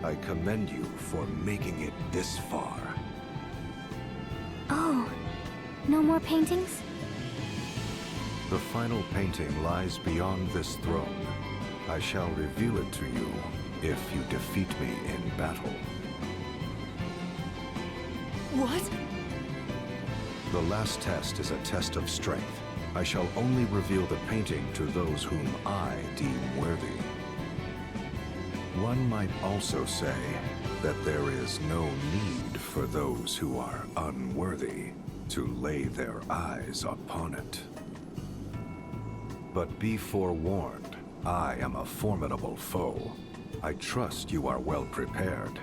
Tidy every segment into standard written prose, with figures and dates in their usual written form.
I commend you for making it this far. Oh, no more paintings? The final painting lies beyond this throne. I shall reveal it to you if you defeat me in battle. What? The last test is a test of strength. I shall only reveal the painting to those whom I deem worthy. One might also say that there is no need for those who are unworthy to lay their eyes upon it. But be forewarned, I am a formidable foe. I trust you are well prepared.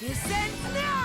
This ends now!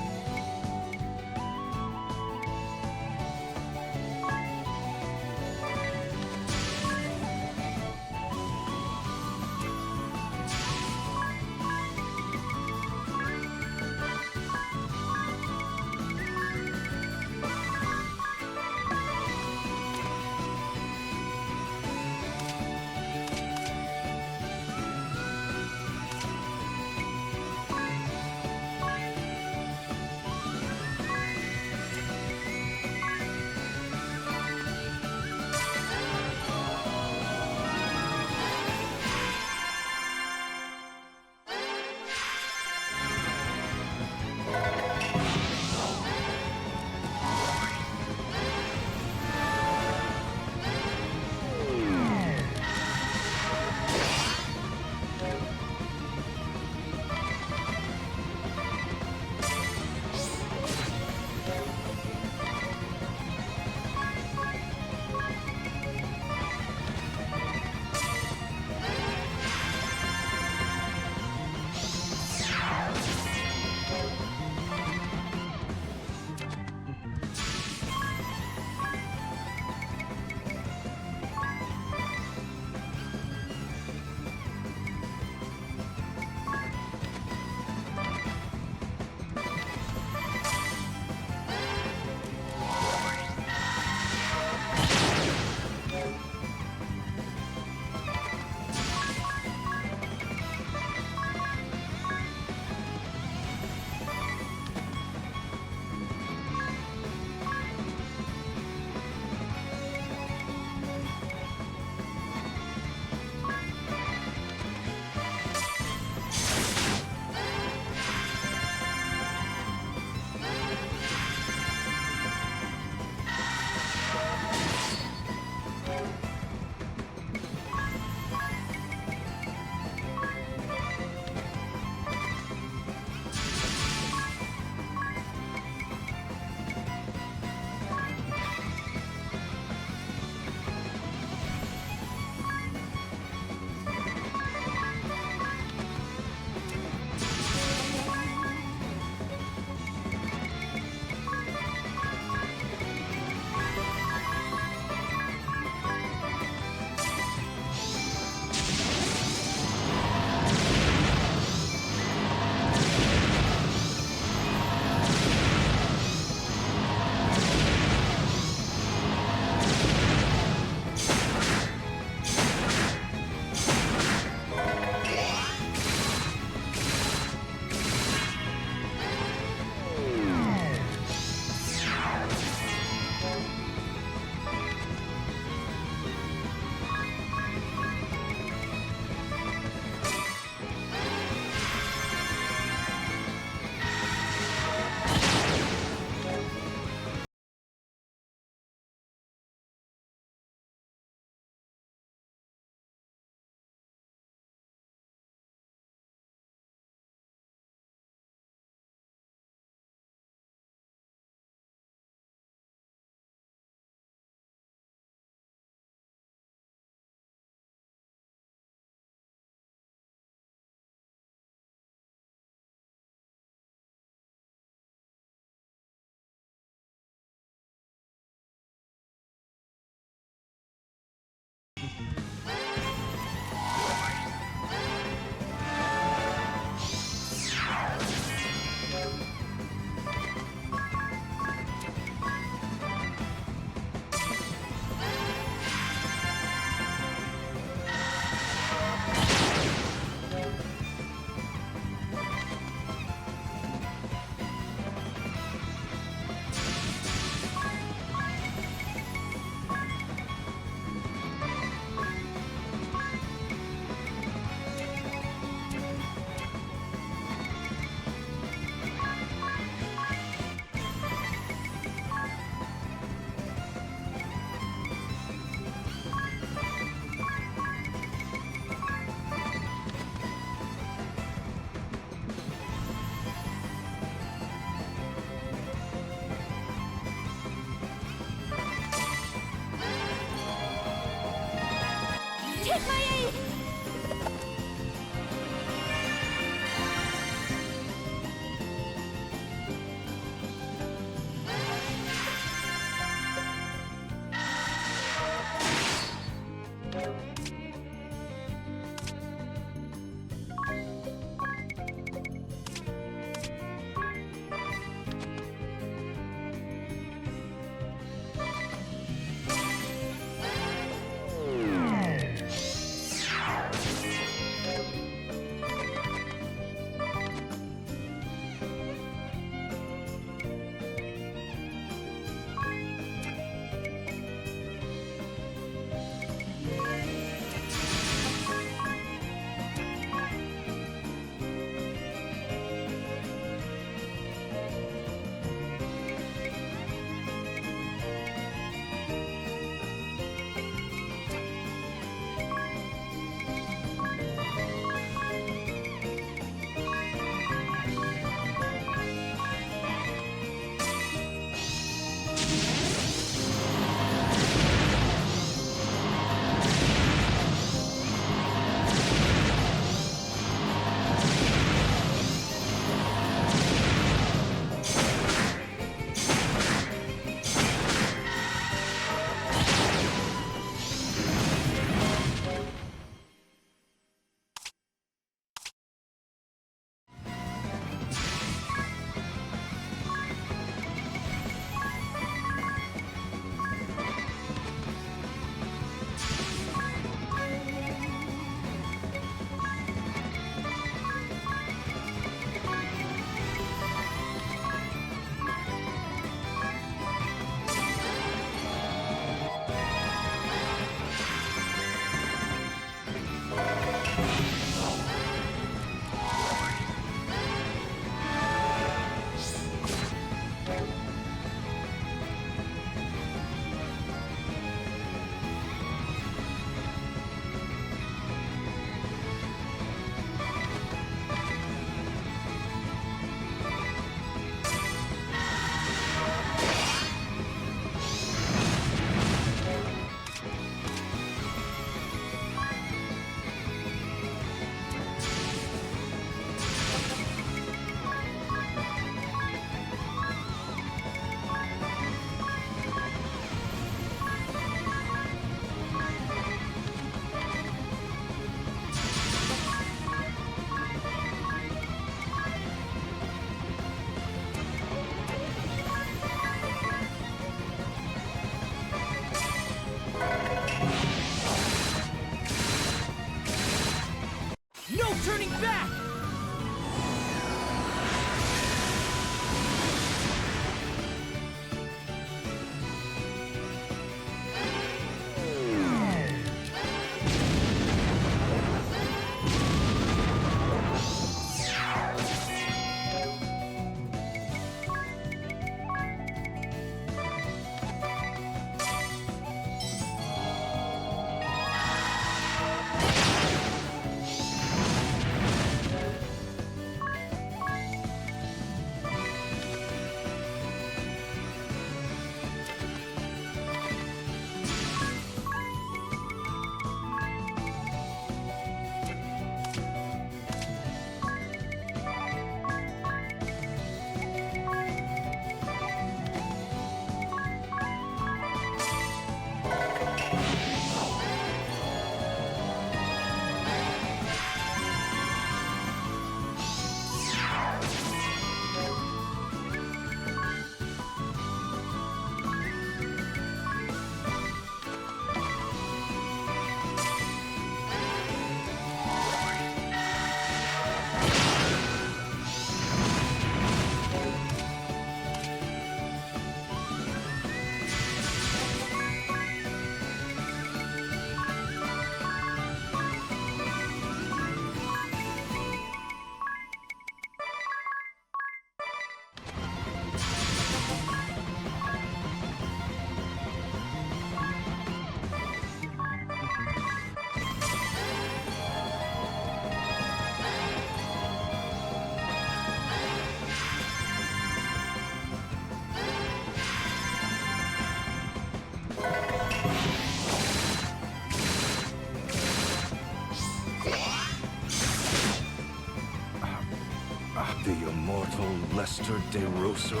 Master De Rosso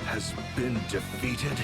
has been defeated?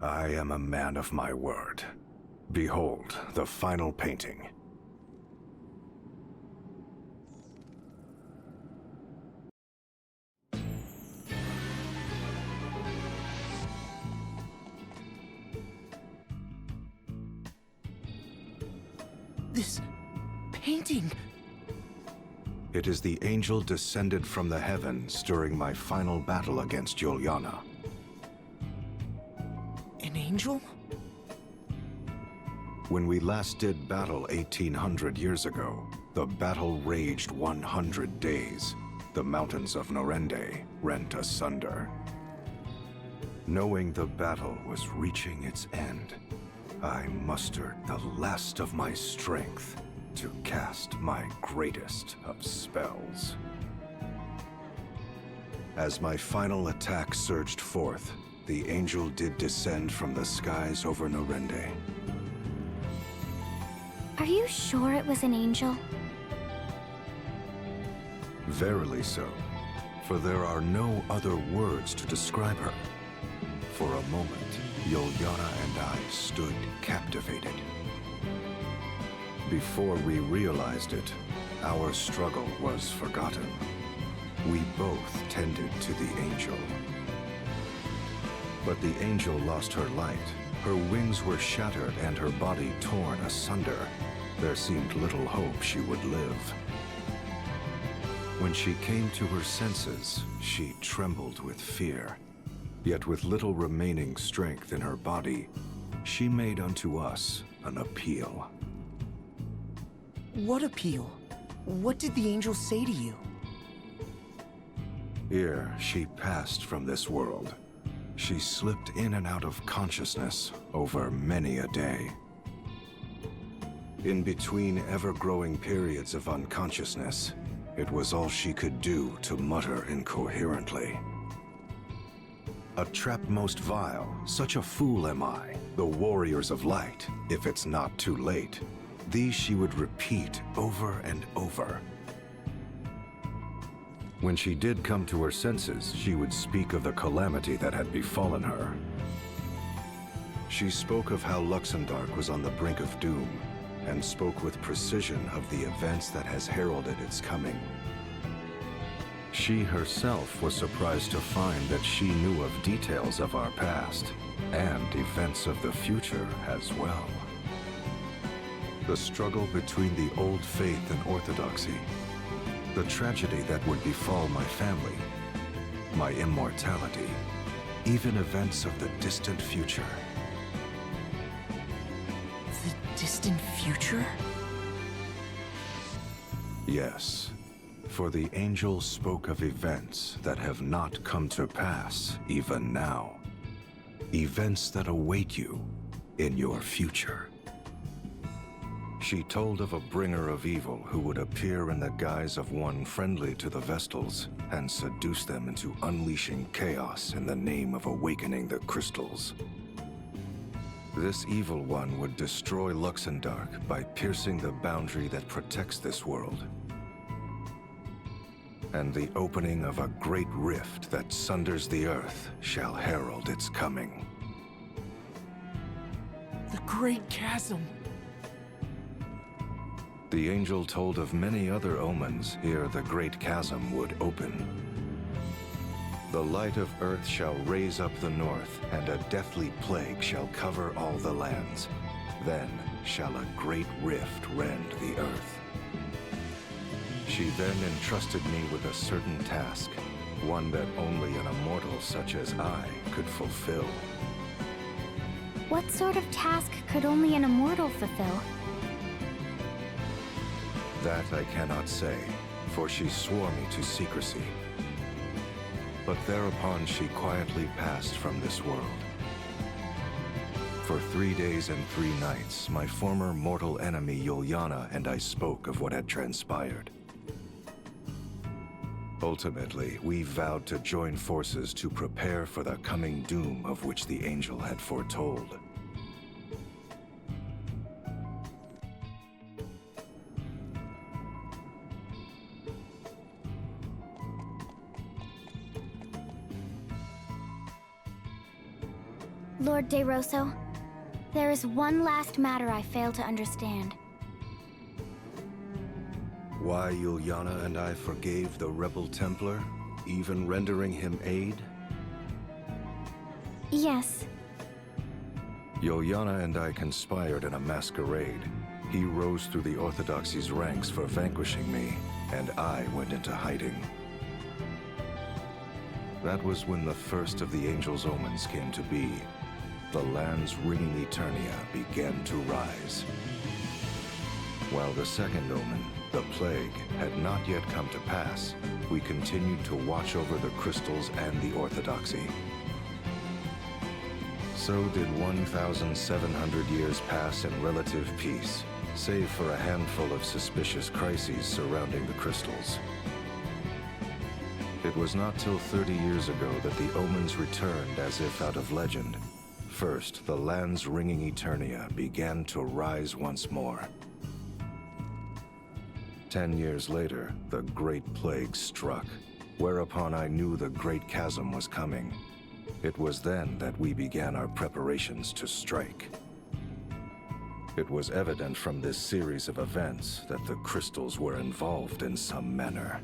I am a man of my word. Behold, the final painting. This painting... It is the angel descended from the heavens during my final battle against Juliana. An angel? When we last did battle 1800 years ago, the battle raged 100 days. The mountains of Norende rent asunder. Knowing the battle was reaching its end, I mustered the last of my strength to cast my greatest of spells. As my final attack surged forth, the angel did descend from the skies over Norende. Are you sure it was an angel? Verily so, for there are no other words to describe her. For a moment, Juliana and I stood captivated. Before we realized it, our struggle was forgotten. We both tended to the angel. But the angel lost her light. Her wings were shattered and her body torn asunder. There seemed little hope she would live. When she came to her senses, she trembled with fear. Yet with little remaining strength in her body, she made unto us an appeal. What appeal? What did the angel say to you? Ere she passed from this world, she slipped in and out of consciousness over many a day. In between ever-growing periods of unconsciousness, it was all she could do to mutter incoherently. A trap most vile, such a fool am I, the warriors of light, if it's not too late. These she would repeat over and over. When she did come to her senses, she would speak of the calamity that had befallen her. She spoke of how Luxemdark was on the brink of doom, and spoke with precision of the events that has heralded its coming. She herself was surprised to find that she knew of details of our past, and events of the future as well. The struggle between the old faith and orthodoxy, the tragedy that would befall my family, my immortality, even events of the distant future. The distant future? Yes, for the angel spoke of events that have not come to pass even now. Events that await you in your future. She told of a bringer of evil who would appear in the guise of one friendly to the Vestals and seduce them into unleashing chaos in the name of awakening the crystals. This evil one would destroy Luxemdark by piercing the boundary that protects this world, and the opening of a great rift that sunders the earth shall herald its coming. The Great Chasm. The angel told of many other omens ere the great chasm would open. The light of earth shall raise up the north, and a deathly plague shall cover all the lands. Then shall a great rift rend the earth. She then entrusted me with a certain task, one that only an immortal such as I could fulfill. What sort of task could only an immortal fulfill? That I cannot say, for she swore me to secrecy. But thereupon she quietly passed from this world. For 3 days and 3 nights, my former mortal enemy Yuliana and I spoke of what had transpired. Ultimately, we vowed to join forces to prepare for the coming doom of which the angel had foretold. Lord De Rosso, there is one last matter I fail to understand. Why Yuliana and I forgave the rebel Templar, even rendering him aid? Yes. Yuliana and I conspired in a masquerade. He rose through the Orthodoxy's ranks for vanquishing me, and I went into hiding. That was when the first of the Angel's omens came to be. The land's ringing Eternia began to rise. While the second omen, the plague, had not yet come to pass, we continued to watch over the crystals and the Orthodoxy. So did 1,700 years pass in relative peace, save for a handful of suspicious crises surrounding the crystals. It was not till 30 years ago that the omens returned as if out of legend. First, the land's ringing Eternia began to rise once more. 10 years later, the Great Plague struck, whereupon I knew the Great Chasm was coming. It was then that we began our preparations to strike. It was evident from this series of events that the crystals were involved in some manner.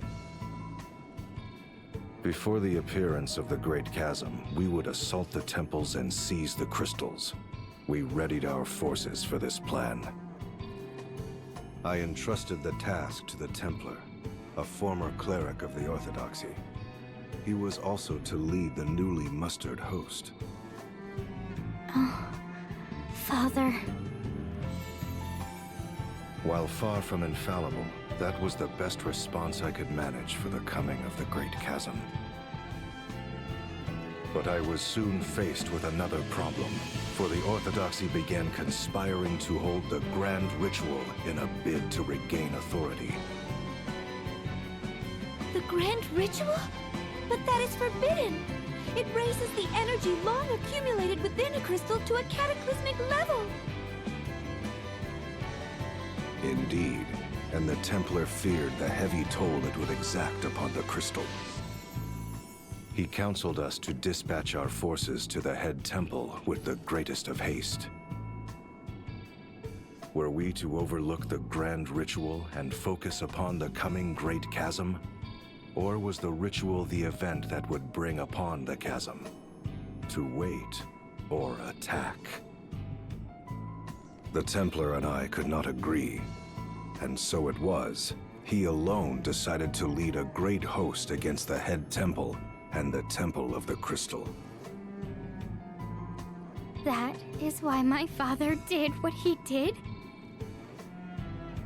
Before the appearance of the Great Chasm, we would assault the temples and seize the crystals. We readied our forces for this plan. I entrusted the task to the Templar, a former cleric of the Orthodoxy. He was also to lead the newly mustered host. Oh, Father. While far from infallible, that was the best response I could manage for the coming of the Great Chasm. But I was soon faced with another problem, for the Orthodoxy began conspiring to hold the Grand Ritual in a bid to regain authority. The Grand Ritual? But that is forbidden! It raises the energy long accumulated within a crystal to a cataclysmic level! Indeed, and the Templar feared the heavy toll it would exact upon the crystal. He counseled us to dispatch our forces to the head temple with the greatest of haste. Were we to overlook the Grand Ritual and focus upon the coming Great Chasm? Or was the ritual the event that would bring upon the chasm? To wait or attack? The Templar and I could not agree, and so it was. He alone decided to lead a great host against the head temple and the Temple of the Crystal. That is why my father did what he did?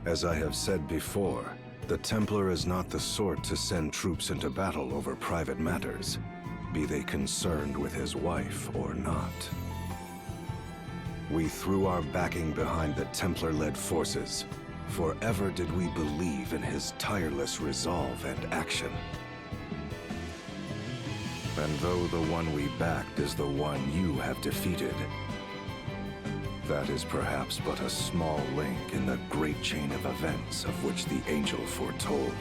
As I have said before, the Templar is not the sort to send troops into battle over private matters, be they concerned with his wife or not. We threw our backing behind the Templar-led forces. Forever did we believe in his tireless resolve and action. And though the one we backed is the one you have defeated, that is perhaps but a small link in the great chain of events of which the Angel foretold.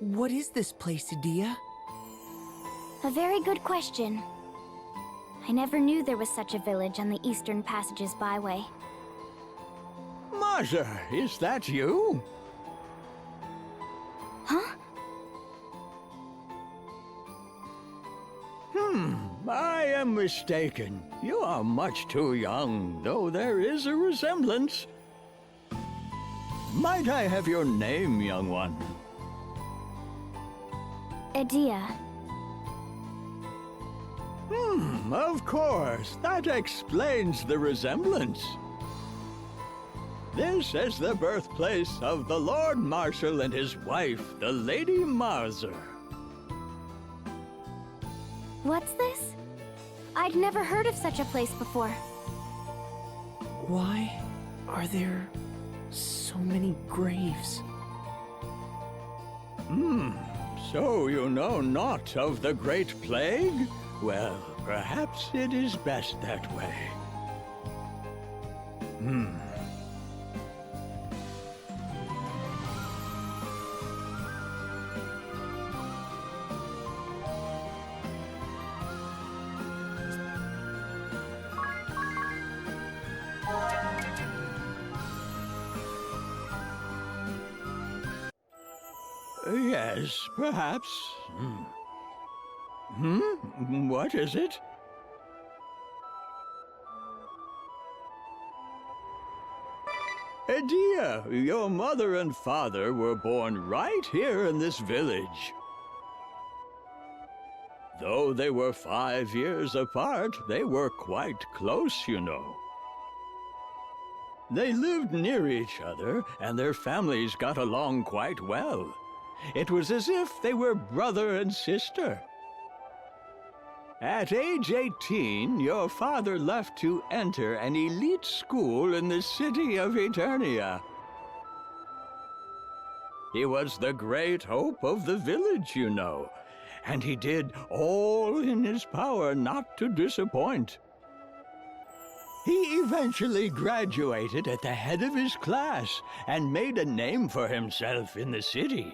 What is this place, Adia? A very good question. I never knew there was such a village on the Eastern Passages byway. Marza, is that you? Huh? I am mistaken. You are much too young, though there is a resemblance. Might I have your name, young one? Adia. Of course. That explains the resemblance. This is the birthplace of the Lord Marshal and his wife, the Lady Marza. What's this? I'd never heard of such a place before. Why are there so many graves? So you know naught of the Great Plague? Well, perhaps it is best that way. Yes, perhaps. What is it? Adia, your mother and father were born right here in this village. Though they were 5 years apart, they were quite close, you know. They lived near each other, and their families got along quite well. It was as if they were brother and sister. At age 18, your father left to enter an elite school in the city of Eternia. He was the great hope of the village, you know, and he did all in his power not to disappoint. He eventually graduated at the head of his class and made a name for himself in the city.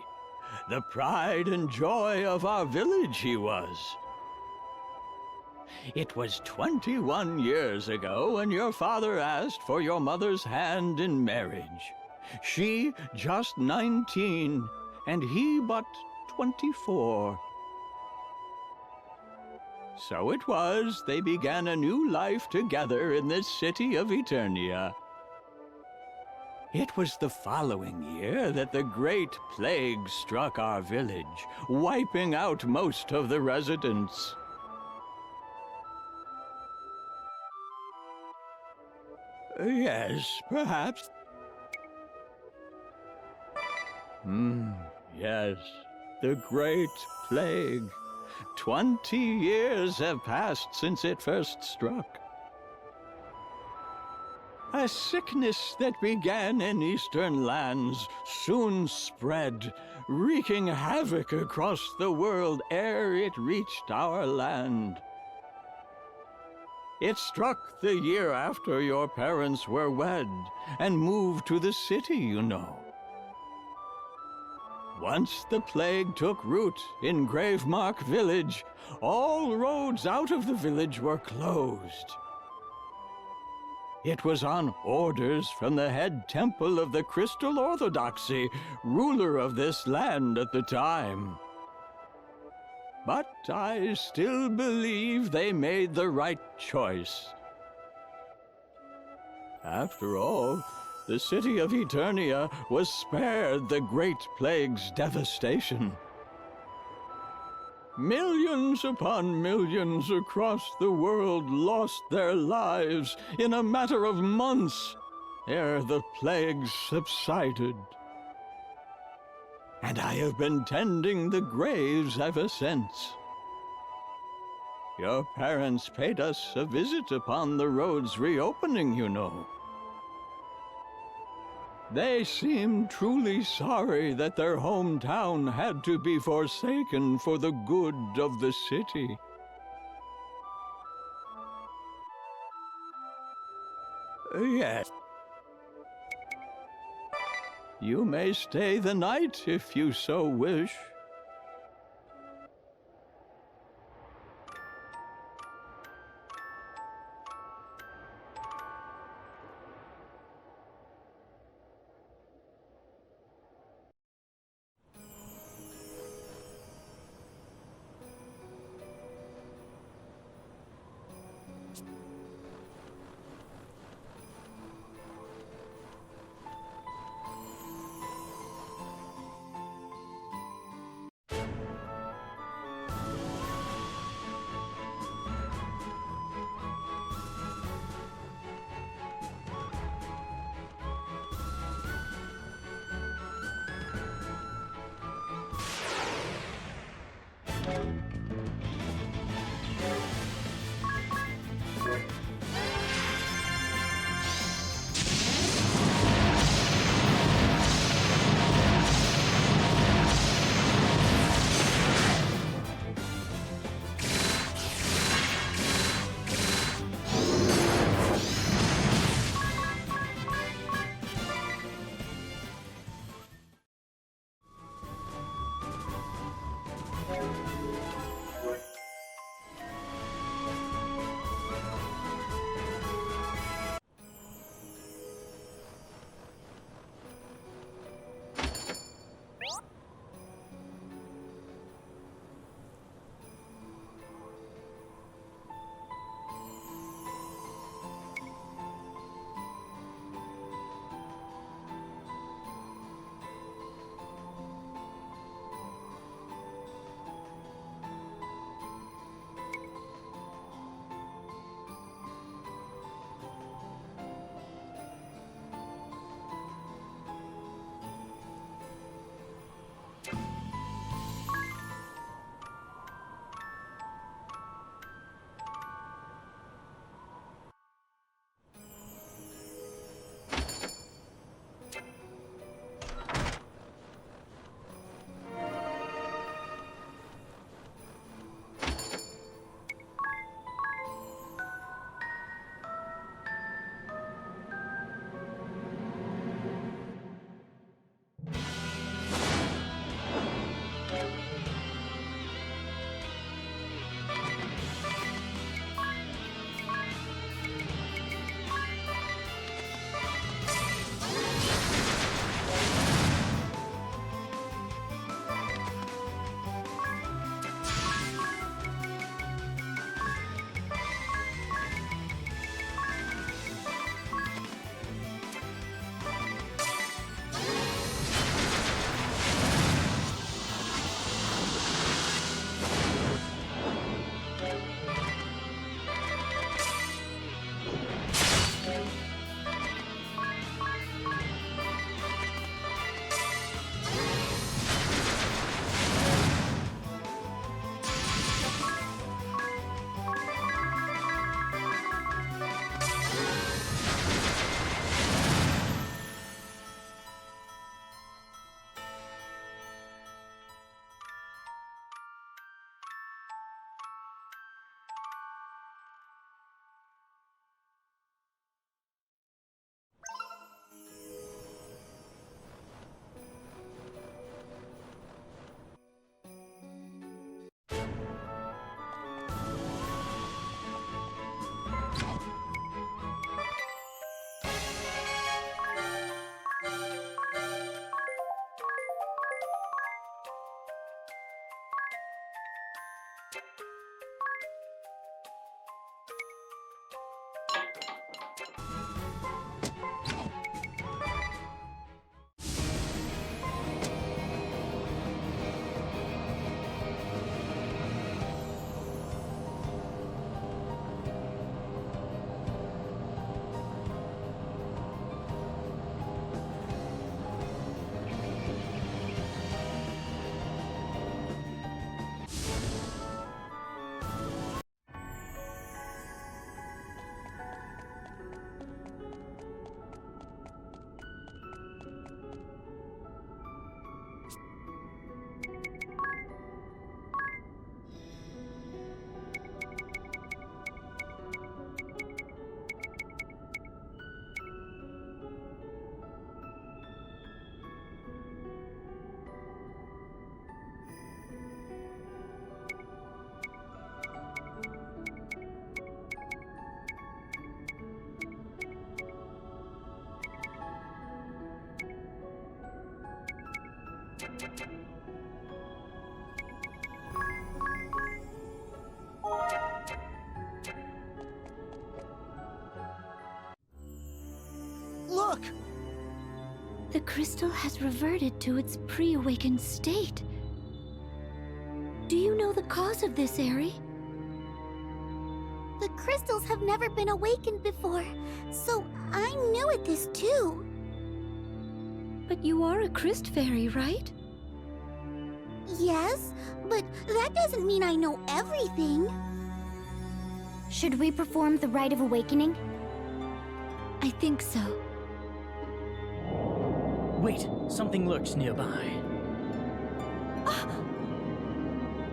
The pride and joy of our village he was. It was 21 years ago when your father asked for your mother's hand in marriage. She just 19, and he but 24. So it was they began a new life together in this city of Eternia. It was the following year that the Great Plague struck our village, wiping out most of the residents. Yes, perhaps. Yes, the Great Plague. 20 years have passed since it first struck. A sickness that began in eastern lands soon spread, wreaking havoc across the world ere it reached our land. It struck the year after your parents were wed and moved to the city, you know. Once the plague took root in Gravemark Village, all roads out of the village were closed. It was on orders from the head temple of the Crystal Orthodoxy, ruler of this land at the time. But I still believe they made the right choice. After all, the city of Eternia was spared the Great Plague's devastation. Millions upon millions across the world lost their lives in a matter of months ere the plague subsided. And I have been tending the graves ever since. Your parents paid us a visit upon the road's reopening, you know. They seemed truly sorry that their hometown had to be forsaken for the good of the city. Yes. You may stay the night if you so wish. Look! The crystal has reverted to its pre-awakened state. Do you know the cause of this, Aerie? The crystals have never been awakened before, so I'm new at this too. But you are a Crystal Fairy, right? Yes, but that doesn't mean I know everything. Should we perform the Rite of Awakening? I think so. Wait, something lurks nearby.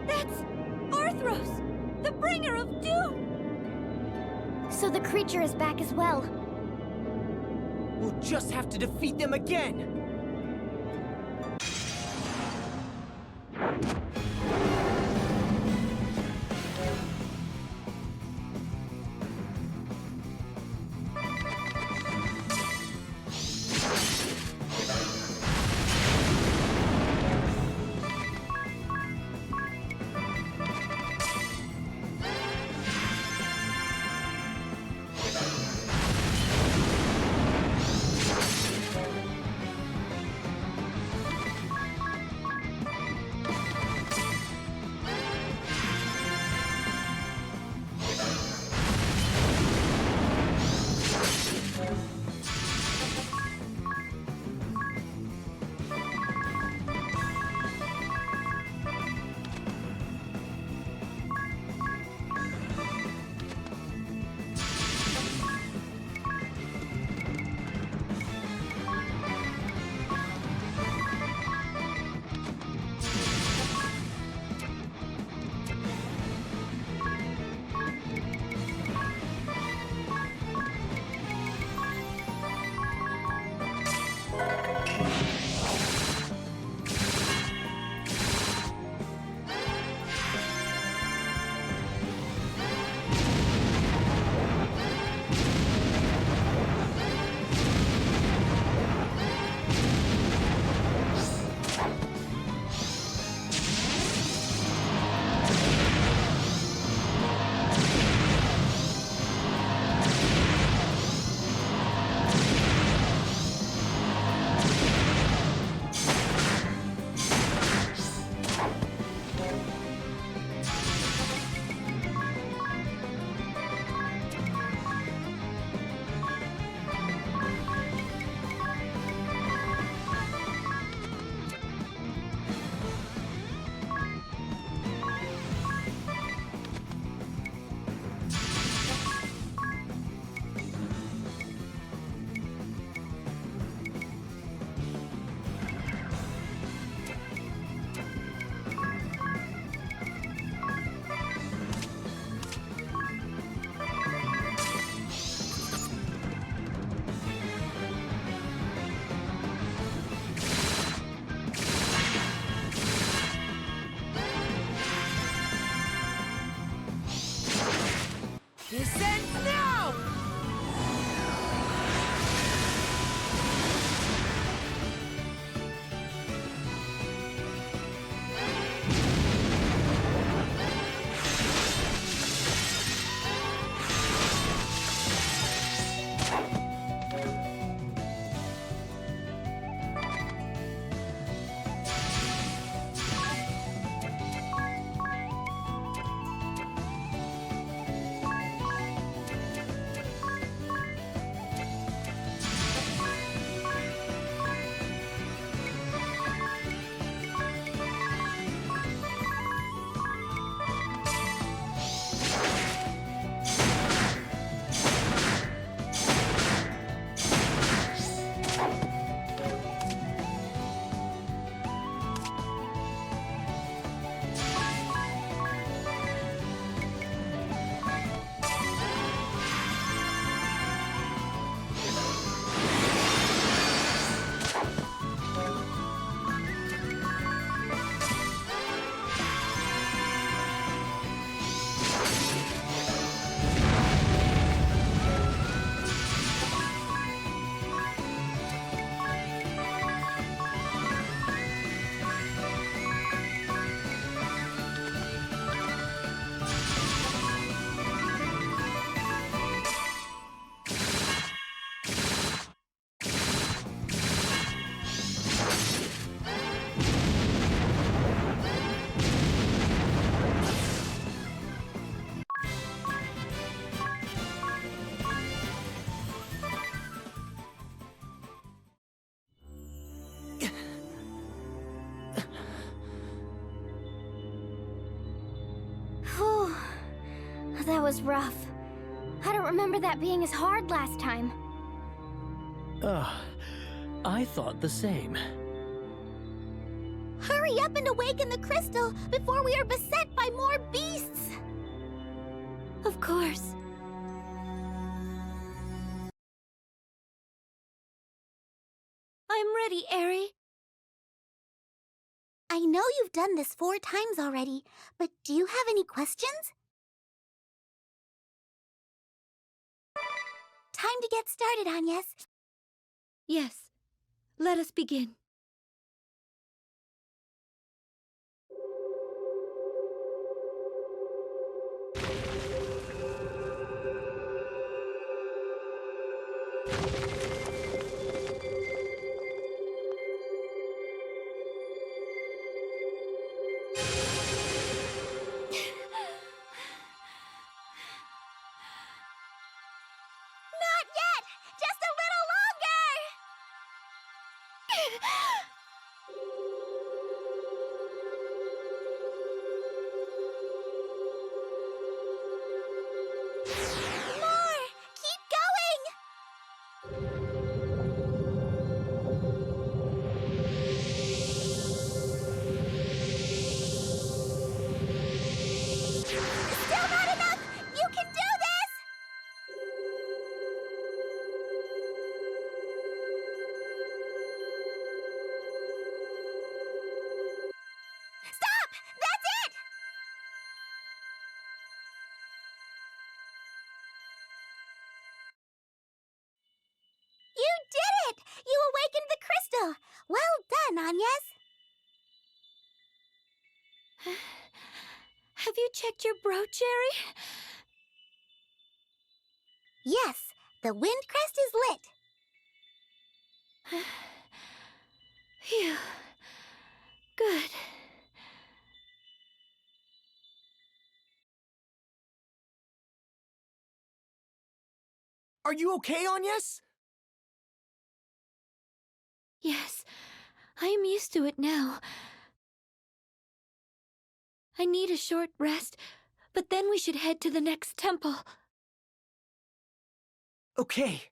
That's Arthros, the bringer of doom! So the creature is back as well. We'll just have to defeat them again! This ends now! Whew. That was rough. I don't remember that being as hard last time. Ugh, I thought the same. Hurry up and awaken the crystal before we are beset by more beasts! Of course. I'm ready, Eri. I know you've done this 4 times already, but do you have any questions? Time to get started, Agnes. Yes. Let us begin. Not yet! Just a little longer! More! Keep going! Still not enough! You can do this! Stop! That's it! You did it! You awakened the crystal! Well done, Agnes! Have you checked your brooch, Eri? Yes, the wind crest is lit. Phew. Good. Are you okay, Agnes? Yes, I am used to it now. I need a short rest, but then we should head to the next temple. Okay.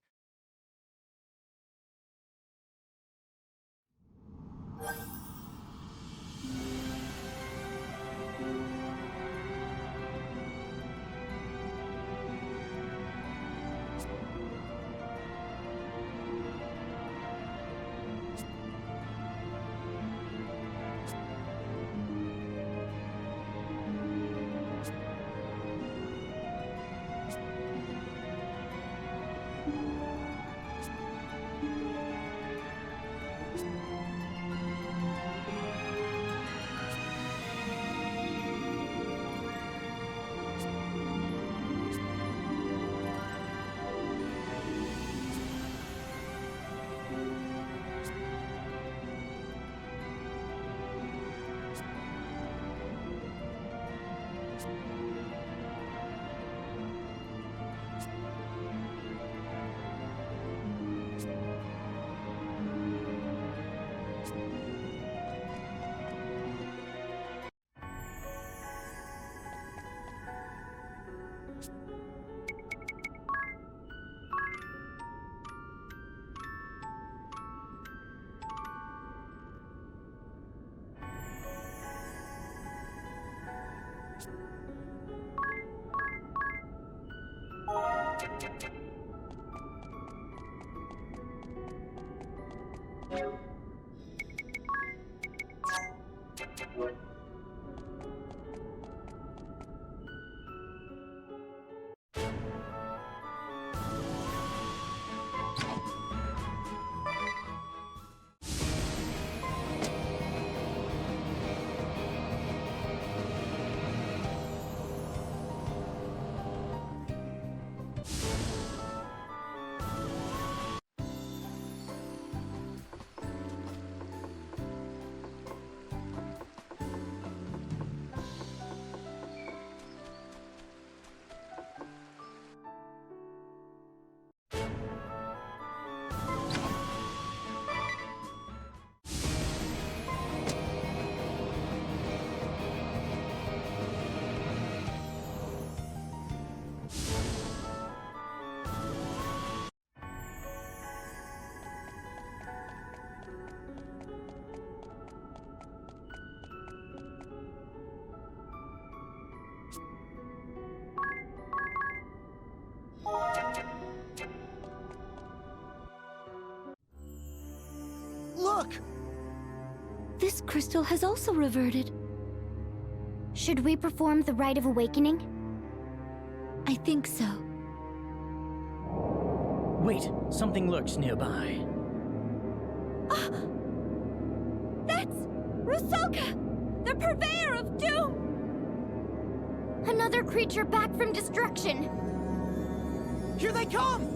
Look! This crystal has also reverted. Should we perform the Rite of Awakening? I think so. Wait, something lurks nearby. That's Rusalka, the purveyor of doom! Another creature back from destruction! Here they come!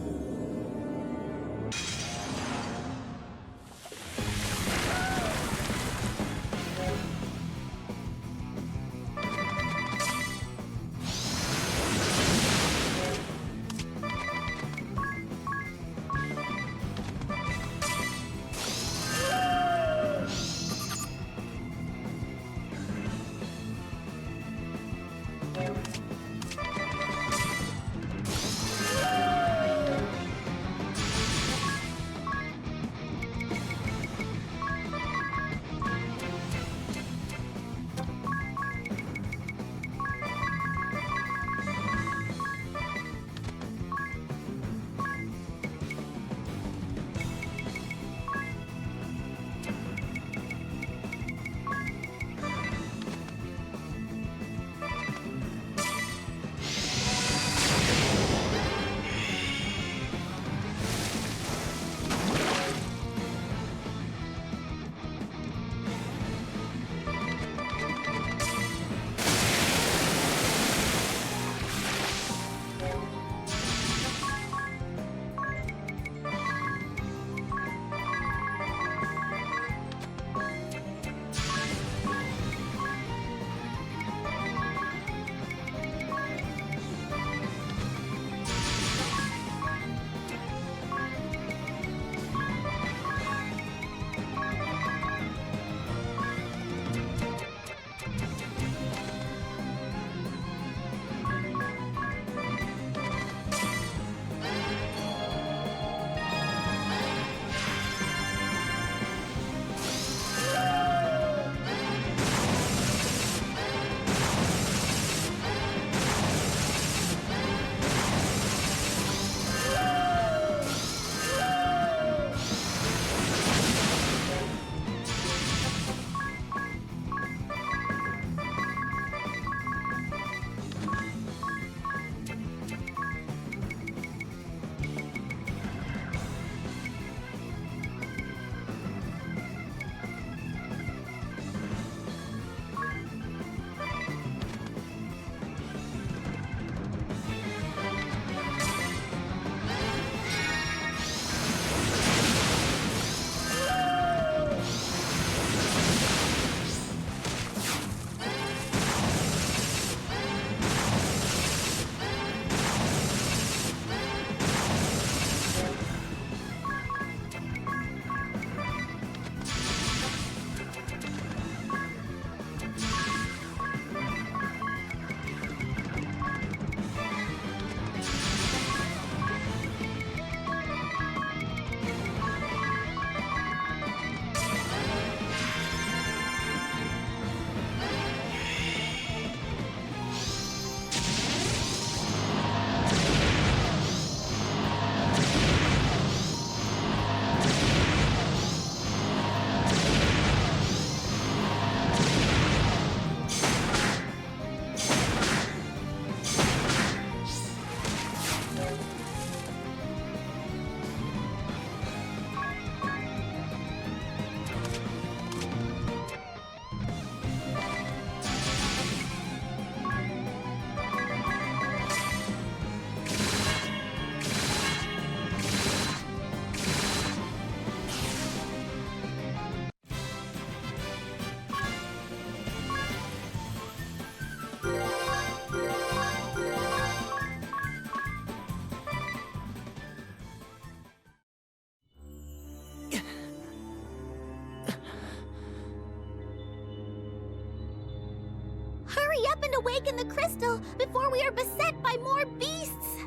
hurry up and awaken the crystal before we are beset by more beasts!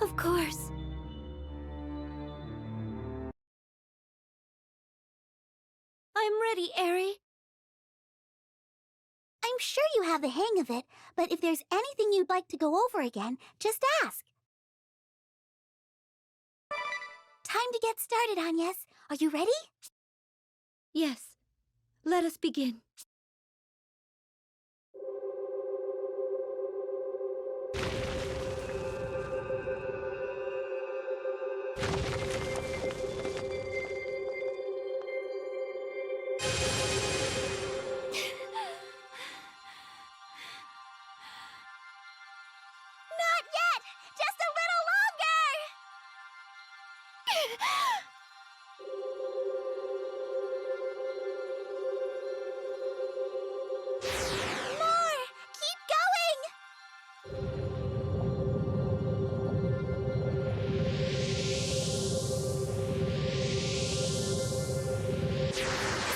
Of course. I'm ready, Eri. I'm sure you have the hang of it, but if there's anything you'd like to go over again, just ask. Time to get started, Agnes. Are you ready? Yes. Let us begin. Not yet! Just a little longer! More! Keep going!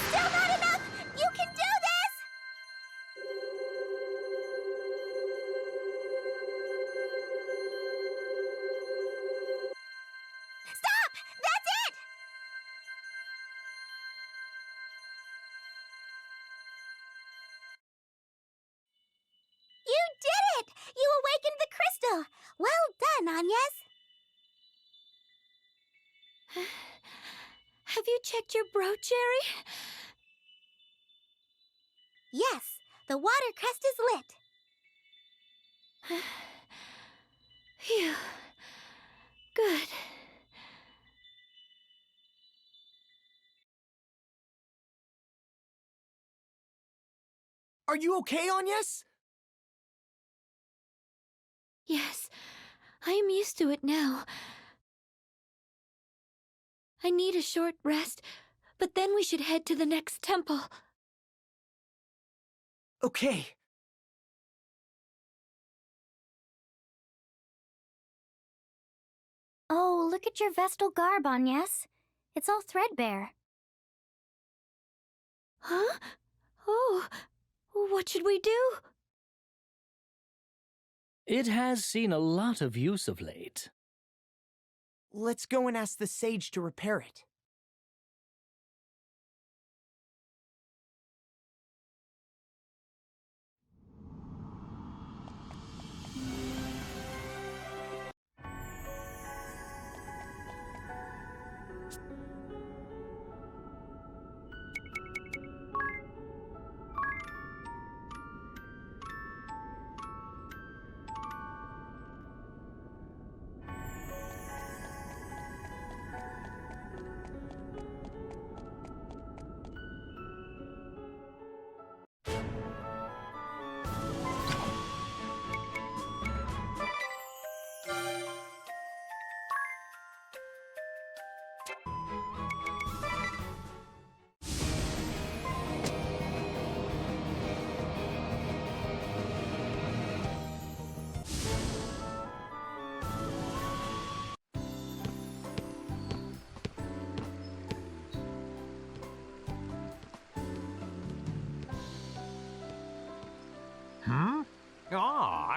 Still not enough! You can do this! Stop! That's it! You did it! You awakened the crystal! Well done, Agnes! Have you checked your brooch, Eri? Yes, the water crest is lit. Phew. Good. Are you okay, Agnes? Yes, I am used to it now. I need a short rest, but then we should head to the next temple. Okay. Oh, look at your Vestal garb, Agnes. It's all threadbare. Huh? Oh, what should we do? It has seen a lot of use of late. Let's go and ask the sage to repair it.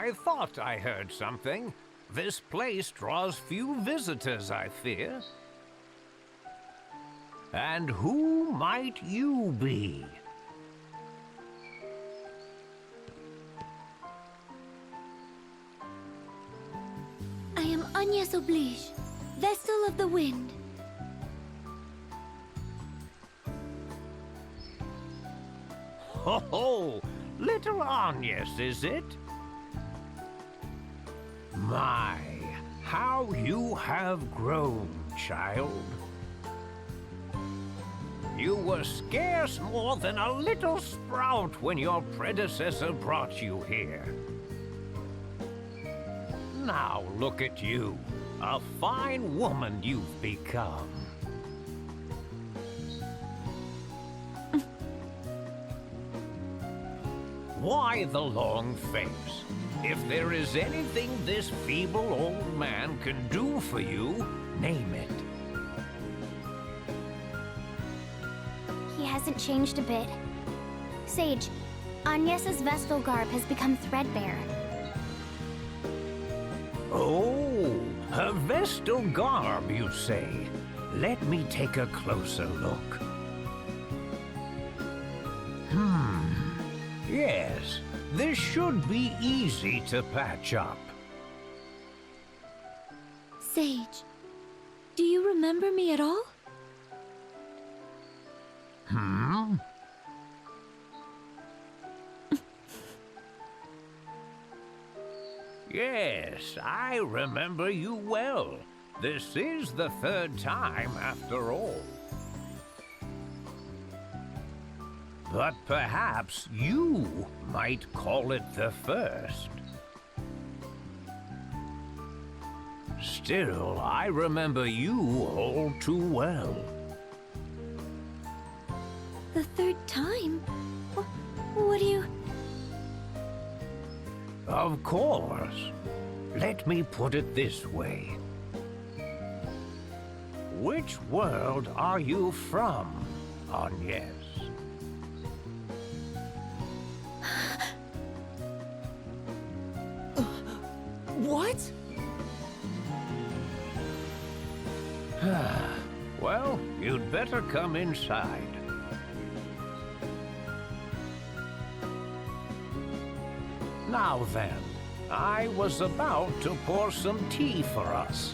I thought I heard something. This place draws few visitors, I fear. And who might you be? I am Agnes Oblige, Vestal of the Wind. Ho ho! Little Agnes, is it? My, how you have grown, child. You were scarce more than a little sprout when your predecessor brought you here. Now look at you, a fine woman you've become. Why the long face? If there is anything this feeble old man can do for you, name it. He hasn't changed a bit. Sage, Agnes's Vestal garb has become threadbare. Oh, her Vestal garb, you say? Let me take a closer look. Yes, this should be easy to patch up. Sage, do you remember me at all? Yes, I remember you well. This is the third time, after all. But perhaps you might call it the first. Still, I remember you all too well. The third time? What do you... Of course. Let me put it this way. Which world are you from, Agnes? What? Well, you'd better come inside. Now then, I was about to pour some tea for us.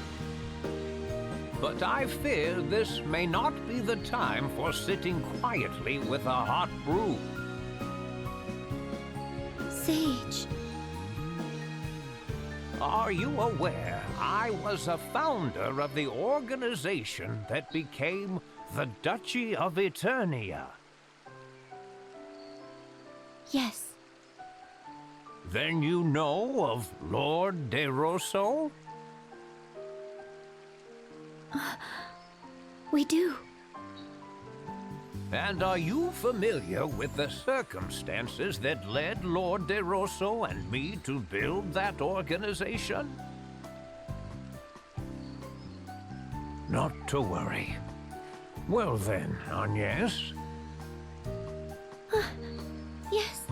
But I fear this may not be the time for sitting quietly with a hot brew. Sage. Are you aware I was a founder of the organization that became the Duchy of Eternia? Yes. Then you know of Lord De Rosso? We do. And are you familiar with the circumstances that led Lord De Rosso and me to build that organization? Not to worry. Well then, Agnes. Yes.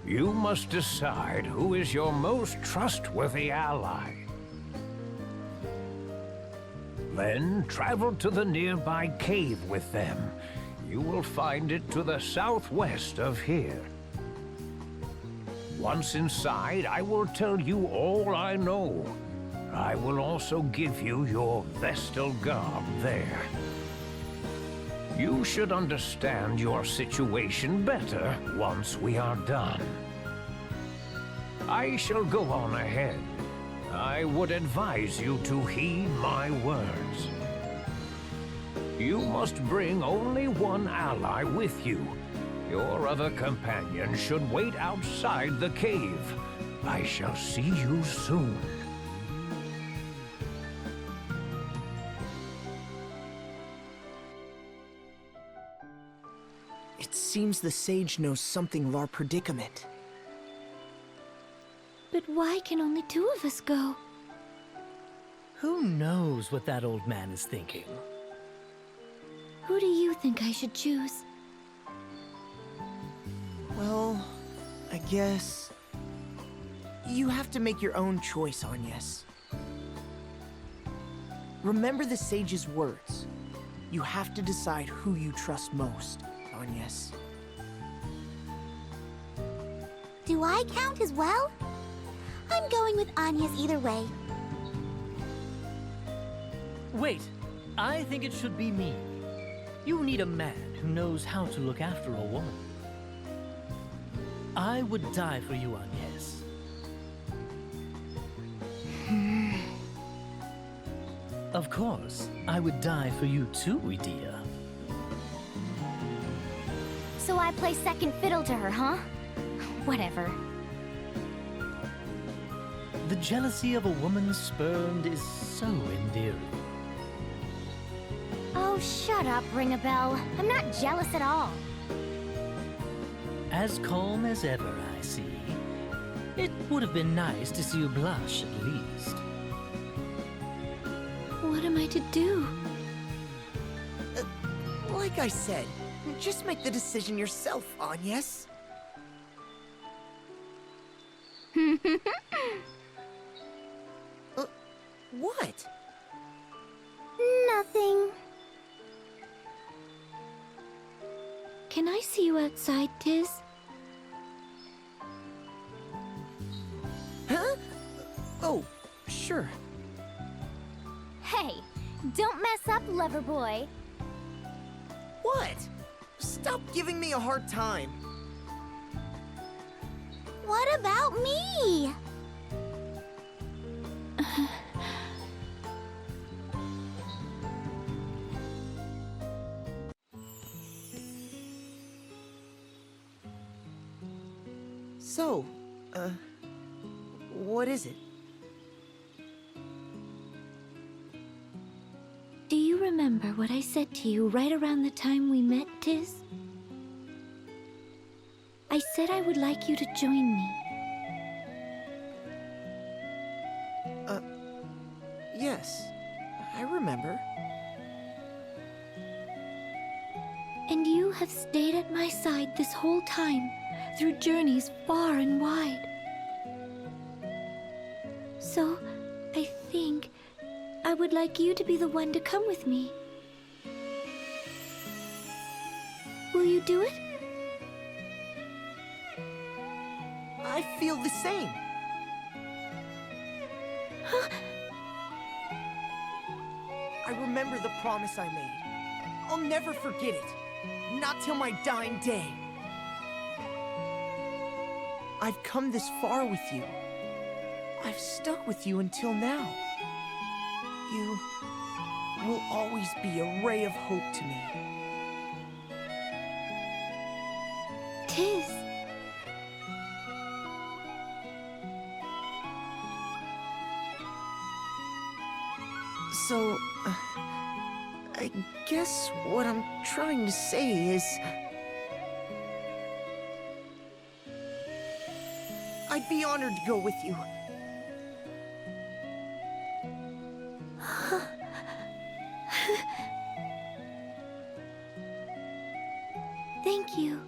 You must decide who is your most trustworthy ally. Then travel to the nearby cave with them. You will find it to the southwest of here. Once inside, I will tell you all I know. I will also give you your Vestal garb there. You should understand your situation better once we are done. I shall go on ahead. I would advise you to heed my words. You must bring only one ally with you. Your other companion should wait outside the cave. I shall see you soon. It seems the sage knows something of our predicament. But why can only two of us go? Who knows what that old man is thinking? Who do you think I should choose? Well, I guess... you have to make your own choice, Agnes. Remember the sage's words. You have to decide who you trust most, Agnes. Do I count as well? I'm going with Agnes either way. Wait, I think it should be me. You need a man who knows how to look after a woman. I would die for you, Agnes. Of course, I would die for you too, Edea. So I play second fiddle to her, huh? Whatever. The jealousy of a woman spurned is so endearing. Oh, shut up, Ring-a-Bell. I'm not jealous at all. As calm as ever, I see. It would have been nice to see you blush, at least. What am I to do? Like I said, just make the decision yourself, Agnes. What? Nothing. Can I see you outside, Tiz? Huh? Oh, sure. Hey, don't mess up, lover boy. What? Stop giving me a hard time. What about me? So, what is it? Do you remember what I said to you right around the time we met, Tiz? I said I would like you to join me. Yes, I remember. And you have stayed at my side this whole time, through journeys far and wide. So, I think I would like you to be the one to come with me. Will you do it? I feel the same. Huh? I remember the promise I made. I'll never forget it. Not till my dying day. I've come this far with you. I've stuck with you until now. You will always be a ray of hope to me. Tiz. So, I guess what I'm trying to say is... I'd be honored to go with you. Thank you.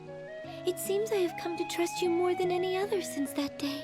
It seems I have come to trust you more than any other since that day.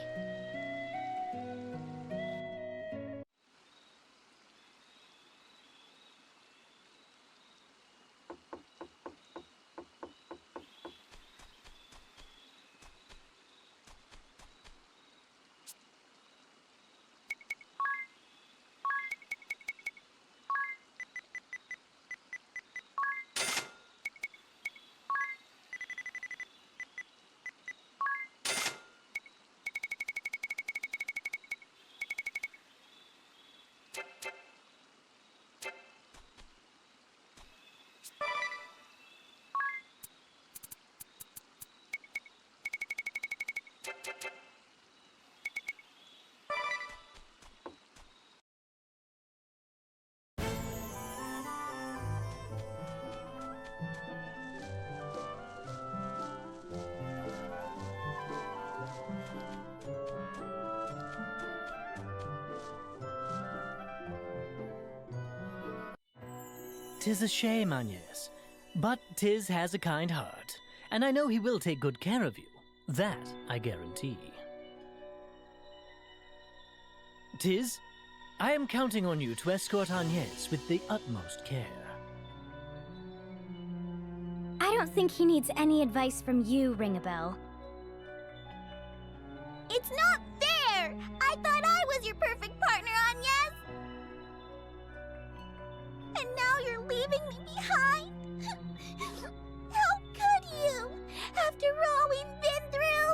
"'Tis a shame, Agnes, but Tiz has a kind heart, and I know he will take good care of you. That I guarantee. Tiz, I am counting on you to escort Agnes with the utmost care." I don't think he needs any advice from you, Ring-a-Bell. It's not fair! I thought I was your perfect partner, Agnes! And now you're leaving me behind? How could you? After all we've been through?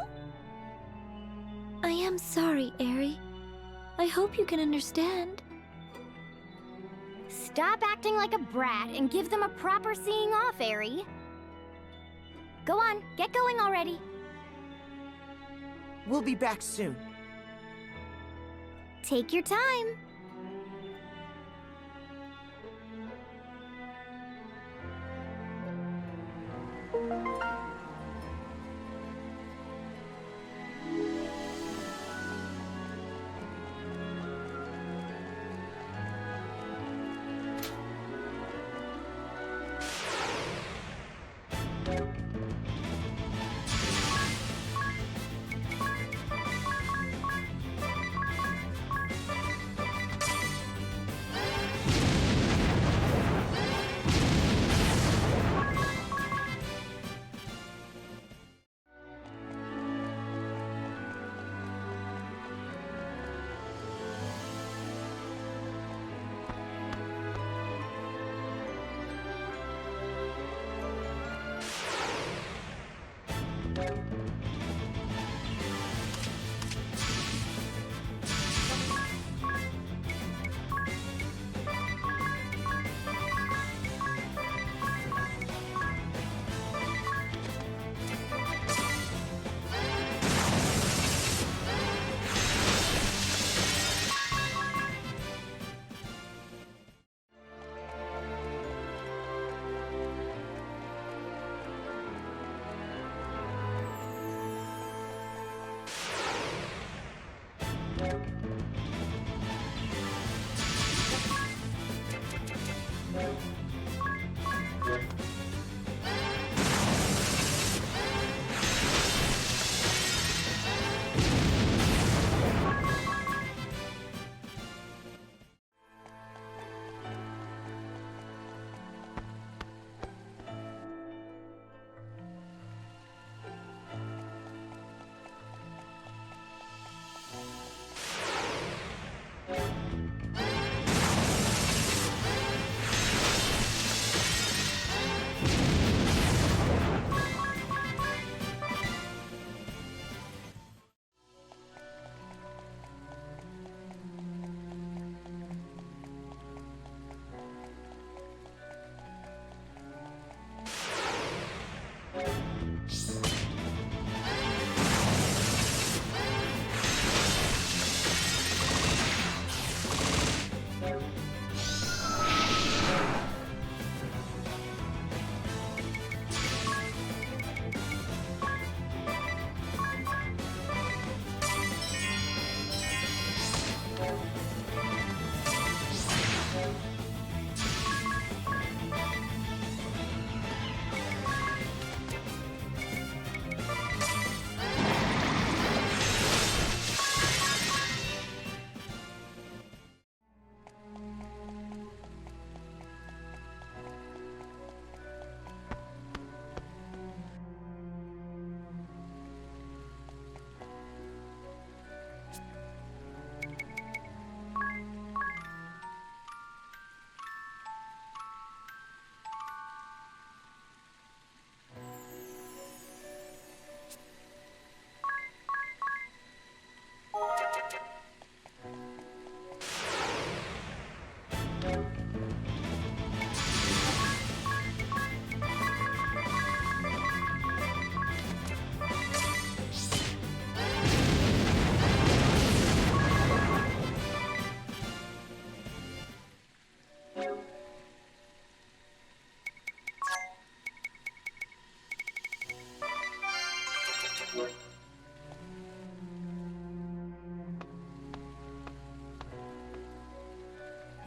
I am sorry, Aerie. I hope you can understand. Stop acting like a brat and give them a proper seeing off, Aerie. Go on, get going already. We'll be back soon. Take your time.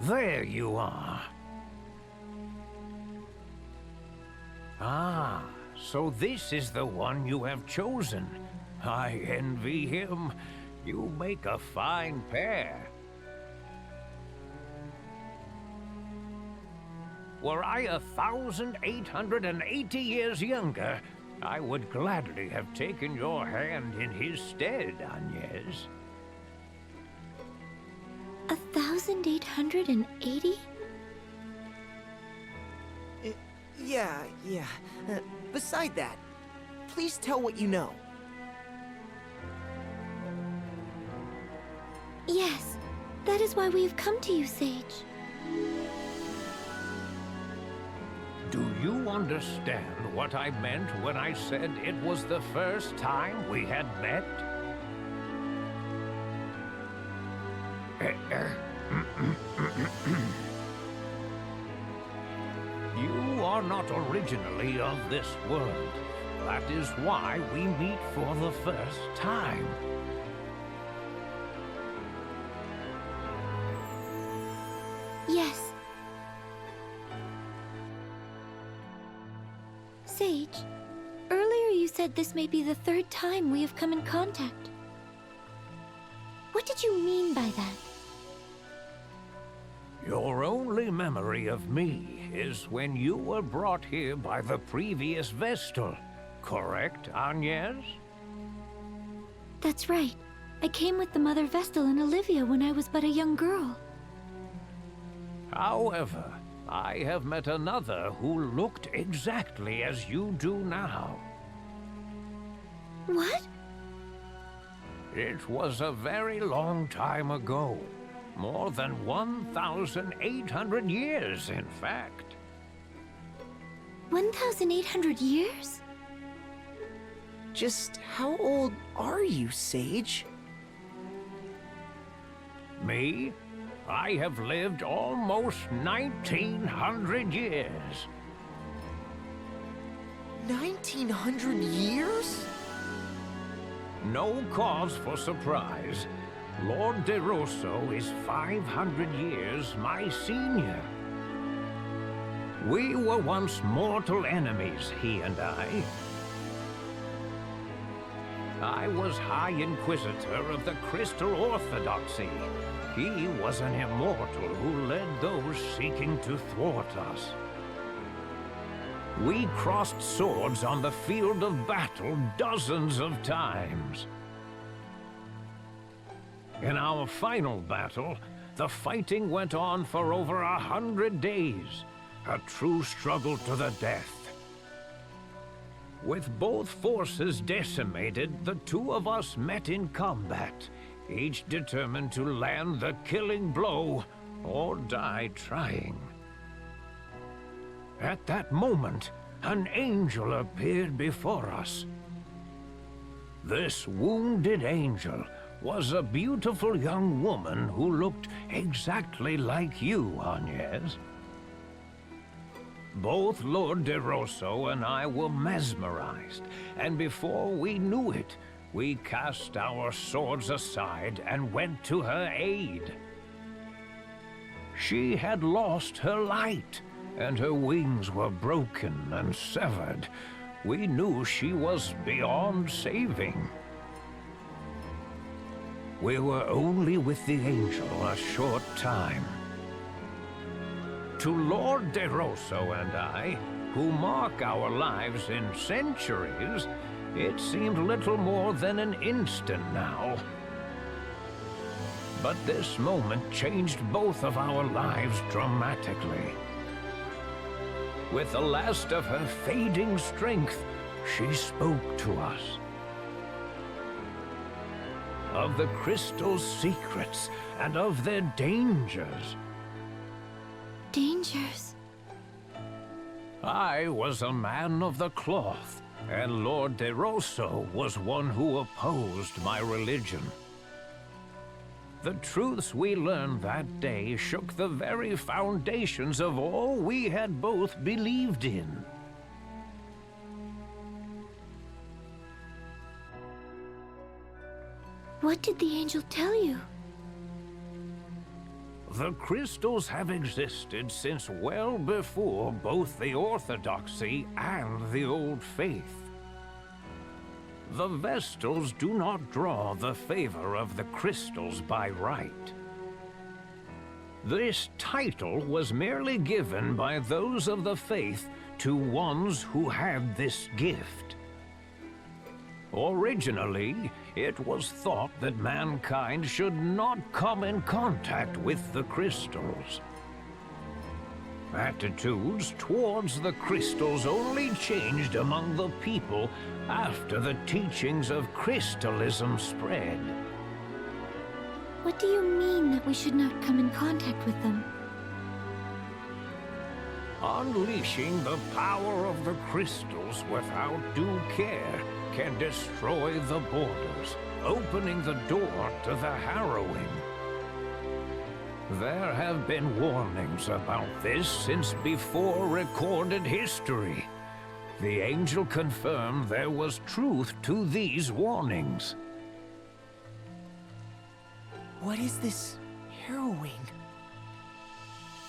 There you are. Ah, so this is the one you have chosen. I envy him. You make a fine pair. Were I 1,880 years younger, I would gladly have taken your hand in his stead, Agnes. 1,880? Yeah. Beside that, please tell what you know. Yes, that is why we have come to you, Sage. Do you understand what I meant when I said it was the first time we had met? You are not originally of this world. That is why we meet for the first time. Yes. Sage, earlier you said this may be the third time we have come in contact. What did you mean by that? Your only memory of me is when you were brought here by the previous Vestal, correct, Agnes? That's right. I came with the Mother Vestal and Olivia when I was but a young girl. However, I have met another who looked exactly as you do now. What? It was a very long time ago. More than 1,800 years, in fact. 1,800 years? Just how old are you, Sage? Me? I have lived almost 1,900 years. 1,900 years? No cause for surprise. Lord De Rosso is 500 years my senior. We were once mortal enemies, he and I. I was High Inquisitor of the Crystal Orthodoxy. He was an immortal who led those seeking to thwart us. We crossed swords on the field of battle dozens of times. In our final battle, the fighting went on for over 100 days, a true struggle to the death. With both forces decimated, the two of us met in combat, each determined to land the killing blow or die trying. At that moment, an angel appeared before us. This wounded angel was a beautiful young woman who looked exactly like you, Agnes. Both Lord De Rosso and I were mesmerized, and before we knew it, we cast our swords aside and went to her aid. She had lost her light, and her wings were broken and severed. We knew she was beyond saving. We were only with the angel a short time. To Lord De Rosso and I, who mark our lives in centuries, it seemed little more than an instant now. But this moment changed both of our lives dramatically. With the last of her fading strength, she spoke to us. Of the crystal's secrets and of their dangers. Dangers? I was a man of the cloth, and Lord De Rosso was one who opposed my religion. The truths we learned that day shook the very foundations of all we had both believed in. What did the angel tell you? The crystals have existed since well before both the Orthodoxy and the Old Faith. The Vestals do not draw the favor of the crystals by right. This title was merely given by those of the faith to ones who had this gift. Originally, it was thought that mankind should not come in contact with the crystals. Attitudes towards the crystals only changed among the people after the teachings of crystalism spread. What do you mean that we should not come in contact with them? Unleashing the power of the crystals without due care can destroy the borders, opening the door to the harrowing. There have been warnings about this since before recorded history. The angel confirmed there was truth to these warnings. What is this harrowing?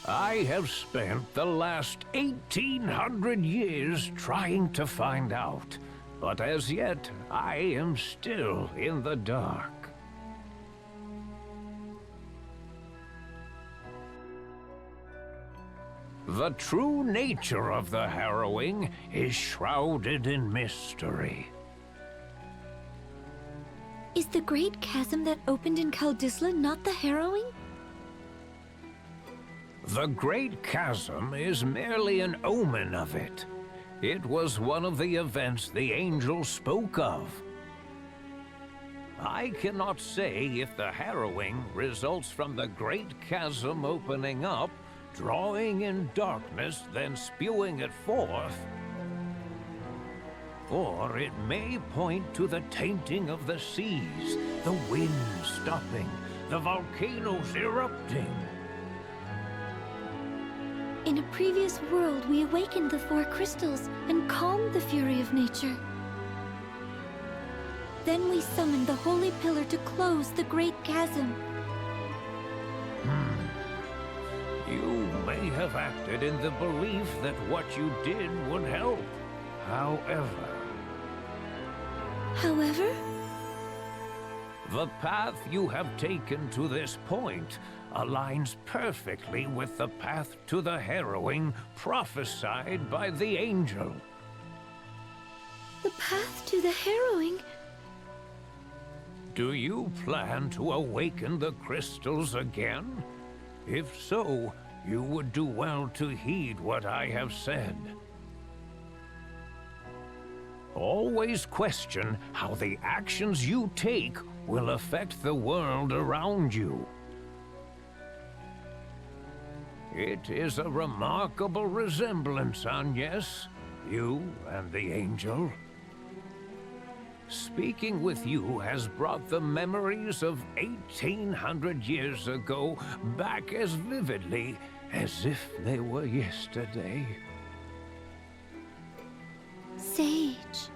I have spent the last 1,800 years trying to find out, but as yet I am still in the dark. The true nature of the harrowing is shrouded in mystery. Is the great chasm that opened in Kaldisla not the harrowing? The Great Chasm is merely an omen of it. It was one of the events the angel spoke of. I cannot say if the harrowing results from the great chasm opening up, drawing in darkness, then spewing it forth, or it may point to the tainting of the seas, the winds stopping, the volcanoes erupting. In a previous world, we awakened the four crystals and calmed the fury of nature. Then we summoned the Holy Pillar to close the great chasm. You may have acted in the belief that what you did would help. However, the path you have taken to this point aligns perfectly with the path to the harrowing prophesied by the angel. The path to the harrowing? Do you plan to awaken the crystals again? If so, you would do well to heed what I have said. Always question how the actions you take will affect the world around you. It is a remarkable resemblance, Agnes, you and the angel. Speaking with you has brought the memories of 1800 years ago back as vividly as if they were yesterday. Sage.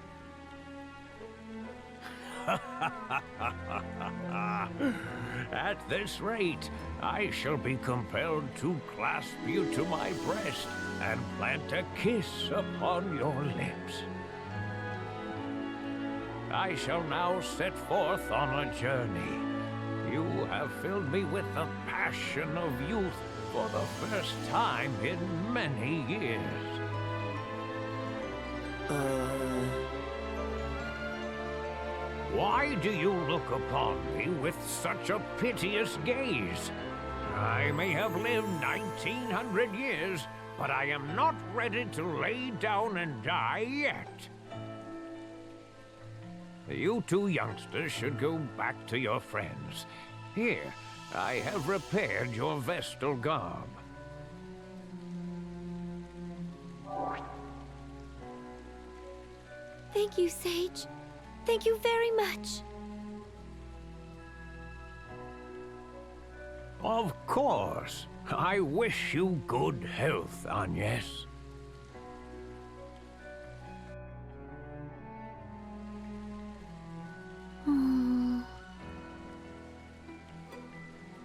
At this rate, I shall be compelled to clasp you to my breast and plant a kiss upon your lips. I shall now set forth on a journey. You have filled me with the passion of youth for the first time in many years. Why do you look upon me with such a piteous gaze? I may have lived 1900 years, but I am not ready to lay down and die yet. You two youngsters should go back to your friends. Here, I have repaired your vestal garb. Thank you, Sage. Thank you very much. Of course. I wish you good health, Agnes.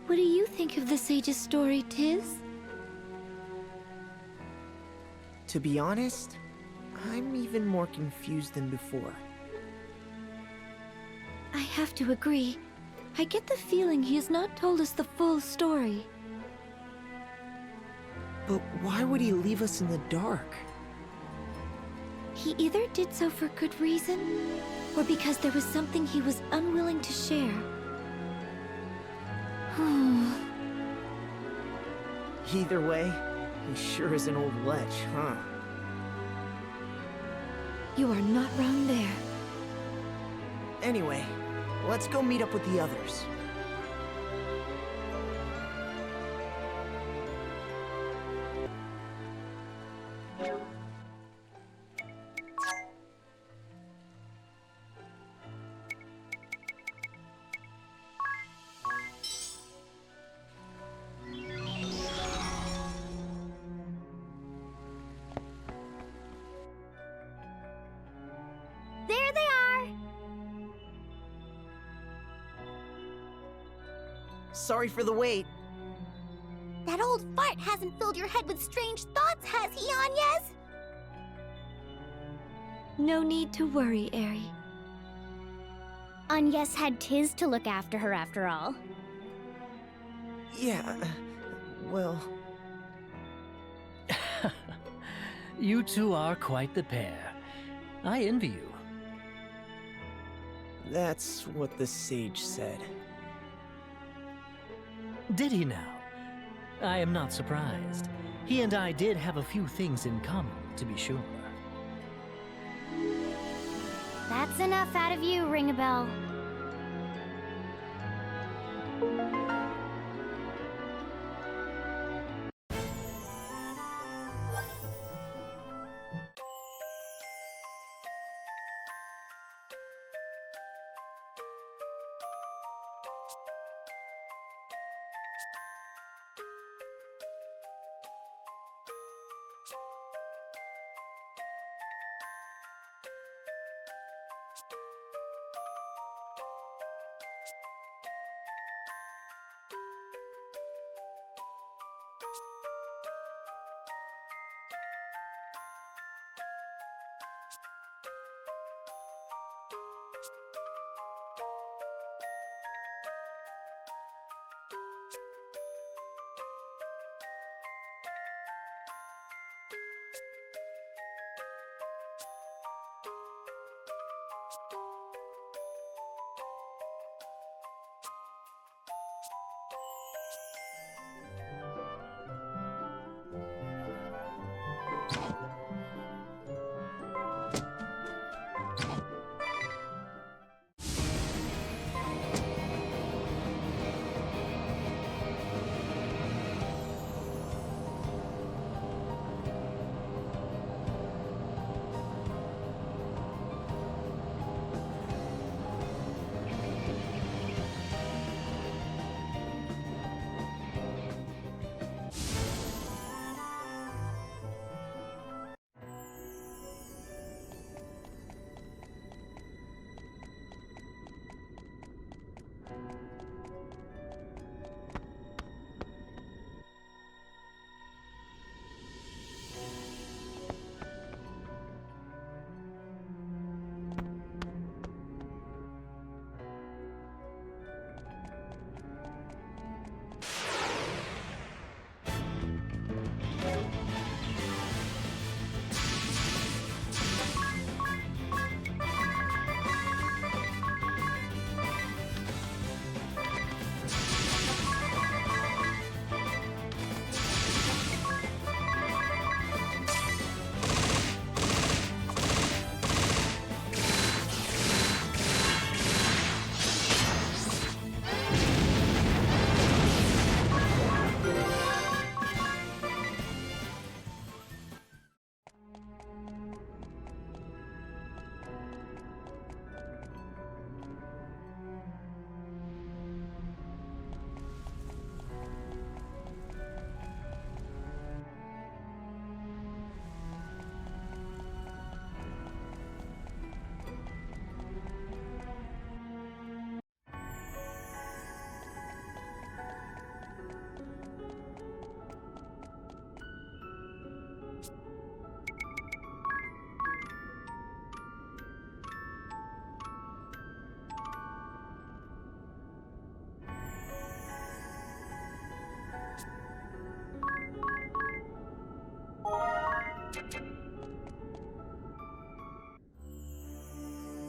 What do you think of the Sage's story, Tiz? To be honest, I'm even more confused than before. I have to agree. I get the feeling he has not told us the full story. But why would he leave us in the dark? He either did so for good reason, or because there was something he was unwilling to share. Either way, he sure is an old lech, huh? You are not wrong there. Anyway, let's go meet up with the others. There they are! Sorry for the wait. That old fart hasn't filled your head with strange thoughts, has he, Agnes? No need to worry, Eri. Agnes had Tiz to look after her after all. Yeah, well... You two are quite the pair. I envy you. That's what the sage said. Did he now? I am not surprised. He and I did have a few things in common, to be sure. That's enough out of you, Ring-a-Bell.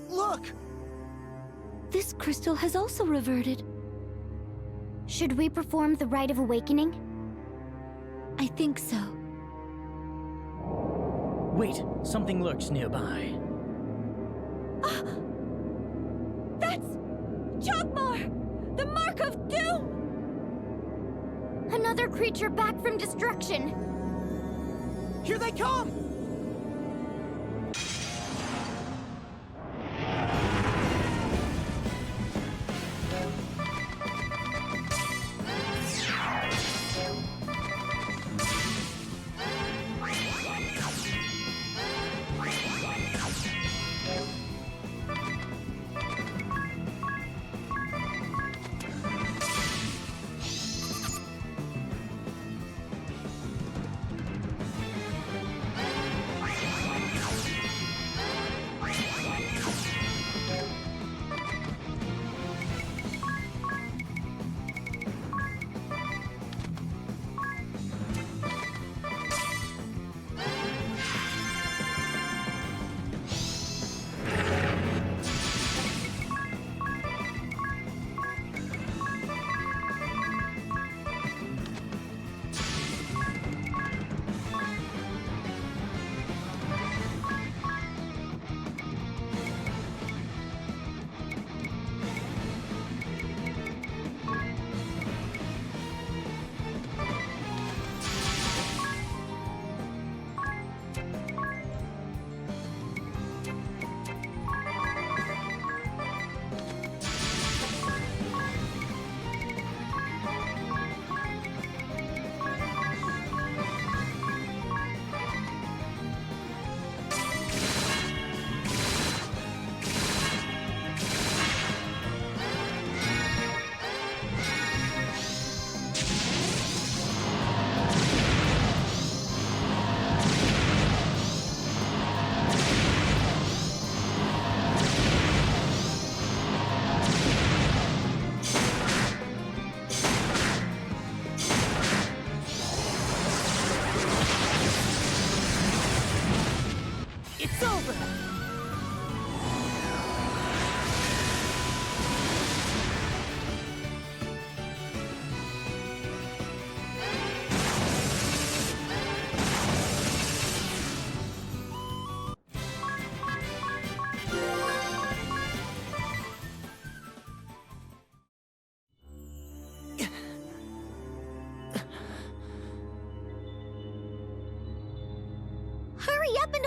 Look! This crystal has also reverted. Should we perform the Rite of Awakening? I think so. Wait, something lurks nearby. That's Chogmar! The Mark of Doom! Another creature back from destruction! Here they come!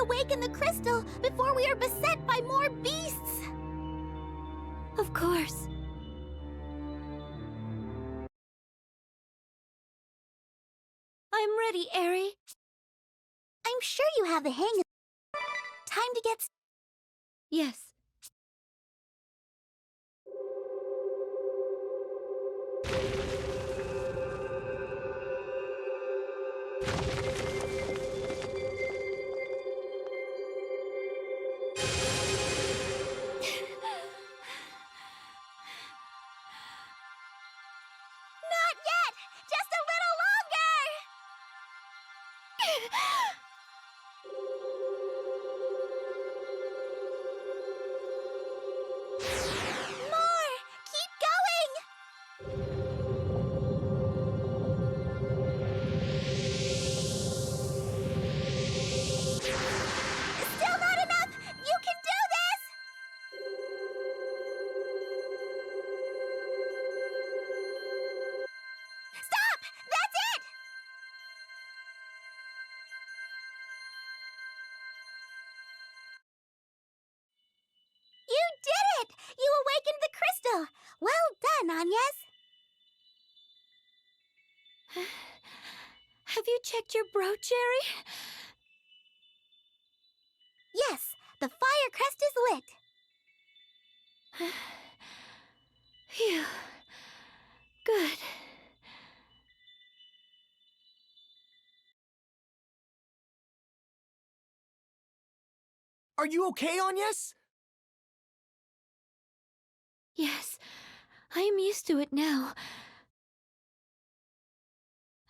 awaken the crystal before we are beset by more beasts! Of course. I'm ready, Eri. I'm sure you have the hang of it. Time to get... Yes. Not yet! Just a little longer! More! Keep going! Still not enough! You can do this! Stop! That's it! You did it! You awakened the crystal! Well done, Agnes! Have you checked your brooch, Eri? Yes, the fire crest is lit. Phew. Good. Are you okay, Agnes? Yes, I am used to it now.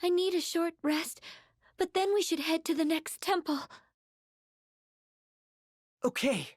I need a short rest, but then we should head to the next temple. Okay.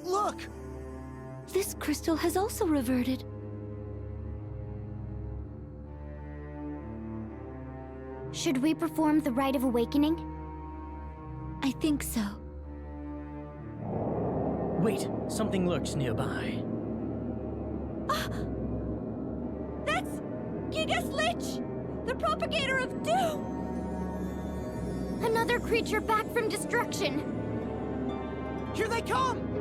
Look! This crystal has also reverted. Should we perform the Rite of Awakening? I think so. Wait, something lurks nearby. That's Gigas Lich! The propagator of doom! Another creature back from destruction! Here they come!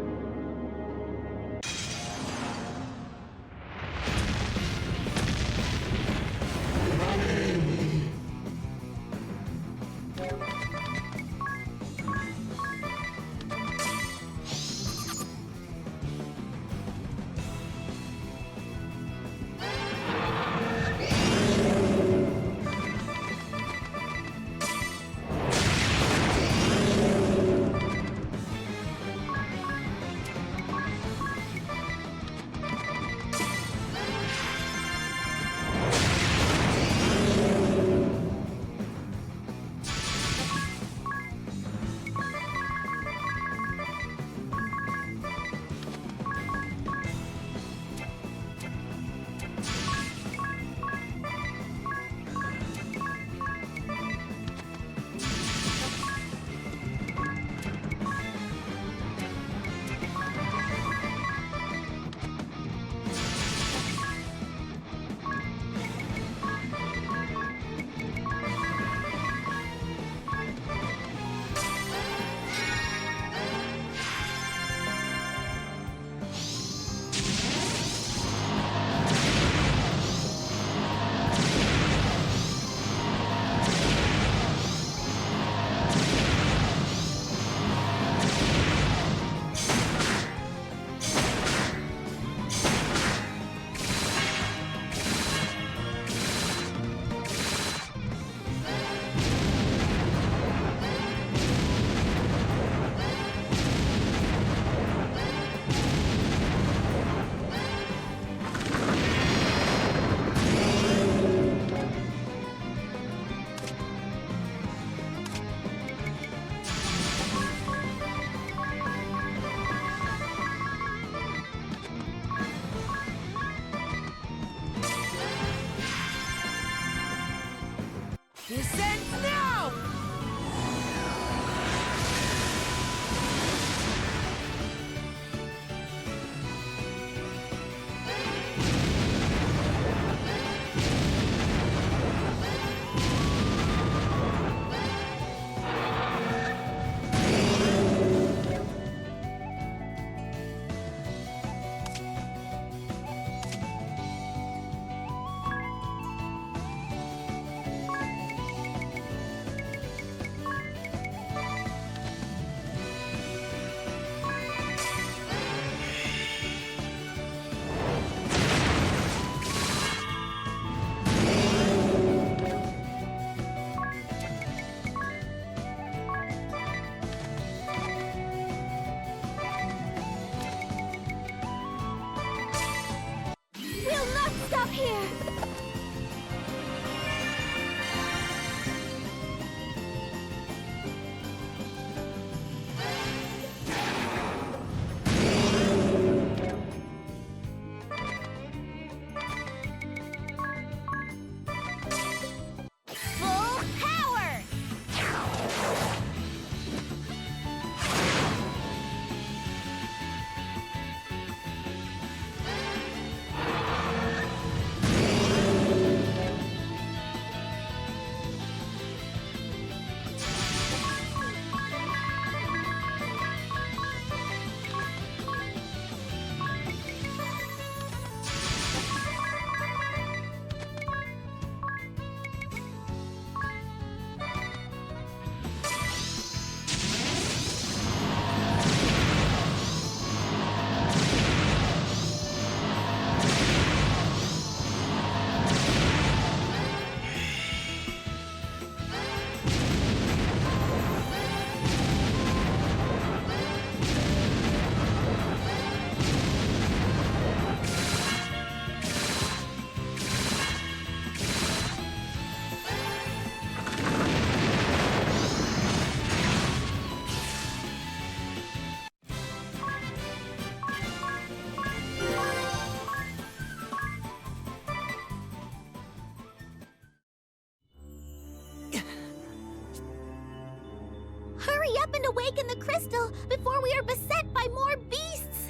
Hurry up and awaken the crystal before we are beset by more beasts!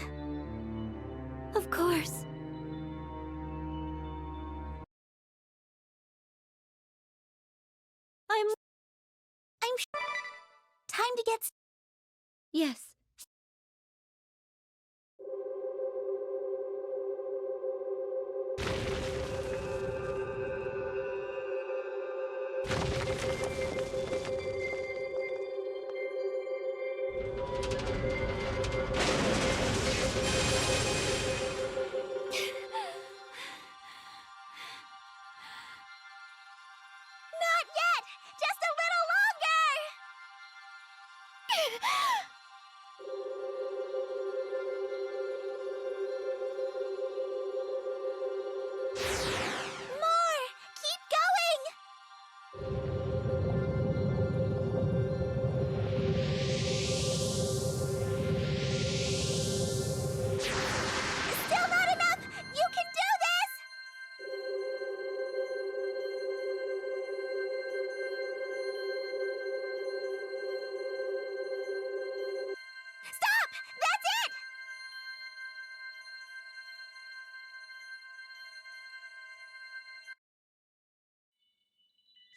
Of course. Time to get... Yes. Not yet! Just a little longer! More! Keep going! Still not enough! You can do this! Stop! That's it!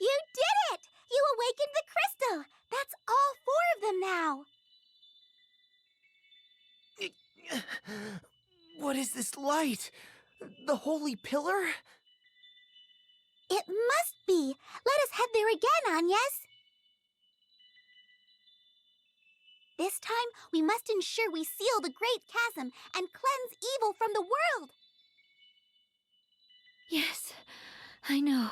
You did it! You awakened the crystal! That's all 4 of them now! What is this light? The holy pillar? It must be! Let us head there again, Agnes! This time, we must ensure we seal the great chasm and cleanse evil from the world! Yes, I know.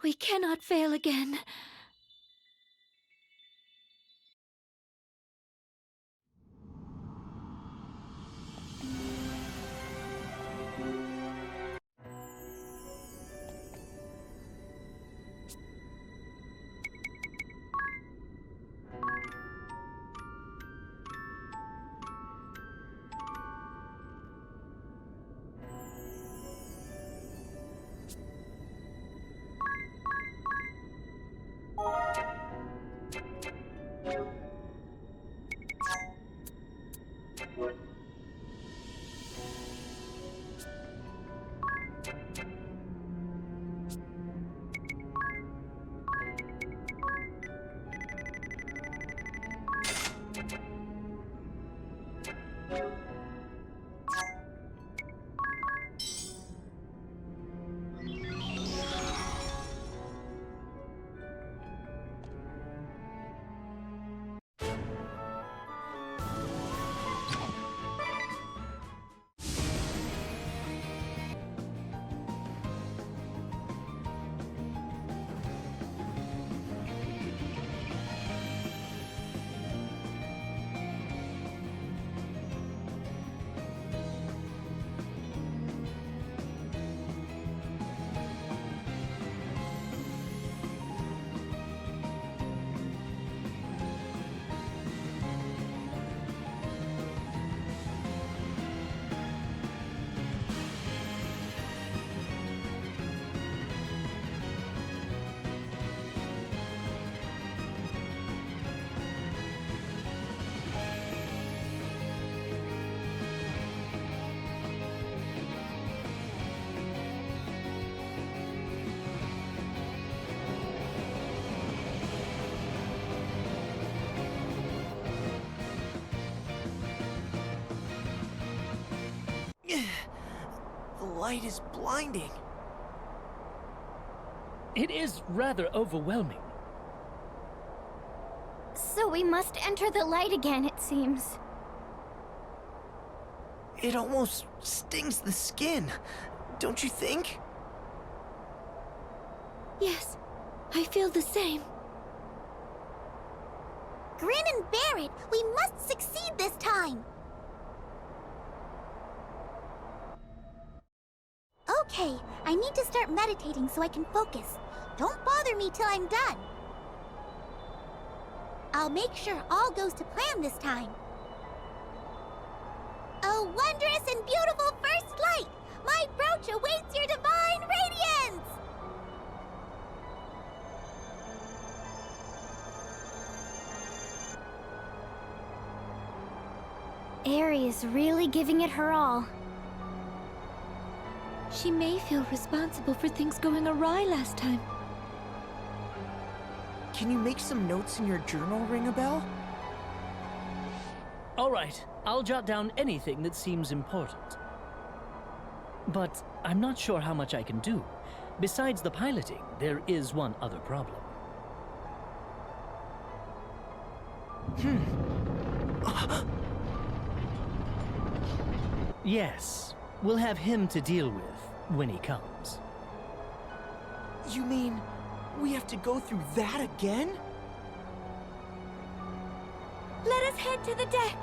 We cannot fail again. The light is blinding. It is rather overwhelming. So we must enter the light again, it seems. It almost stings the skin, don't you think? Yes, I feel the same. Grin and bear it! We must succeed this time! Okay, I need to start meditating so I can focus. Don't bother me till I'm done. I'll make sure all goes to plan this time. A wondrous and beautiful first light! My brooch awaits your divine radiance! Aerie is really giving it her all. She may feel responsible for things going awry last time. Can you make some notes in your journal, ring a bell? All right, I'll jot down anything that seems important. But I'm not sure how much I can do. Besides the piloting, there is one other problem. Yes, we'll have him to deal with when he comes. You mean we have to go through that again? Let us head to the deck.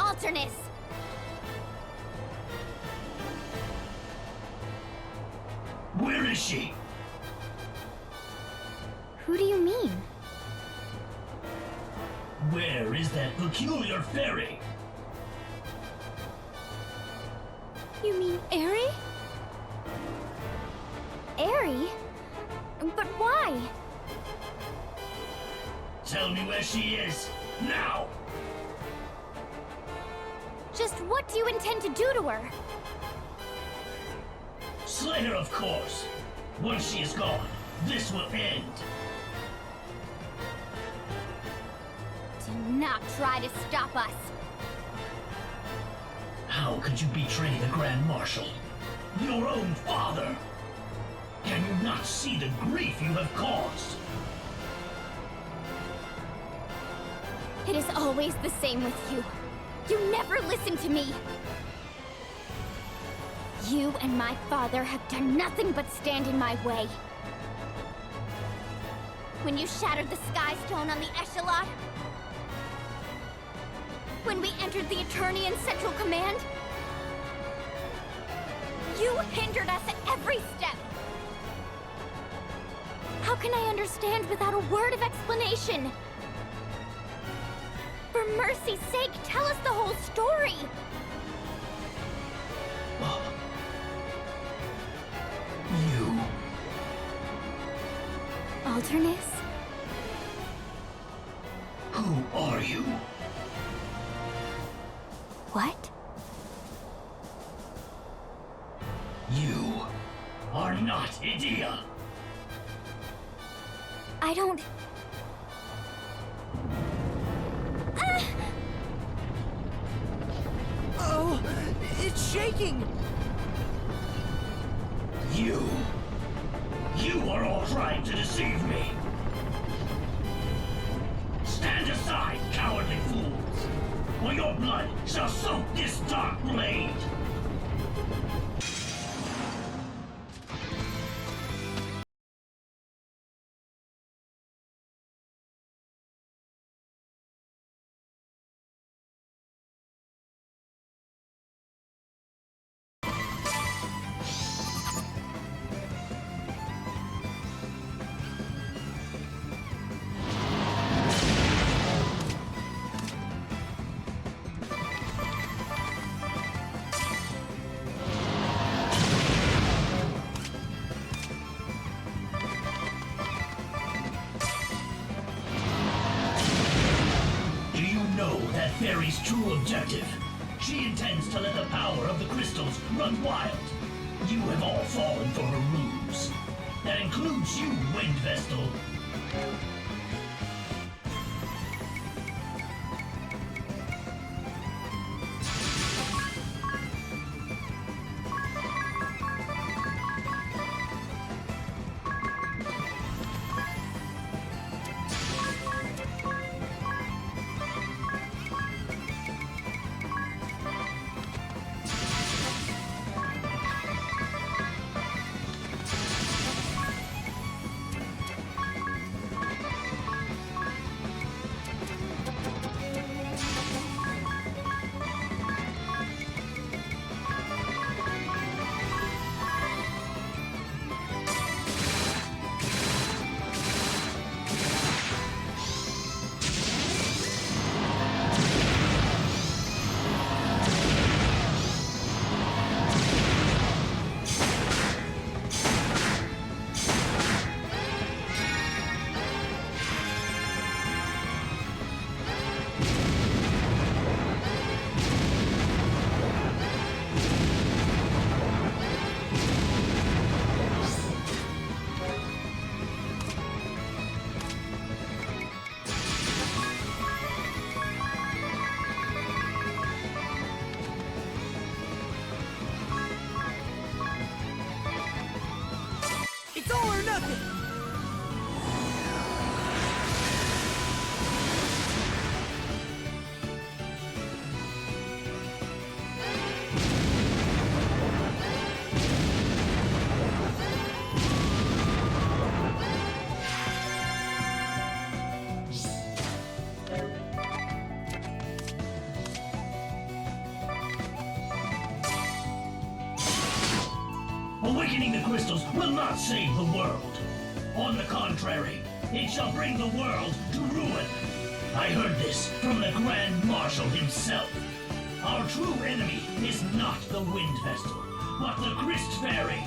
Alternus! Where is she? Who do you mean? Where is that peculiar fairy? You mean Aerie? Aerie? But why? Tell me where she is, now! Just what do you intend to do to her? Slay her, of course. Once she is gone, this will end. Do not try to stop us. How could you betray the Grand Marshal? Your own father! Can you not see the grief you have caused? It is always the same with you. You never listen to me. You and my father have done nothing but stand in my way. When you shattered the Sky Stone on the Echelon, when we entered the Eternian Central Command, you hindered us at every step. How can I understand without a word of explanation? For mercy's sake, tell us the whole story! You... Alternus? Who are you? What? You are not Idea. I don't... Oh, it's shaking! You are all trying to deceive me. Stand aside, cowardly fools, or your blood shall soak this dark blade. Fairy's true objective. She intends to let the power of the crystals run wild. You have all fallen for her ruse. That includes you, Wind Vestal. Awakening the crystals will not save the world. On the contrary, it shall bring the world to ruin. I heard this from the Grand Marshal himself. Our true enemy is not the Wind Vestal, but the Christ Fairy.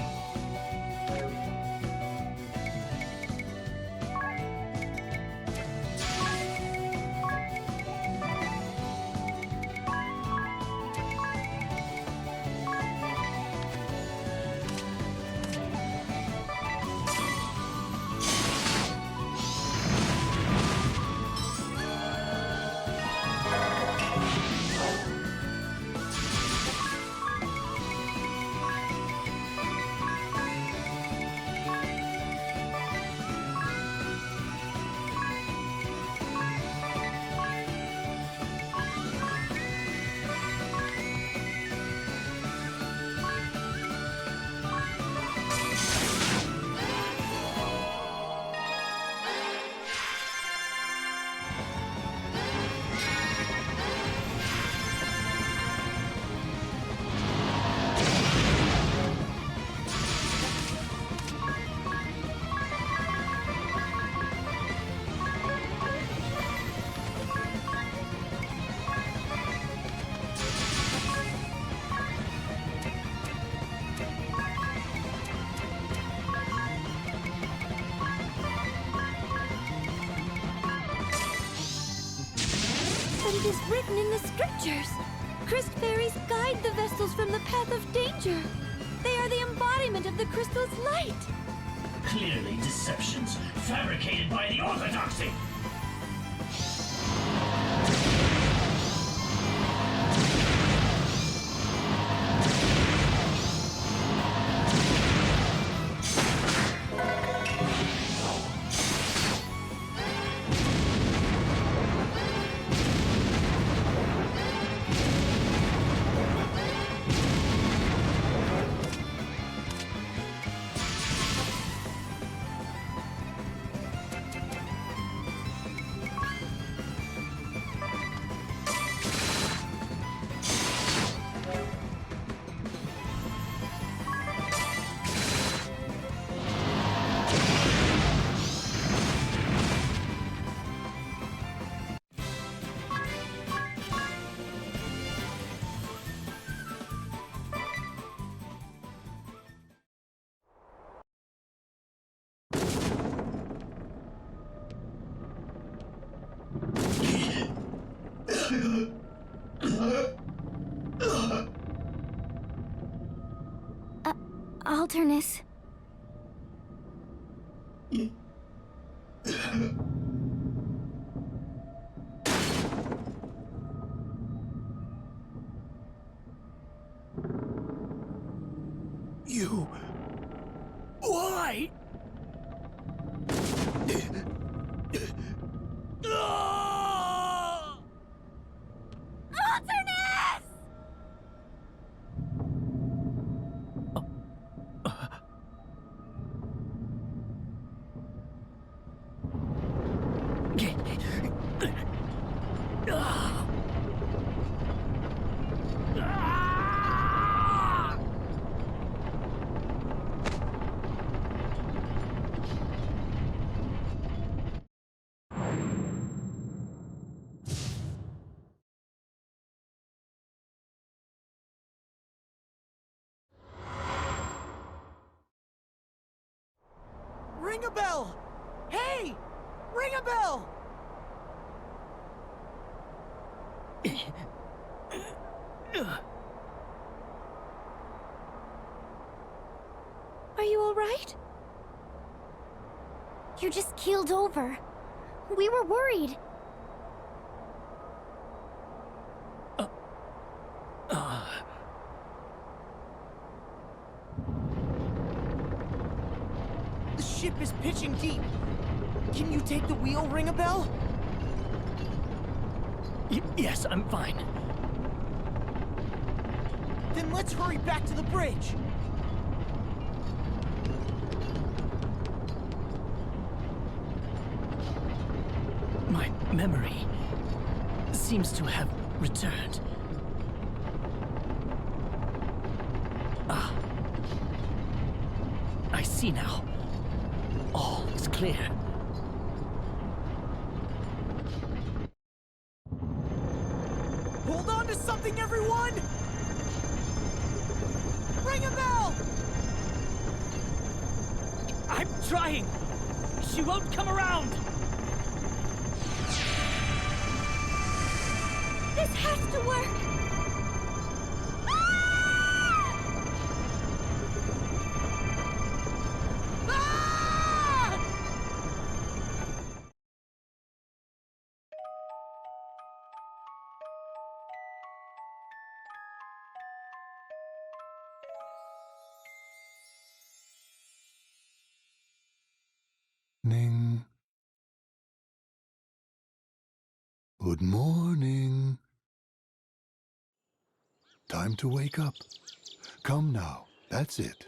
But it is written in the scriptures. Christ fairies guide the Vestals from the path of danger. They are the embodiment of the crystal's light. Clearly deceptions fabricated by the Orthodoxy. Alternus. You... Why? Alternus! Ring a bell! Hey! Ring a bell! Are you all right? You're just keeled over. We were worried. The ship is pitching deep. Can you take the wheel, Ring a bell? Yes, I'm fine. Then let's hurry back to the bridge. My memory seems to have returned. see now. All is clear. Hold on to something, everyone! Ring a bell! I'm trying! She won't come around! This has to work! Ning. Good morning. Time to wake up. Come now, that's it.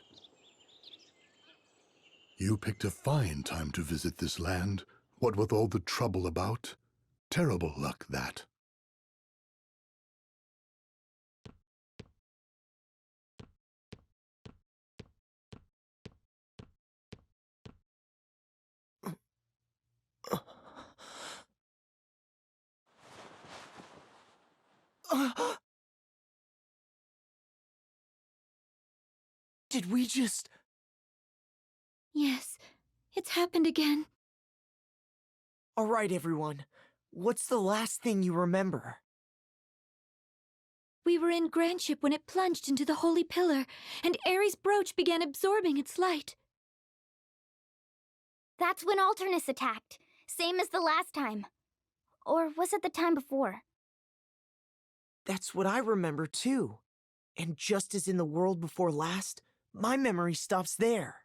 You picked a fine time to visit this land, what with all the trouble about. Terrible luck, that. Did we just... Yes, it's happened again. All right, everyone. What's the last thing you remember? We were in Grandship when it plunged into the Holy Pillar, and Ares' brooch began absorbing its light. That's when Alternus attacked, same as the last time. Or was it the time before? That's what I remember, too. And just as in the world before last, my memory stops there.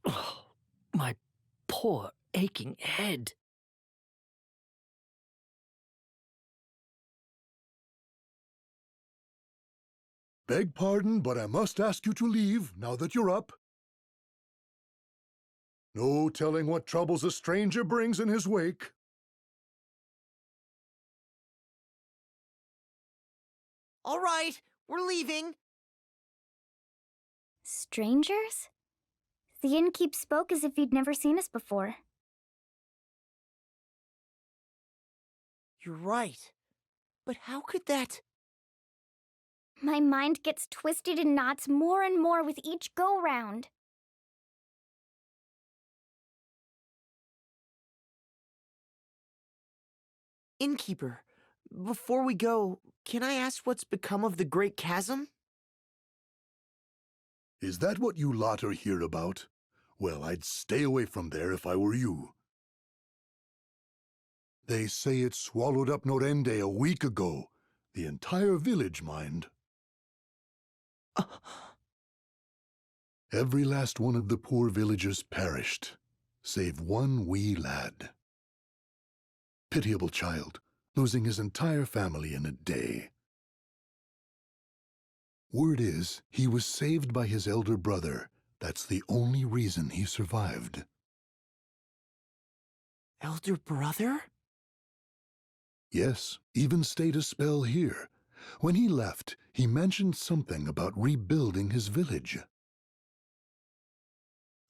Oh, my poor aching head. Beg pardon, but I must ask you to leave now that you're up. No telling what troubles a stranger brings in his wake. All right, we're leaving. Strangers? The innkeep spoke as if he'd never seen us before. You're right. But how could that... My mind gets twisted in knots more and more with each go-round. Innkeeper, before we go, can I ask what's become of the Great Chasm? Is that what you lot are here about? Well, I'd stay away from there if I were you. They say it swallowed up Norende a week ago. The entire village, mind. Every last one of the poor villagers perished, save one wee lad. Pitiable child, losing his entire family in a day. Word is, he was saved by his elder brother. That's the only reason he survived. Elder brother? Yes, even stayed a spell here. When he left, he mentioned something about rebuilding his village.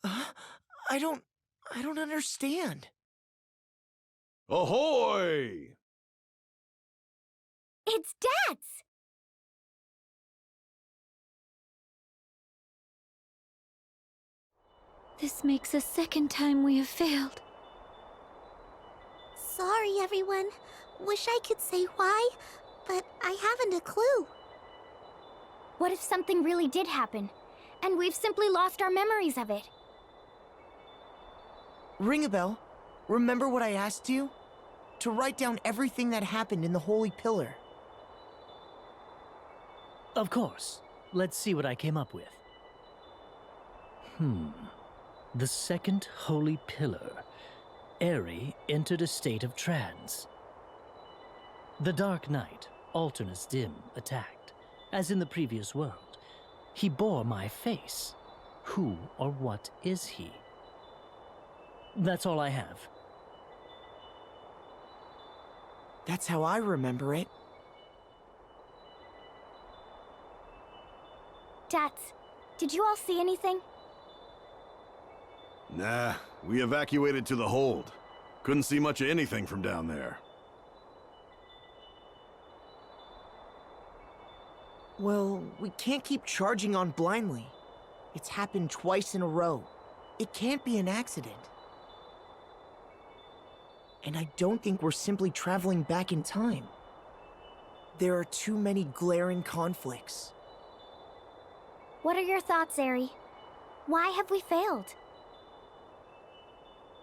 I don't understand. Ahoy! It's Dad's! This makes the second time we have failed. Sorry, everyone. Wish I could say why, but I haven't a clue. What if something really did happen, and we've simply lost our memories of it? Ring a bell. Remember what I asked you? To write down everything that happened in the Holy Pillar. Of course. Let's see what I came up with. The second Holy Pillar. Eri entered a state of trance. The Dark Knight, Alternus Dim, attacked. As in the previous world, he bore my face. Who or what is he? That's all I have. That's how I remember it. Tats, did you all see anything? Nah, we evacuated to the hold. Couldn't see much of anything from down there. Well, we can't keep charging on blindly. It's happened twice in a row. It can't be an accident. And I don't think we're simply traveling back in time. There are too many glaring conflicts. What are your thoughts, Eri? Why have we failed?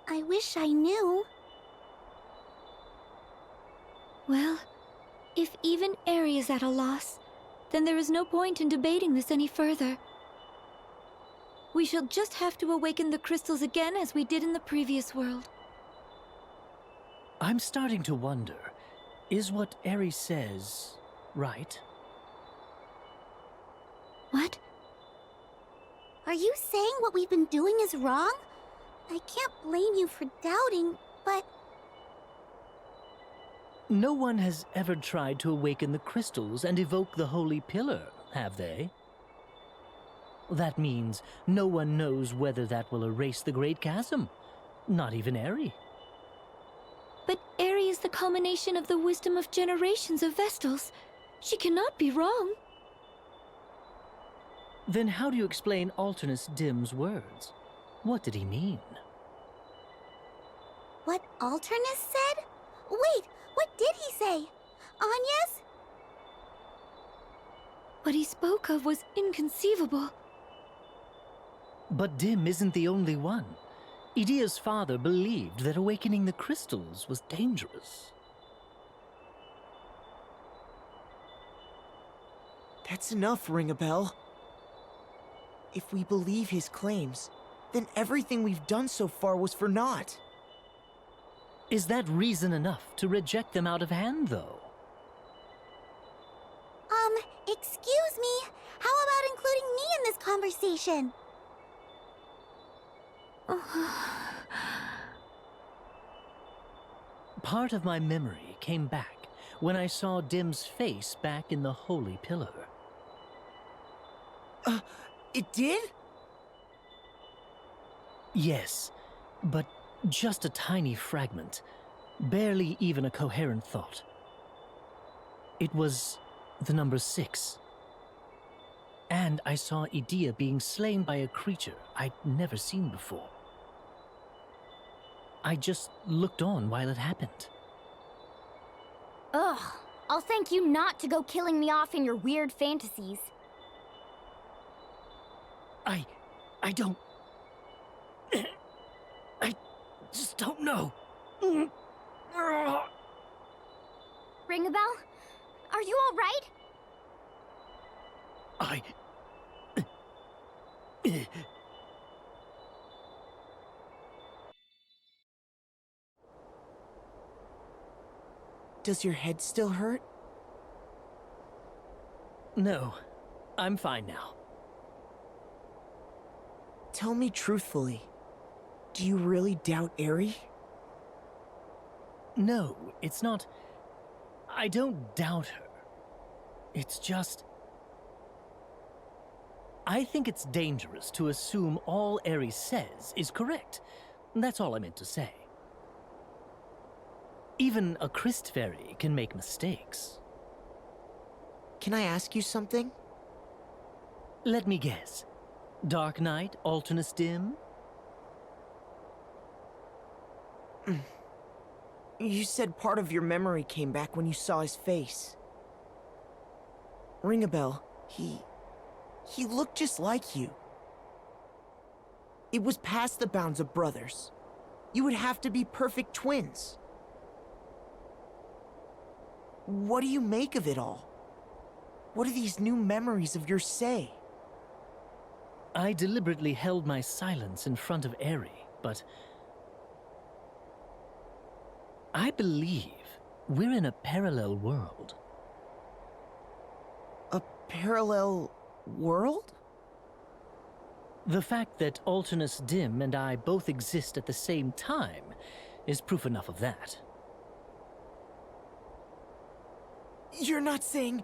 I wish I knew. Well, if even Eri is at a loss, then there is no point in debating this any further. We shall just have to awaken the crystals again as we did in the previous world. I'm starting to wonder, is what Eri says right? What? Are you saying what we've been doing is wrong? I can't blame you for doubting, but... No one has ever tried to awaken the crystals and evoke the Holy Pillar, have they? That means no one knows whether that will erase the Great Chasm. Not even Eri. But Eri is the culmination of the wisdom of generations of Vestals. She cannot be wrong. Then how do you explain Alternus Dim's words? What did he mean? What Alternus said? Wait, what did he say? Anya's? What he spoke of was inconceivable. But Dim isn't the only one. Idia's father believed that awakening the crystals was dangerous. That's enough, Ring-a-Bell. If we believe his claims, then everything we've done so far was for naught. Is that reason enough to reject them out of hand, though? Excuse me. How about including me in this conversation? Part of my memory came back when I saw Dim's face back in the Holy Pillar. It did? Yes, but just a tiny fragment. Barely even a coherent thought. It was the number 6. And I saw Idia being slain by a creature I'd never seen before. I just looked on while it happened. Ugh, I'll thank you not to go killing me off in your weird fantasies. I don't... I just don't know. Ring-a-Bell? Are you all right? Does your head still hurt? No, I'm fine now. Tell me truthfully, do you really doubt Eri? No, it's not... I don't doubt her. It's just... I think it's dangerous to assume all Eri says is correct. That's all I meant to say. Even a Christ Fairy can make mistakes. Can I ask you something? Let me guess. Dark Knight, Alternus Dim? You said part of your memory came back when you saw his face. Ring-a-Bell, he looked just like you. It was past the bounds of brothers. You would have to be perfect twins. What do you make of it all? What do these new memories of yours say? I deliberately held my silence in front of Eri, but... I believe we're in a parallel world. A parallel world? The fact that Alternus Dim and I both exist at the same time is proof enough of that. You're not saying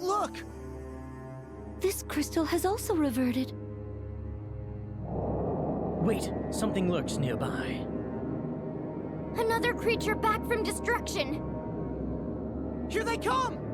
Look! This crystal has also reverted. Wait, something lurks nearby. Another creature back from destruction! Here they come!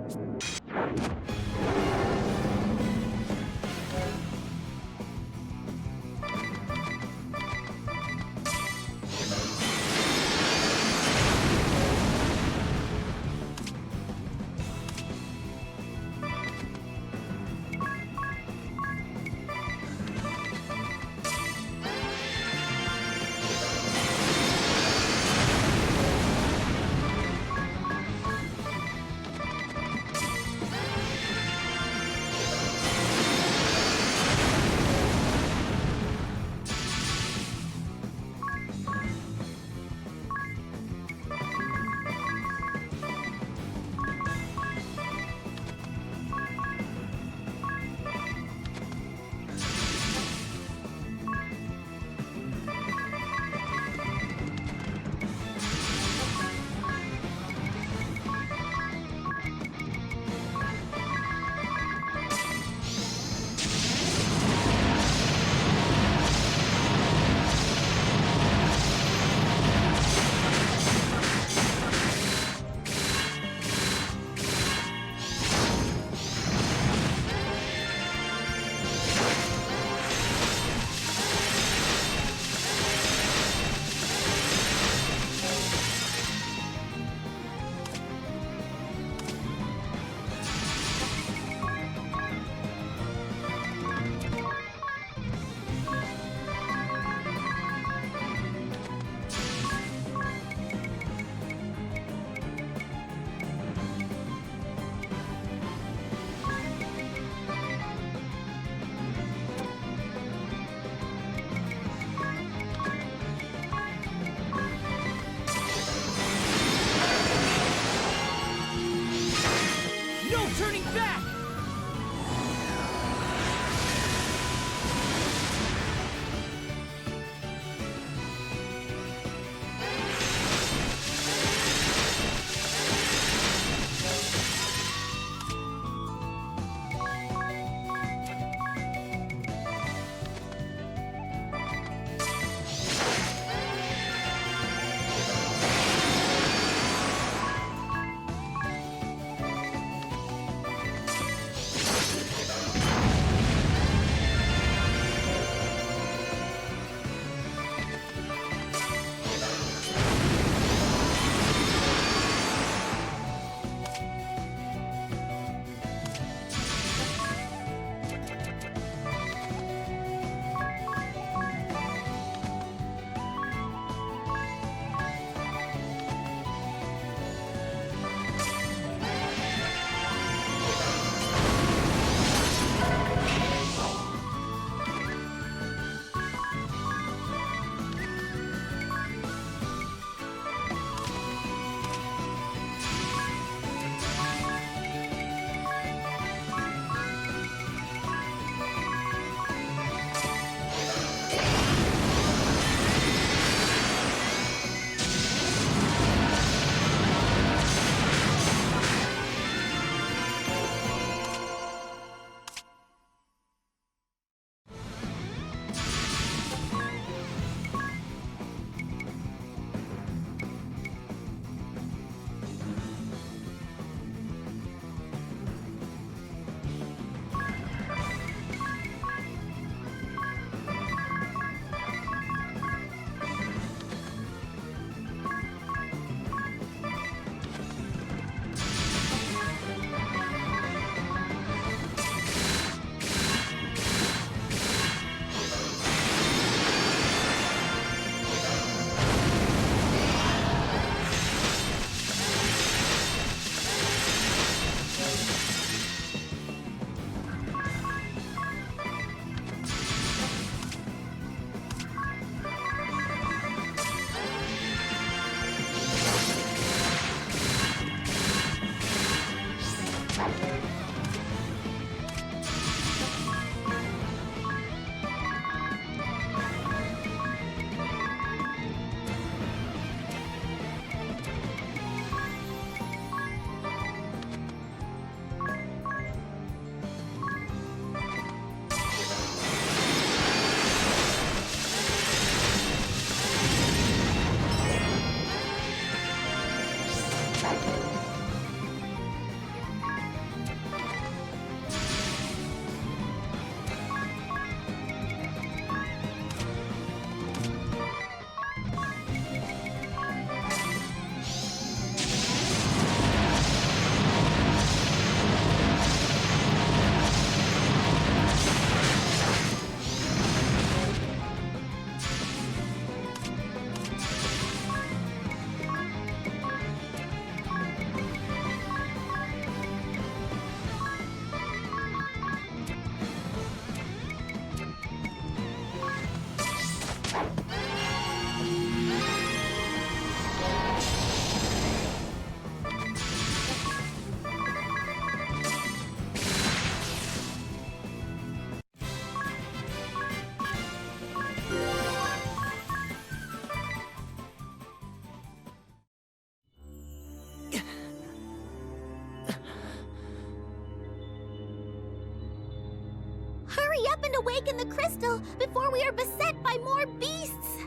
and awaken the crystal before we are beset by more beasts!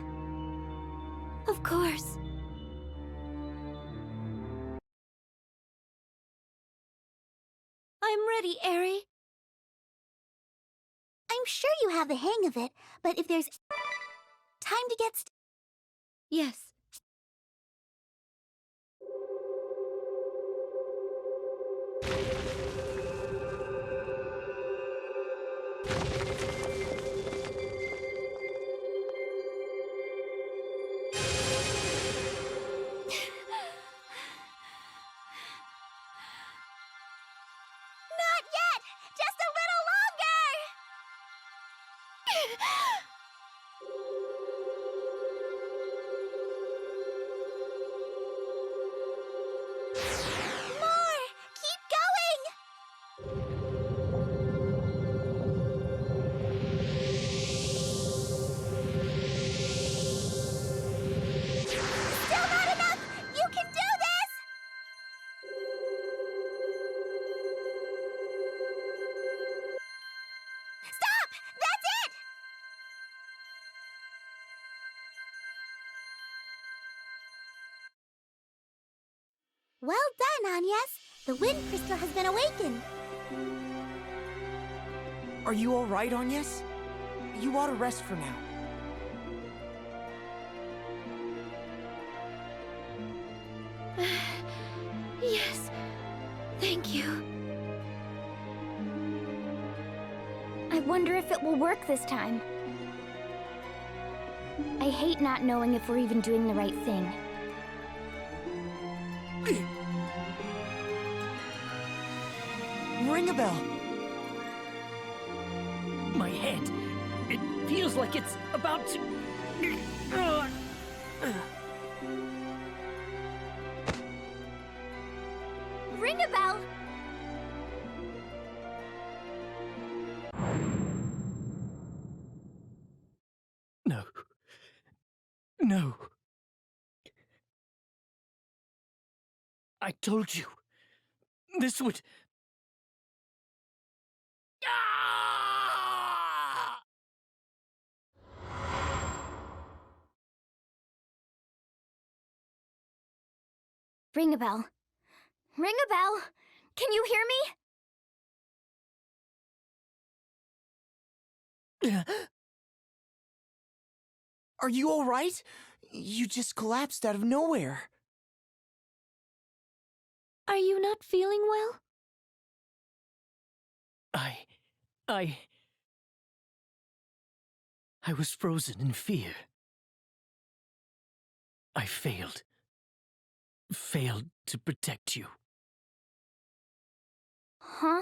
Of course. I'm ready, Eri. I'm sure you have the hang of it, but if there's time to get Yes. Not yet! Just a little longer! More! Keep going! Still not enough! You can do this! Stop! That's it! Well done, Agnes. The wind crystal has been awakened. Are you alright, Agnes? You ought to rest for now. Yes. Thank you. I wonder if it will work this time. I hate not knowing if we're even doing the right thing. Ring a bell. My head. It feels like it's about to... Ring a bell! No. No. I told you. This would... Ah! Ring a bell. Ring a bell! Can you hear me? Are you alright? You just collapsed out of nowhere. Are you not feeling well? I was frozen in fear. I failed. Failed to protect you. Huh?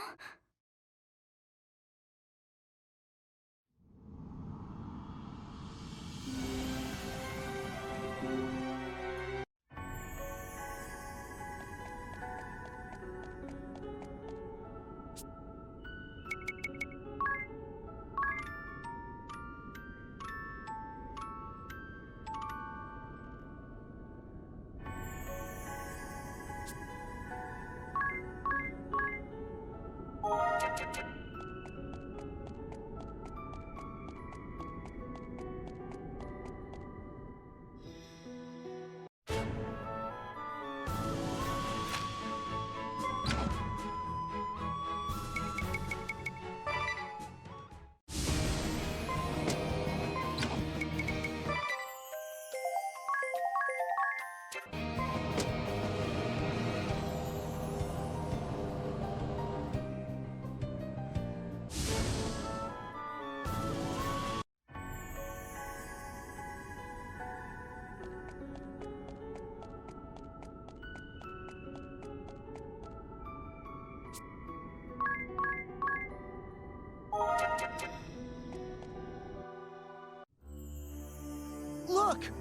Look!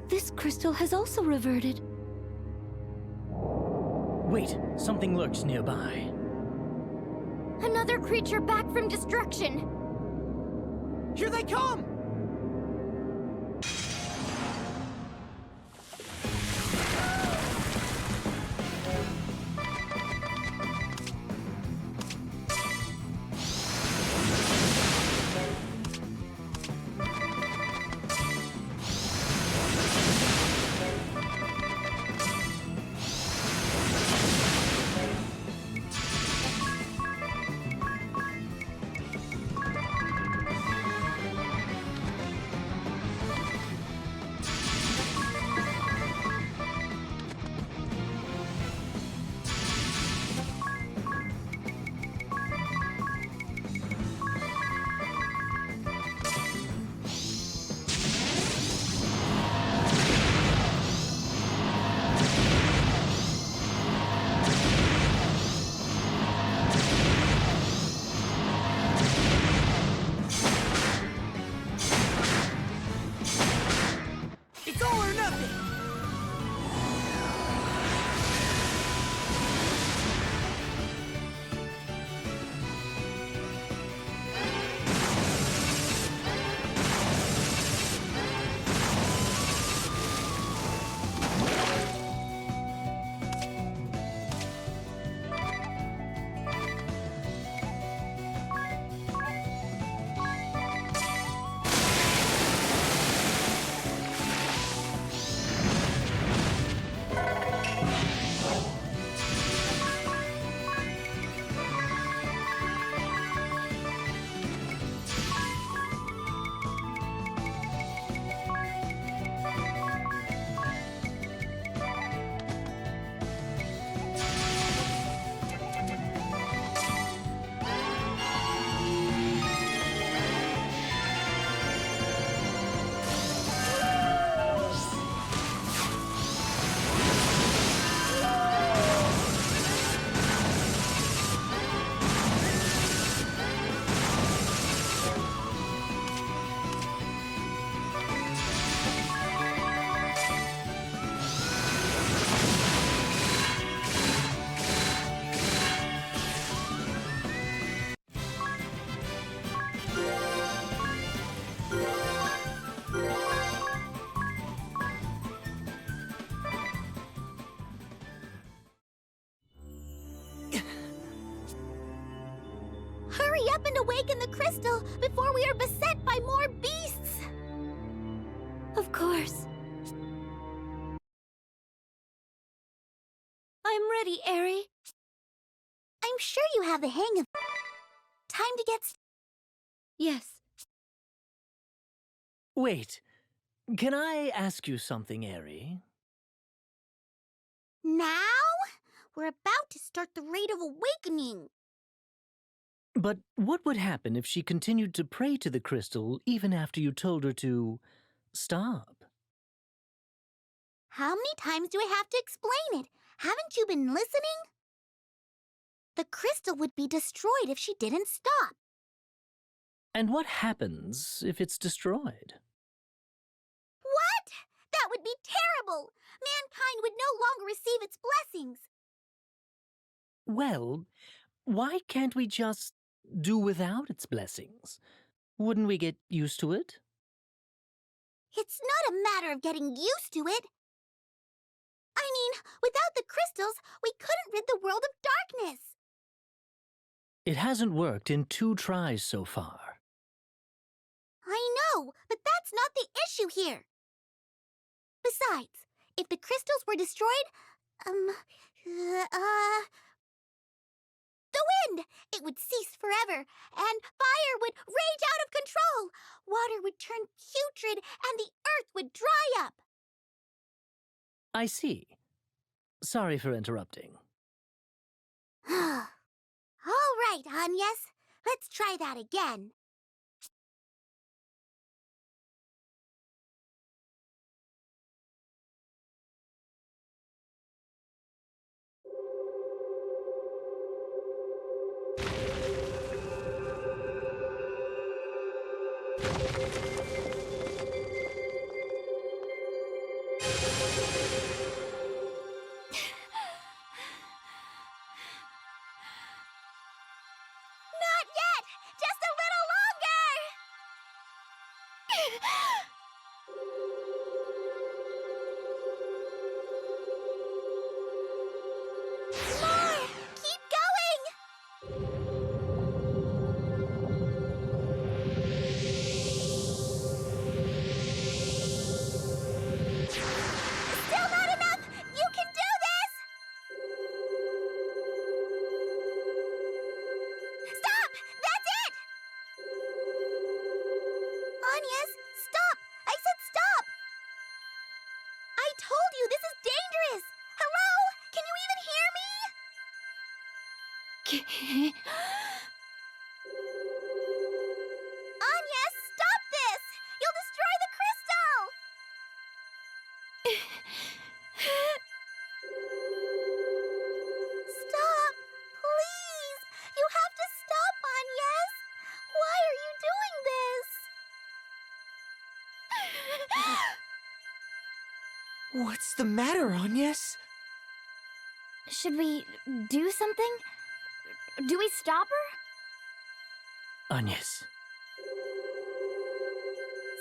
This crystal has also reverted. Wait, something lurks nearby. Another creature back from destruction! Here they come! up and awaken the crystal before we are beset by more beasts! Of course. I'm ready, Eri. I'm sure you have the hang of... Time to get... Yes. Wait, can I ask you something, Eri? Now? We're about to start the Rite of Awakening. But what would happen if she continued to pray to the crystal even after you told her to stop? How many times do I have to explain it? Haven't you been listening? The crystal would be destroyed if she didn't stop. And what happens if it's destroyed? What? That would be terrible! Mankind would no longer receive its blessings. Well, why can't we just do without its blessings? Wouldn't we get used to it? It's not a matter of getting used to it. I mean, without the crystals, we couldn't rid the world of darkness. It hasn't worked in 2 tries so far. I know, but that's not the issue here. Besides, if the crystals were destroyed, the wind! It would cease forever, and fire would rage out of control. Water would turn putrid, and the earth would dry up. I see. Sorry for interrupting. All right, Agnes. Let's try that again. Not yet! Just a little longer! More! Keep going! Still not enough! You can do this! Stop! That's it! Agnes, stop! I said stop! I told you this is dangerous! Hello? Can you even hear me? Agnes, stop this! You'll destroy the crystal! Stop! Please! You have to stop, Agnes! Why are you doing this? What's the matter, Agnes? Should we do something? Do we stop her? Agnes.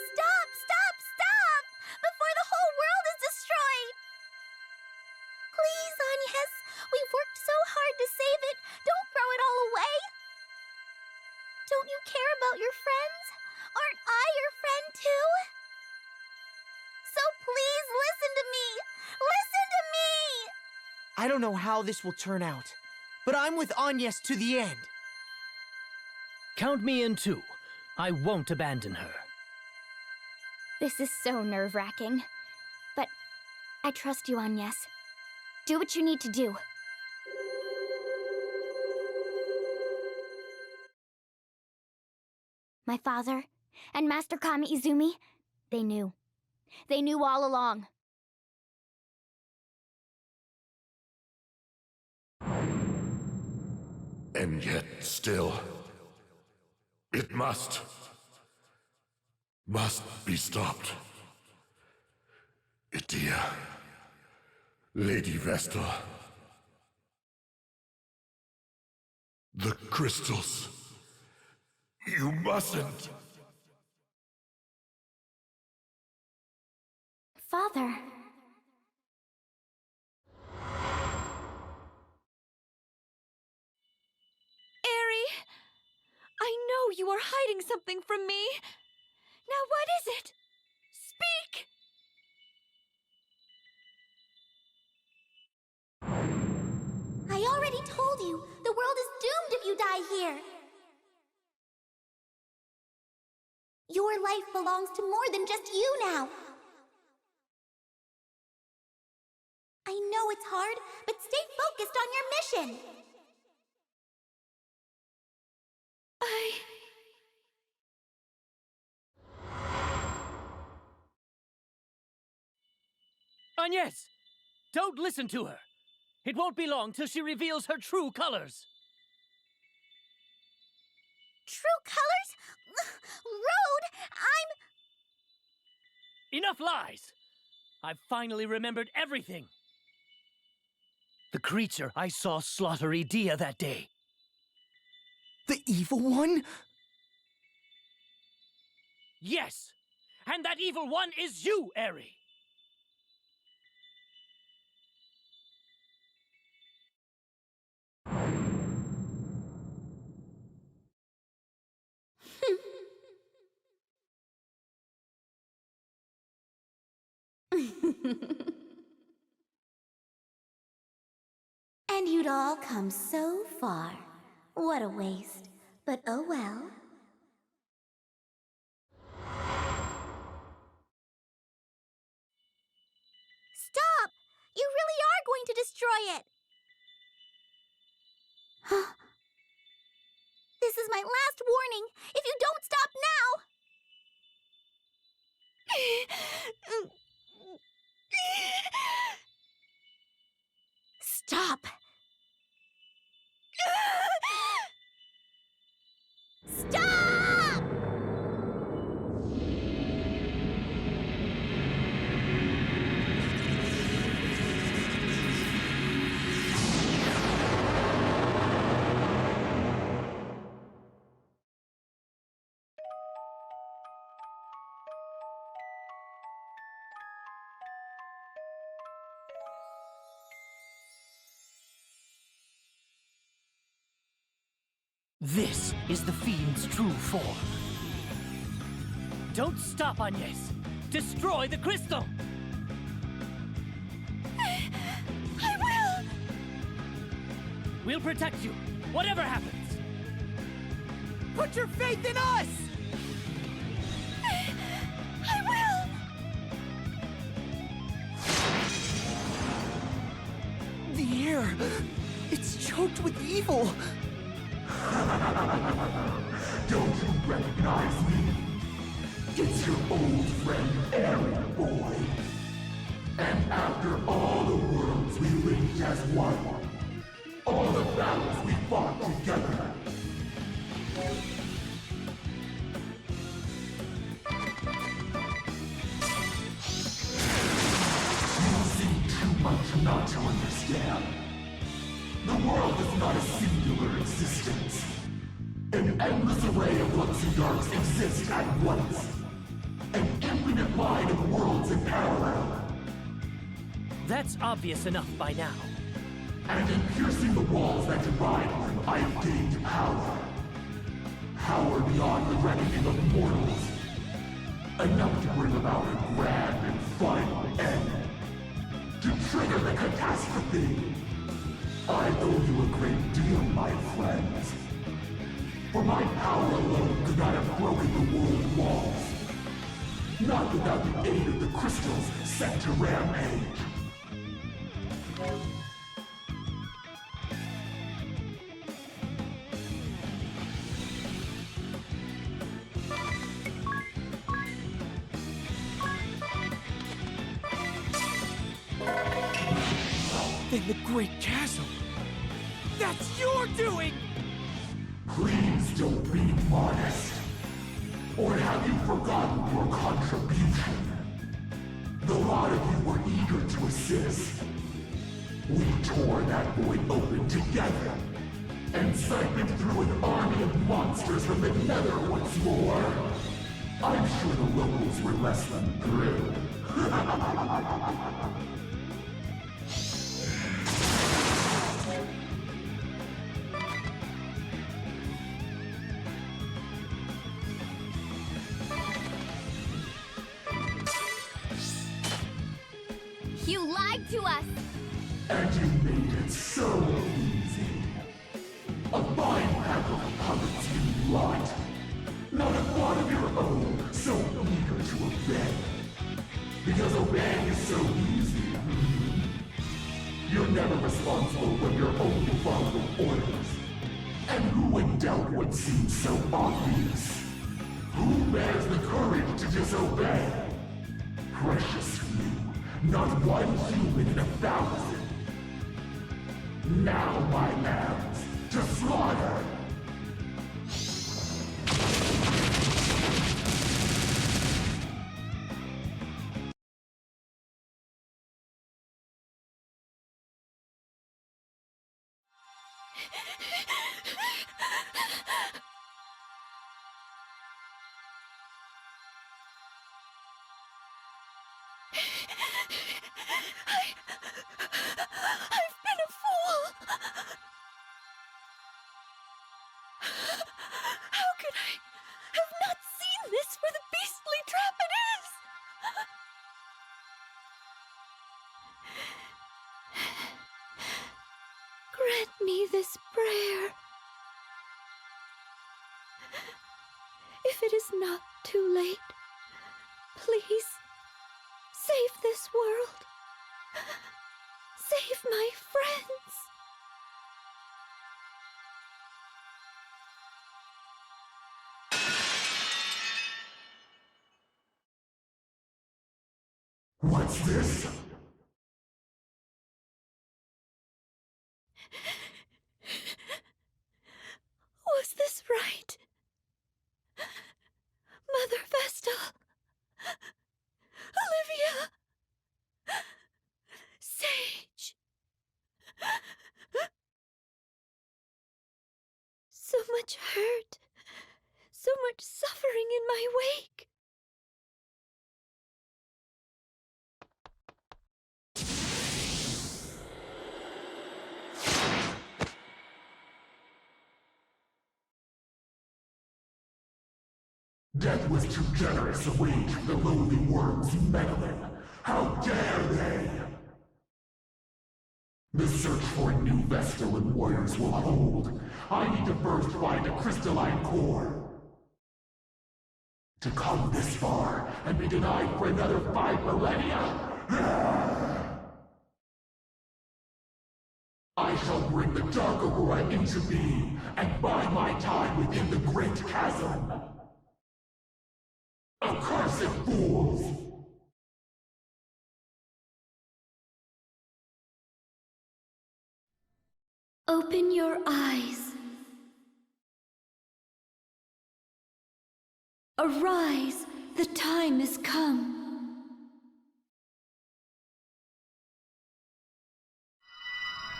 Stop! Stop! Stop! Before the whole world is destroyed! Please, Agnes. We've worked so hard to save it. Don't throw it all away. Don't you care about your friends? Aren't I your friend too? So please listen to me. Listen to me! I don't know how this will turn out, but I'm with Agnes to the end. Count me in 2. I won't abandon her. This is so nerve-wracking. But I trust you, Agnes. Do what you need to do. My father and Master Kami Izumi, they knew. They knew all along. And yet still, it must be stopped. Itia, Lady Vestal, the crystals, you mustn't. Father. Eri, I you are hiding something from me. Now what is it? Speak! I already told you, the world is doomed if you die here. Your life belongs to more than just you now. I know it's hard, but stay focused on your mission. Agnes! Don't listen to her! It won't be long till she reveals her true colors! True colors? Rude! Enough lies! I've finally remembered everything! The creature I saw slaughter Idea that day. The evil one? Yes! And that evil one is you, Eri! And you'd all come so far. What a waste. But oh well. Stop! You really are going to destroy it! This is my last warning! If you don't stop now! Stop! Stop! This is the Fiend's true form. Don't stop, Agnes! Destroy the crystal! I will! We'll protect you, whatever happens! Put your faith in us! I will! The air, it's choked with evil. Don't you recognize me? It's your old friend, Eri, boy. And after all the worlds we linked as one, all the battles we fought together, you seem too much not to understand. The world is not a singular existence. An endless array of lights and darks exist at once. An infinite line of worlds in parallel. That's obvious enough by now. And in piercing the walls that divide them, I have gained power. Power beyond the reckoning of mortals. Enough to bring about a grand and final end. To trigger the catastrophe. I owe you a great deal, my friends. For my power alone could not have broken the world walls. Not without the aid of the crystals sent to rampage. Then the great chasm. That's your doing! Please don't be modest. Or have you forgotten your contribution? The lot of you were eager to assist. We tore that void open together, and siphoned through an army of monsters from the nether once more. I'm sure the locals were less than thrilled. You lied to us! And you made it so easy. A fine pack of puppets you lot. Not a thought of your own, so eager to obey. Because obeying is so easy. You're never responsible when you're only following orders. And who in doubt what seems so obvious? Who bears the courage to disobey? Precious few, not one human in 1,000. Now, my lambs, to slaughter! I've been a fool! How could I have not seen this for the beastly trap it is? Grant me this prayer. If it is not too late, please save this world. Save my friends. What's this? Was this right? Mother Vestal? Olivia? Sage? So much hurt, so much suffering in my wake. Death was too generous a wage for the lowly worms meddling. How dare they! The search for a new Vestal and warriors will hold. I need to first find a crystalline core. To come this far and be denied for another 5 millennia? I shall bring the Dark Aurora into being and bide my time within the Great Chasm. Accursed fools! Open your eyes. Arise, the time is come.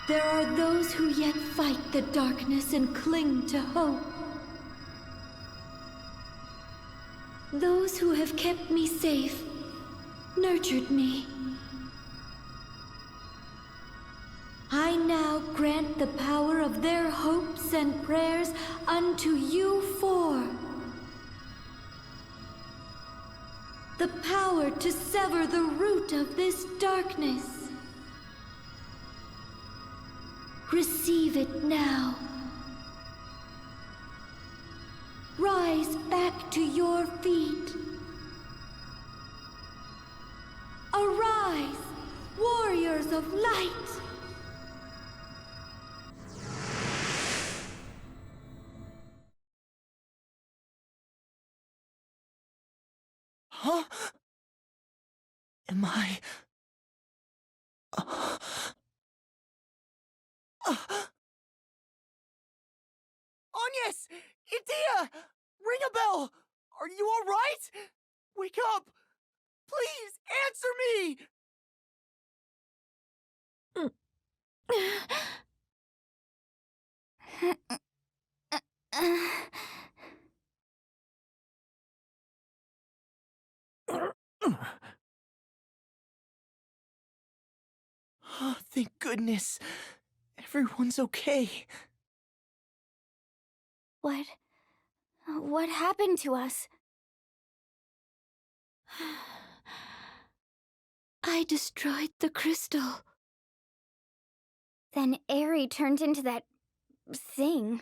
There are those who yet fight the darkness and cling to hope. Those who have kept me safe, nurtured me. I now grant the power of their hopes and prayers unto you four. The power to sever the root of this darkness. Receive it now. Rise back to your feet. Arise, warriors of light! Huh? Am I... Agnes! Idia! Ring a bell! Are you alright? Wake up! Please, answer me! Oh, thank goodness. Everyone's okay. What happened to us? I destroyed the crystal. Then Eri turned into that thing.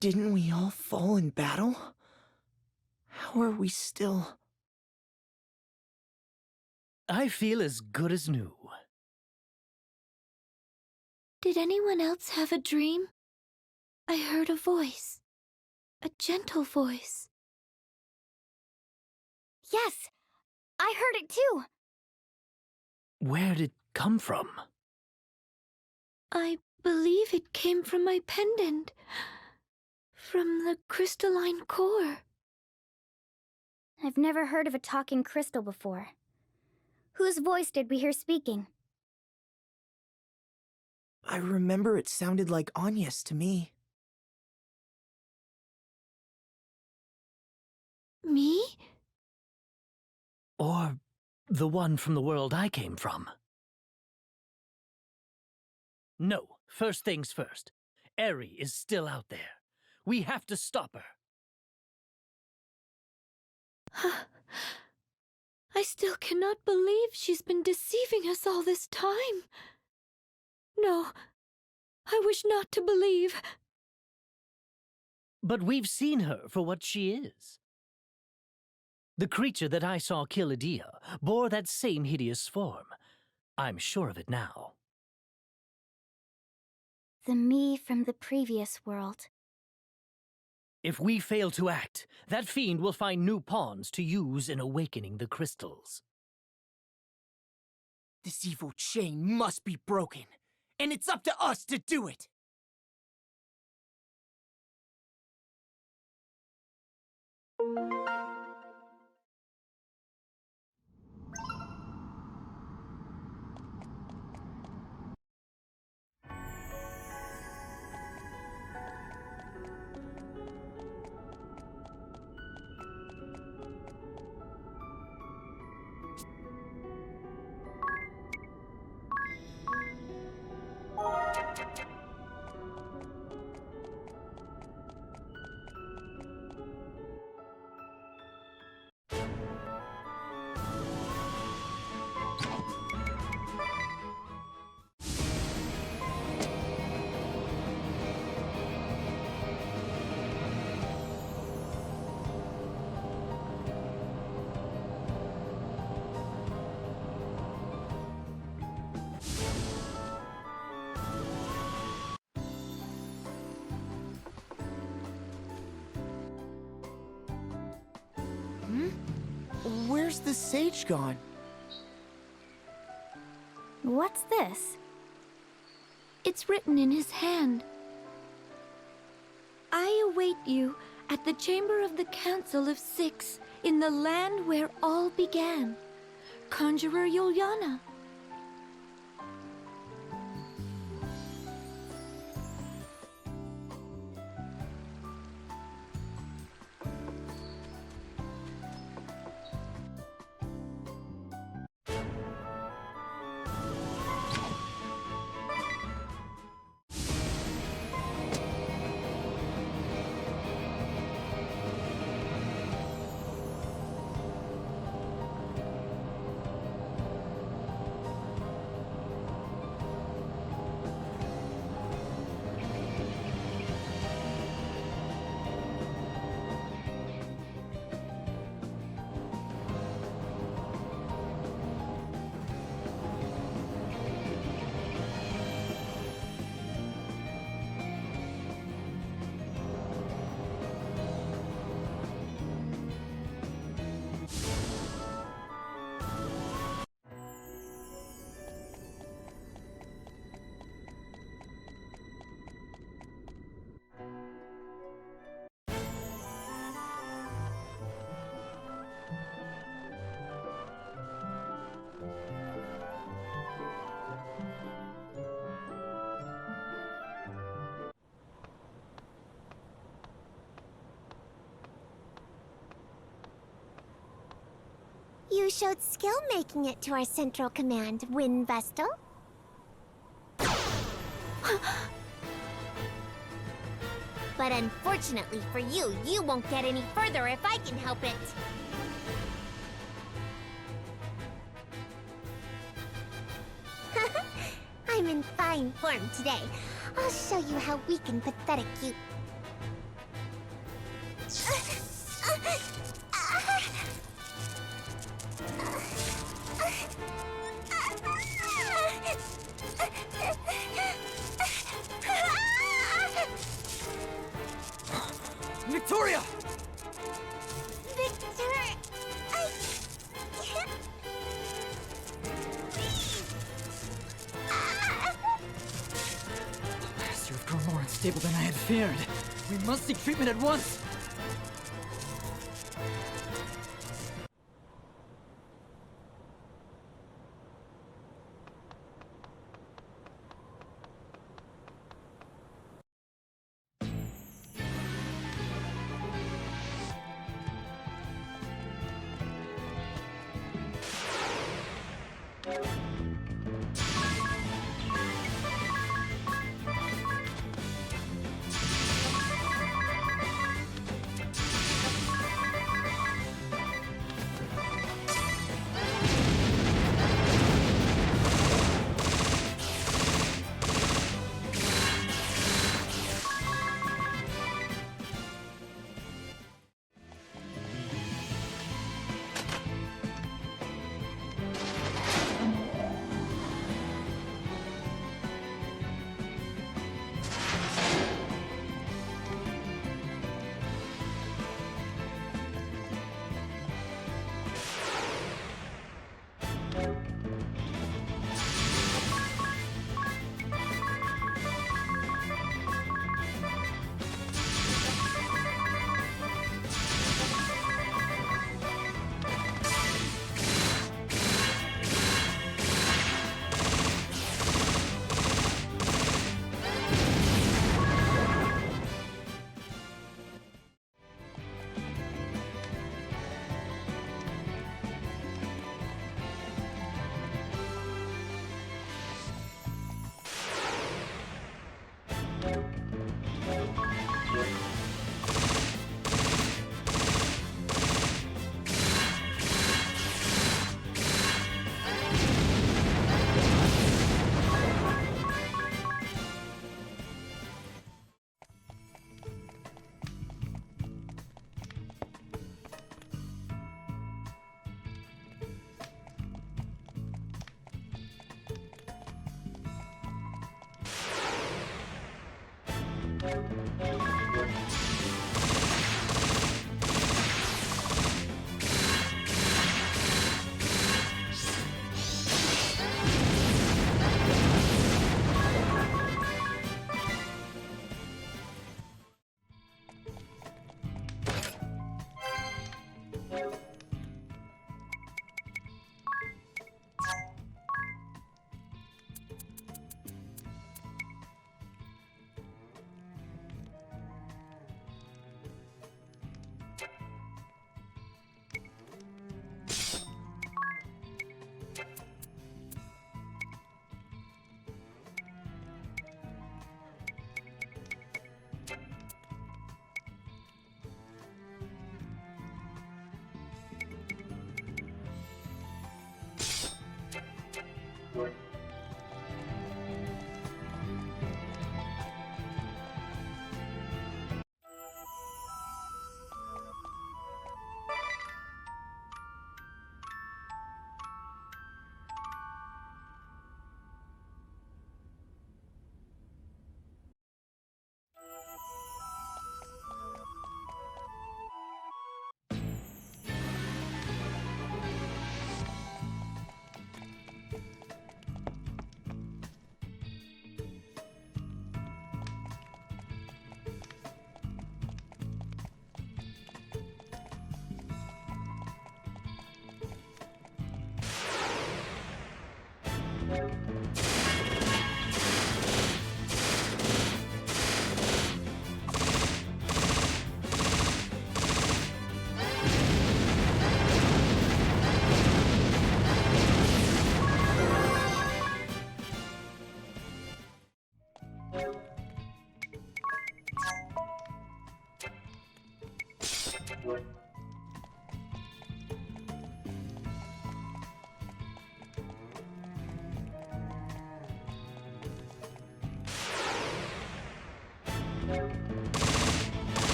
Didn't we all fall in battle? How are we still... I feel as good as new. Did anyone else have a dream? I heard a voice. A gentle voice. Yes, I heard it too. Where did it come from? I believe it came from my pendant. From the crystalline core. I've never heard of a talking crystal before. Whose voice did we hear speaking? I remember it sounded like Anya's to me. Me? Or the one from the world I came from? No, first things first. Eri is still out there. We have to stop her. I still cannot believe she's been deceiving us all this time. No, I wish not to believe. But we've seen her for what she is. The creature that I saw kill Adia bore that same hideous form. I'm sure of it now. The me from the previous world. If we fail to act, that fiend will find new pawns to use in awakening the crystals. This evil chain must be broken, and it's up to us to do it! Where's the sage gone? What's this? It's written in his hand. I await you at the chamber of the Council of Six in the land where all began. Conjurer Yuliana. You showed skill making it to our central command, Wind Vestal. But unfortunately for you, you won't get any further if I can help it. fine form today. I'll show you how weak and pathetic you... Victoria! Victor... I can't... Master, you've grown more unstable than I had feared. We must seek treatment at once.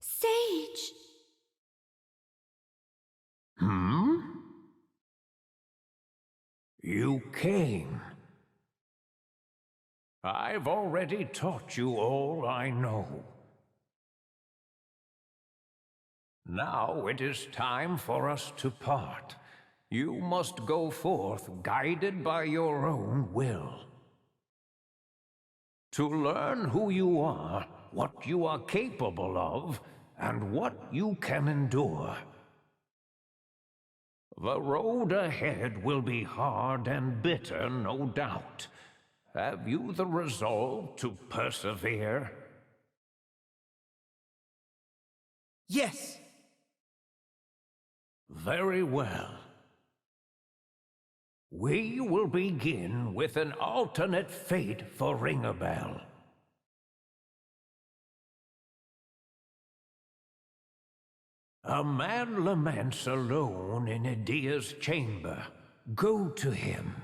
Sage! You came. I've already taught you all I know. Now it is time for us to part. You must go forth guided by your own will. To learn who you are, what you are capable of, and what you can endure. The road ahead will be hard and bitter, no doubt. Have you the resolve to persevere? Yes! Very well. We will begin with an alternate fate for Ringabel. A man laments alone in Idia's chamber. Go to him.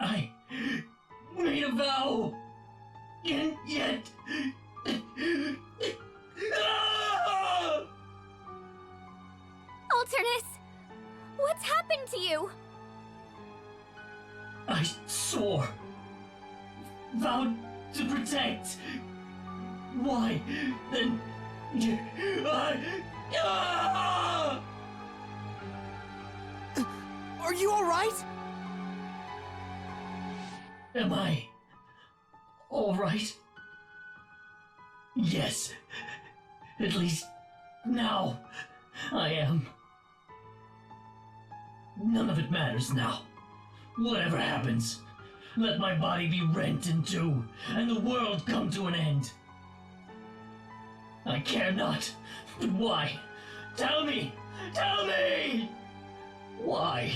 I made a vow, and yet... Alternus! What's happened to you? I swore, vowed to protect. Why, then... Are you alright? Am I all right? Yes. At least now I am. None of it matters now. Whatever happens, let my body be rent in two and the world come to an end. I care not. But why? Tell me! Tell me! Why?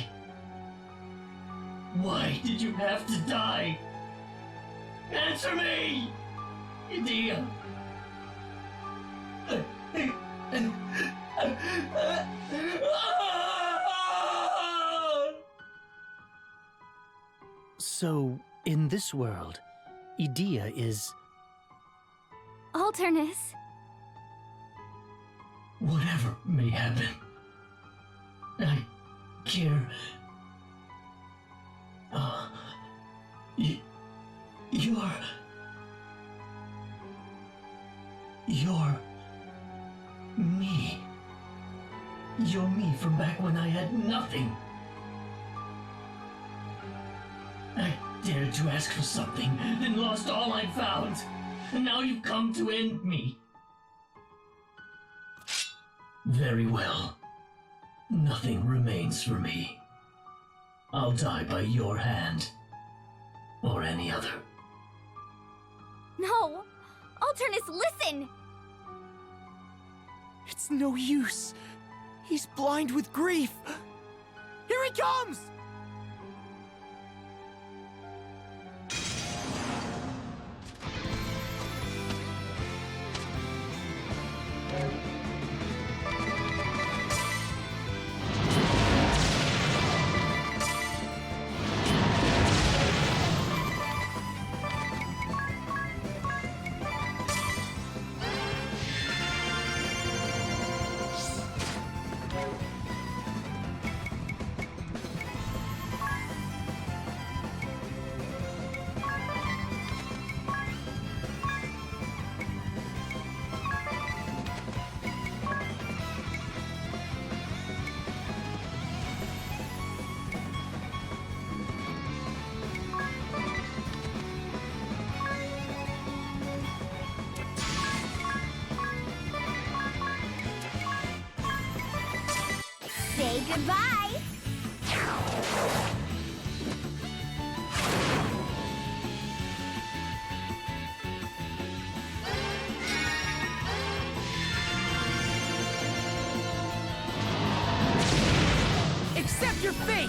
Why did you have to die? Answer me! Idia! So, in this world, Idia is... Alternus. Whatever may happen, I care. You're me. You're me from back when I had nothing. I dared to ask for something, then lost all I'd found. and now you've come to end me. Very well. Nothing remains for me. I'll die by your hand. Or any other. No! Alternus, listen! It's no use. He's blind with grief. Here he comes! Say goodbye! Accept your fate!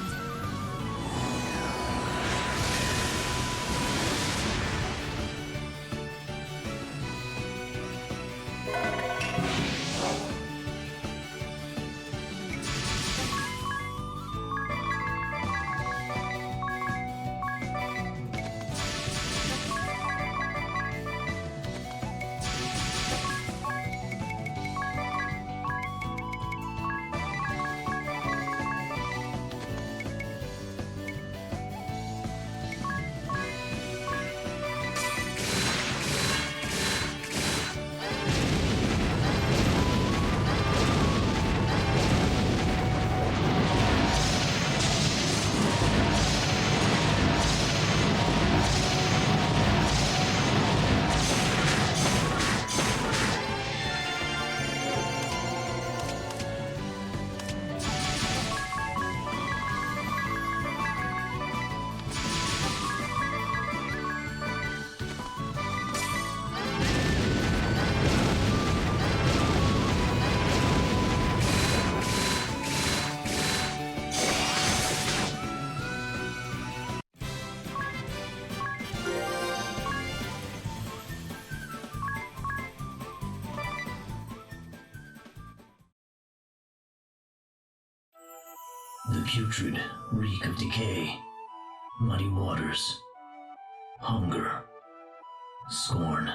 The putrid reek of decay, muddy waters, hunger, scorn.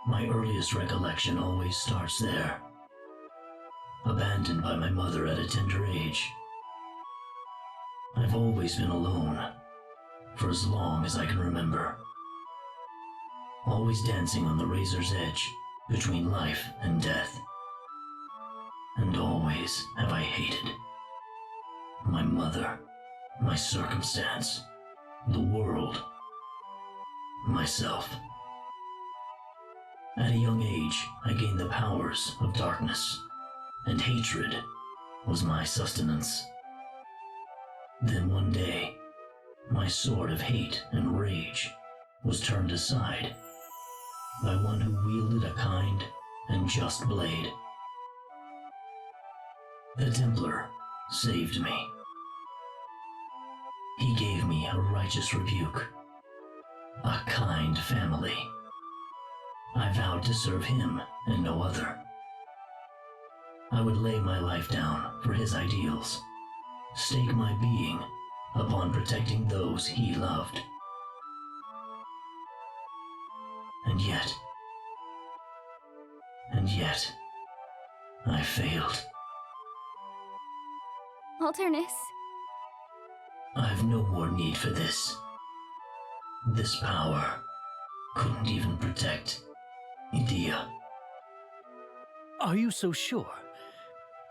My earliest recollection always starts there. Abandoned by my mother at a tender age. I've always been alone, for as long as I can remember. Always dancing on the razor's edge between life and death. And always have I hated my mother, my circumstance, the world, myself. At a young age, I gained the powers of darkness, and hatred was my sustenance. Then one day, my sword of hate and rage was turned aside by one who wielded a kind and just blade. The Templar saved me. He gave me a righteous rebuke, a kind family. I vowed to serve him and no other. I would lay my life down for his ideals, stake my being upon protecting those he loved. And yet, I failed. Alternus. I've no more need for this. This power couldn't even protect Idea. Are you so sure?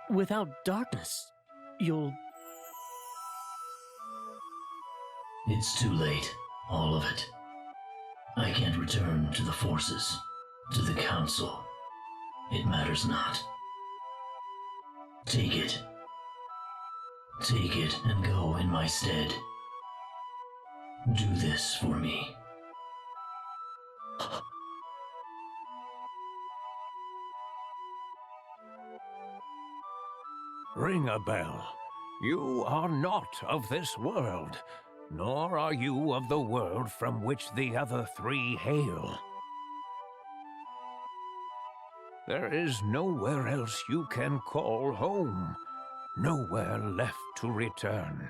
Without darkness, you'll... It's too late, all of it. I can't return to the forces, to the council. It matters not. Take it. Take it and go in my stead. Do this for me. Ring a bell. You are not of this world, nor are you of the world from which the other three hail. There is nowhere else you can call home, nowhere left to return.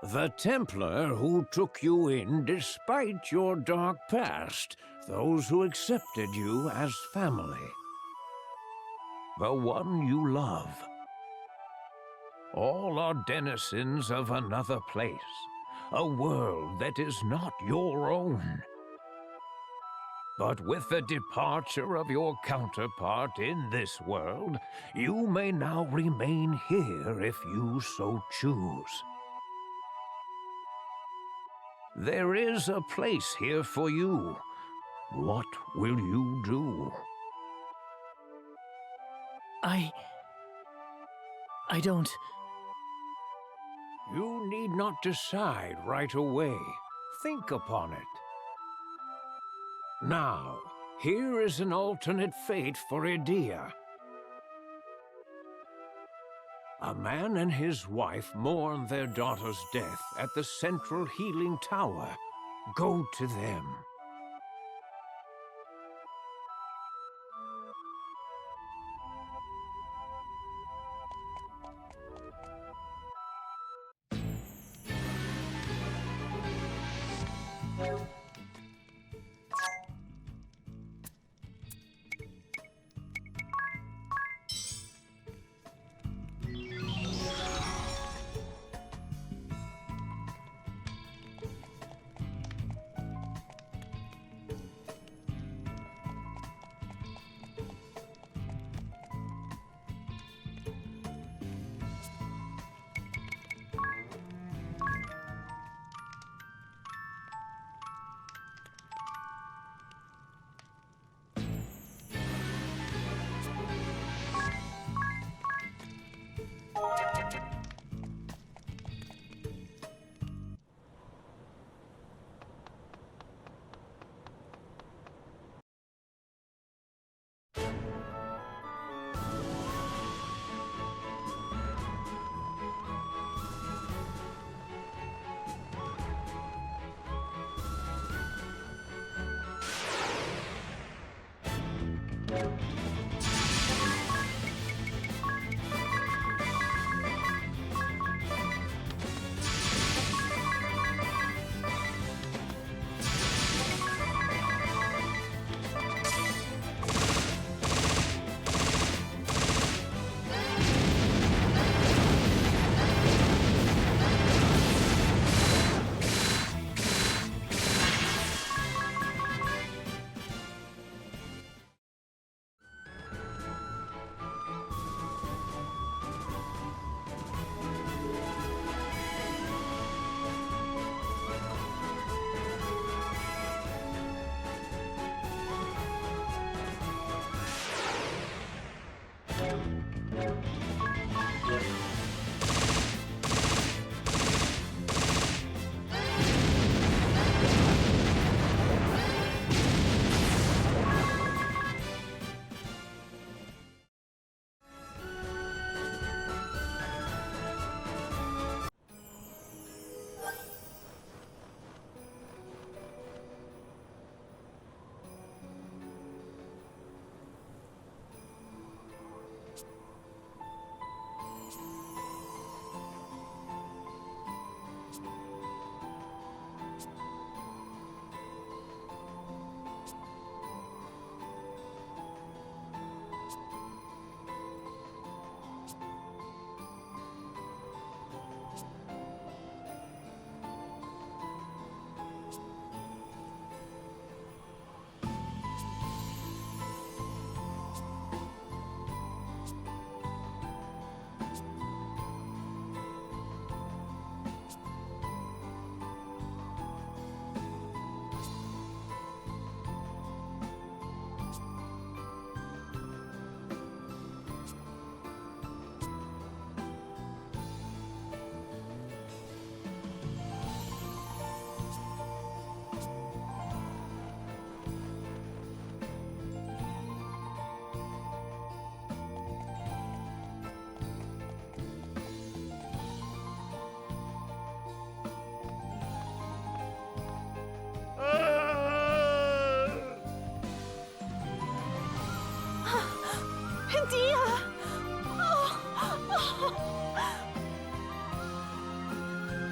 The Templar who took you in despite your dark past, those who accepted you as family. The one you love. All are denizens of another place, a world that is not your own. But with the departure of your counterpart in this world, you may now remain here if you so choose. There is a place here for you. What will you do? I don't... You need not decide right away. Think upon it. Now, here is an alternate fate for Edea. A man and his wife mourn their daughter's death at the central healing tower. Go to them.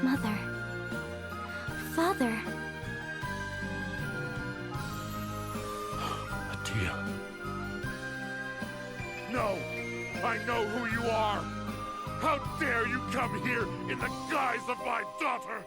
Mother. Father. Atia. No! I know who you are! How dare you come here in the guise of my daughter!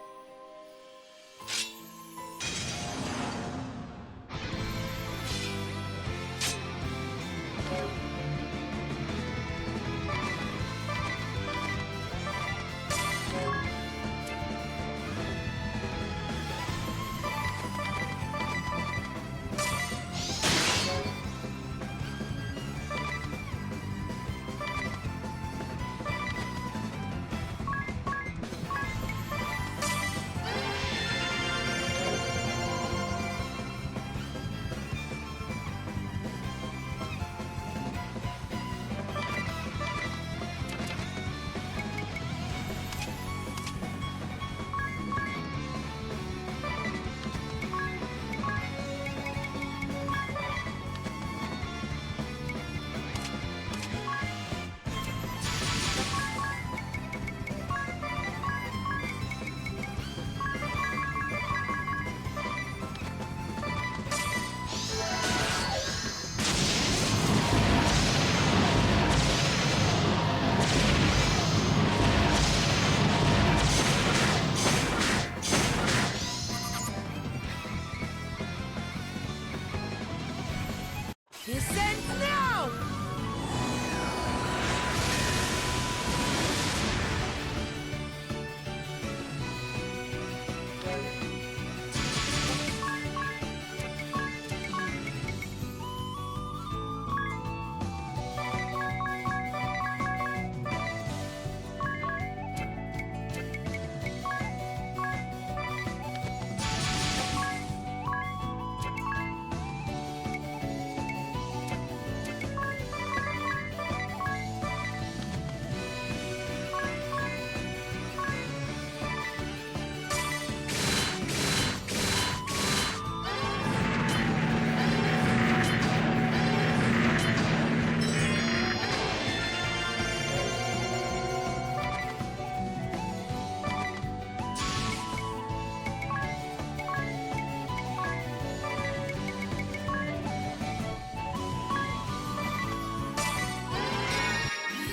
Descend now!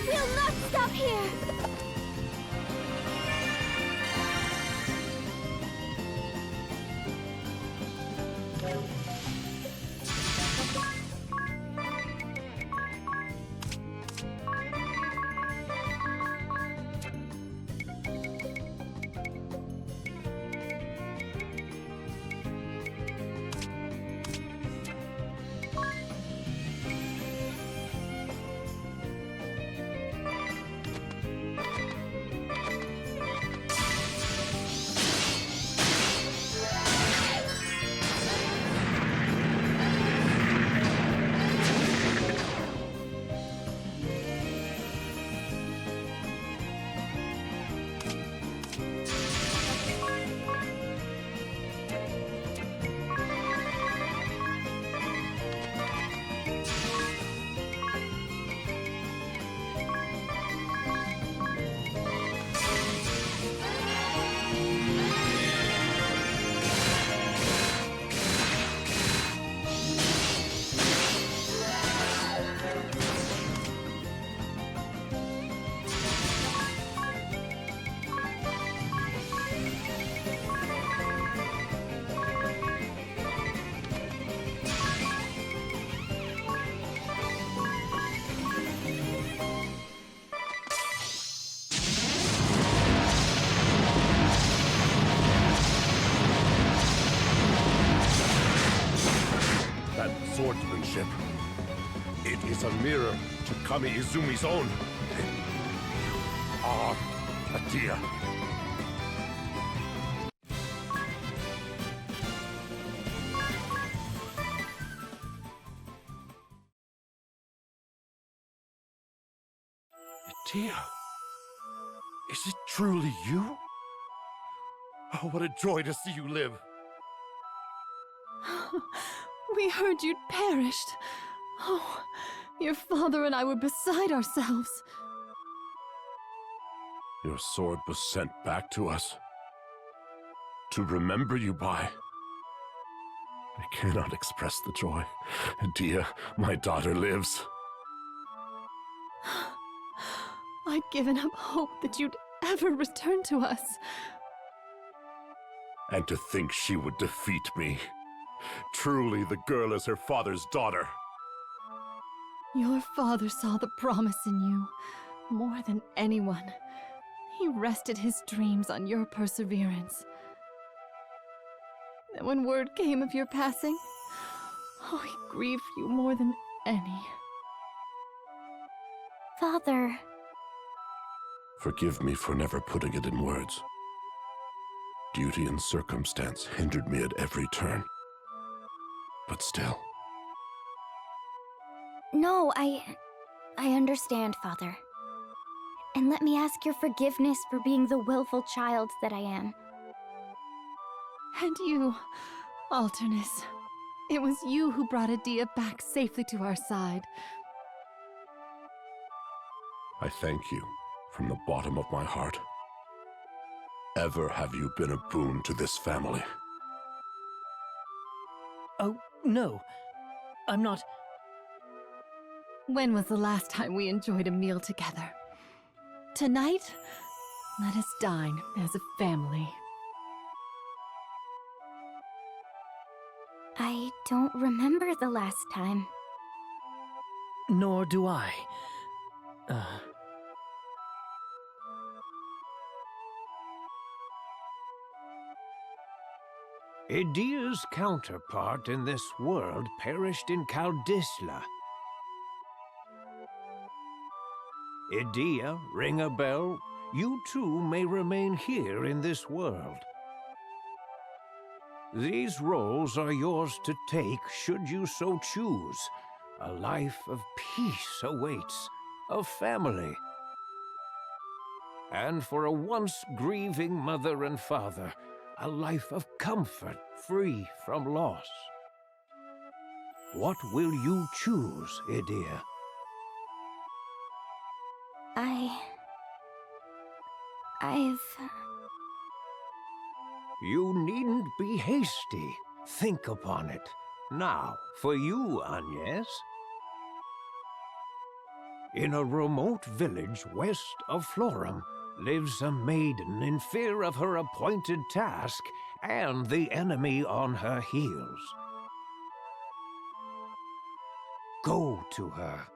We'll not stop here! That swordsmanship. It is a mirror to Kami Izumi's own. Ah, Atia. Atia. Is it truly you? Oh, what a joy to see you live. We heard you'd perished. Oh, your father and I were beside ourselves. Your sword was sent back to us. to remember you by. I cannot express the joy. Edea, my daughter, lives. I'd given up hope that you'd ever return to us. And to think she would defeat me. Truly, the girl is her father's daughter. Your father saw the promise in you, more than anyone. He rested his dreams on your perseverance. And when word came of your passing, oh, he grieved you more than any. Father... Forgive me for never putting it in words. Duty and circumstance hindered me at every turn. But still... No, I understand, Father. And let me ask your forgiveness for being the willful child that I am. And you, Alternus. It was you who brought Edea back safely to our side. I thank you from the bottom of my heart. Ever have you been a boon to this family? Oh, no. I'm not... When was the last time we enjoyed a meal together? Tonight, let us dine as a family. I don't remember the last time. Nor do I. Edea's counterpart in this world perished in Caldisla. Edea, ring a bell. You too may remain here in this world. These roles are yours to take should you so choose. A life of peace awaits, a family. And for a once grieving mother and father, a life of comfort free from loss. What will you choose, Edea? I've... You needn't be hasty. Think upon it. Now, for you, Agnes. In a remote village west of Florum lives a maiden in fear of her appointed task and the enemy on her heels. Go to her.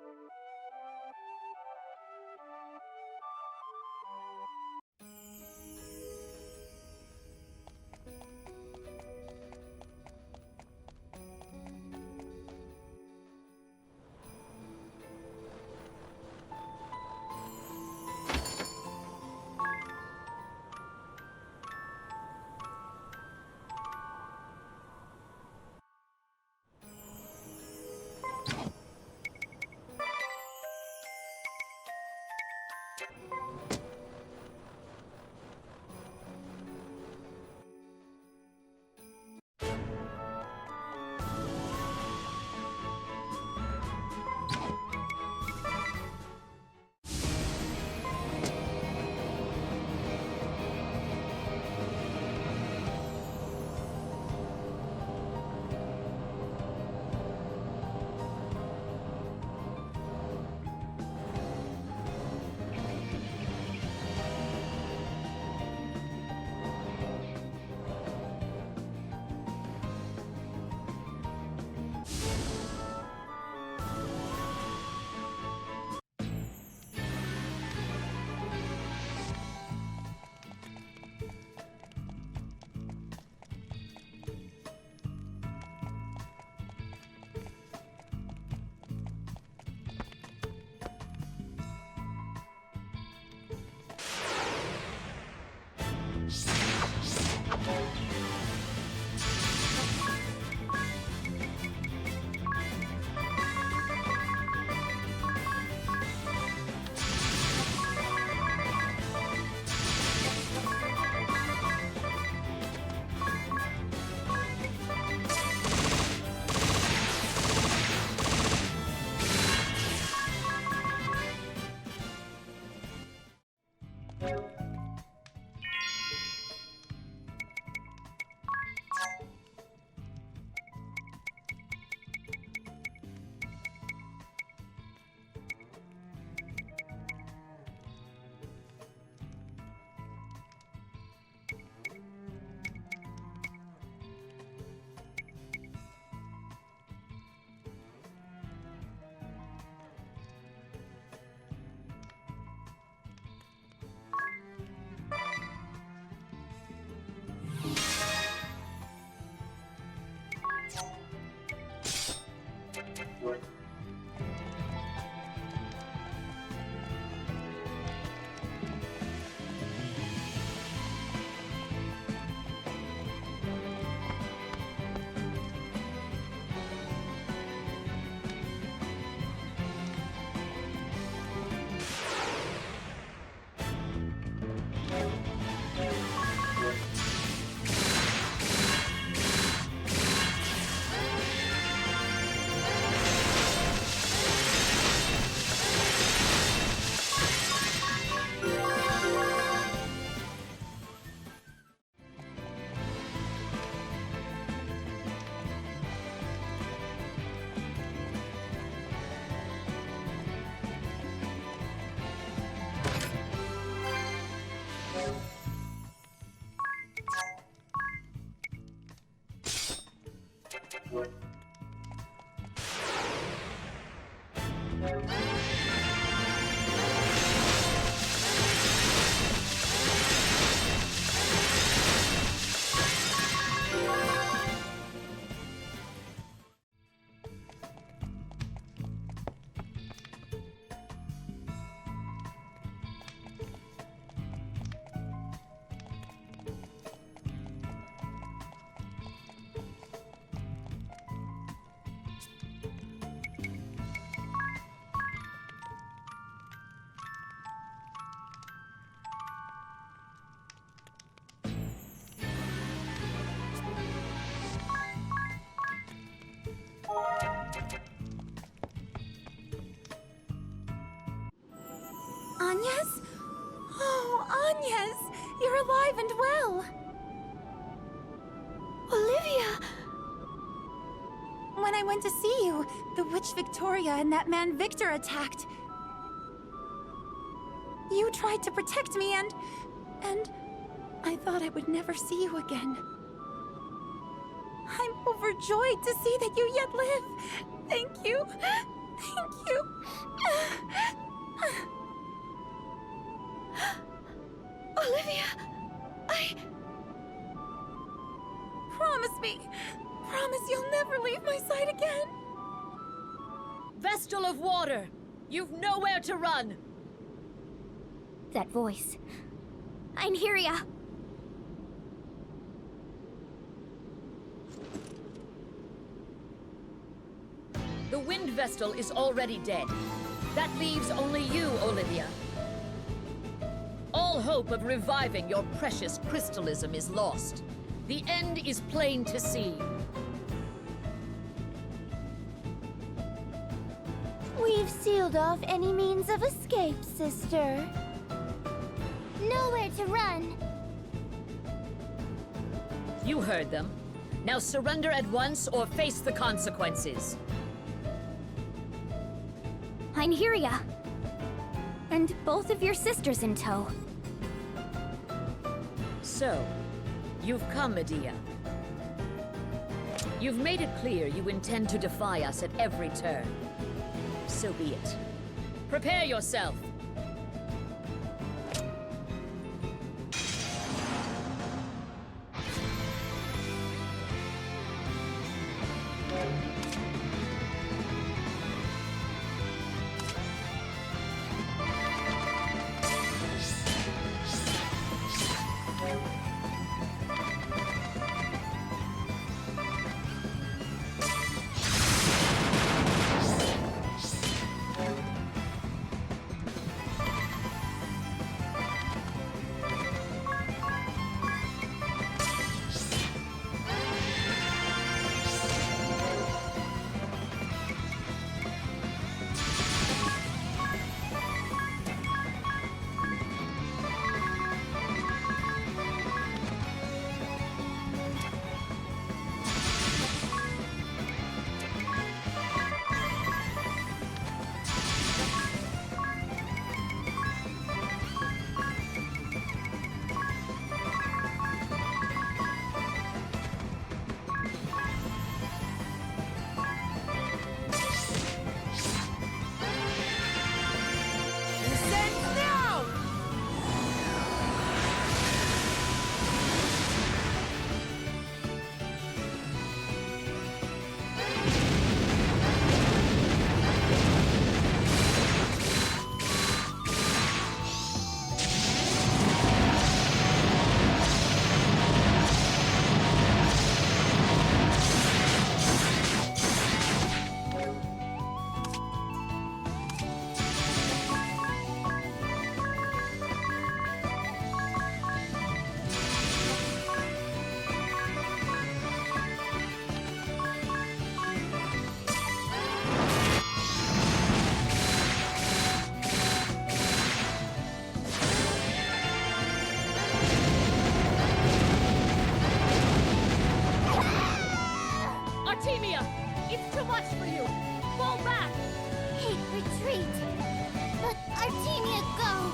Agnes, you're alive and well. Olivia! When I went to see you, the witch Victoria and that man Victor attacked. You tried to protect me and I thought I would never see you again. I'm overjoyed to see that you yet live. Thank you. Thank you. Olivia! Promise me. Promise you'll never leave my side again. Vestal of Water! You've nowhere to run! That voice. Einherja! The Wind Vestal is already dead. That leaves only you, Olivia. All hope of reviving your precious crystalism is lost. The end is plain to see. We've sealed off any means of escape, sister. Nowhere to run. You heard them. Now surrender at once or face the consequences. Einherja! And both of your sisters in tow. So, you've come, Medea. You've made it clear you intend to defy us at every turn. So be it. Prepare yourself. It's too much for you! Fall back! Hey, retreat! Let Artemia go!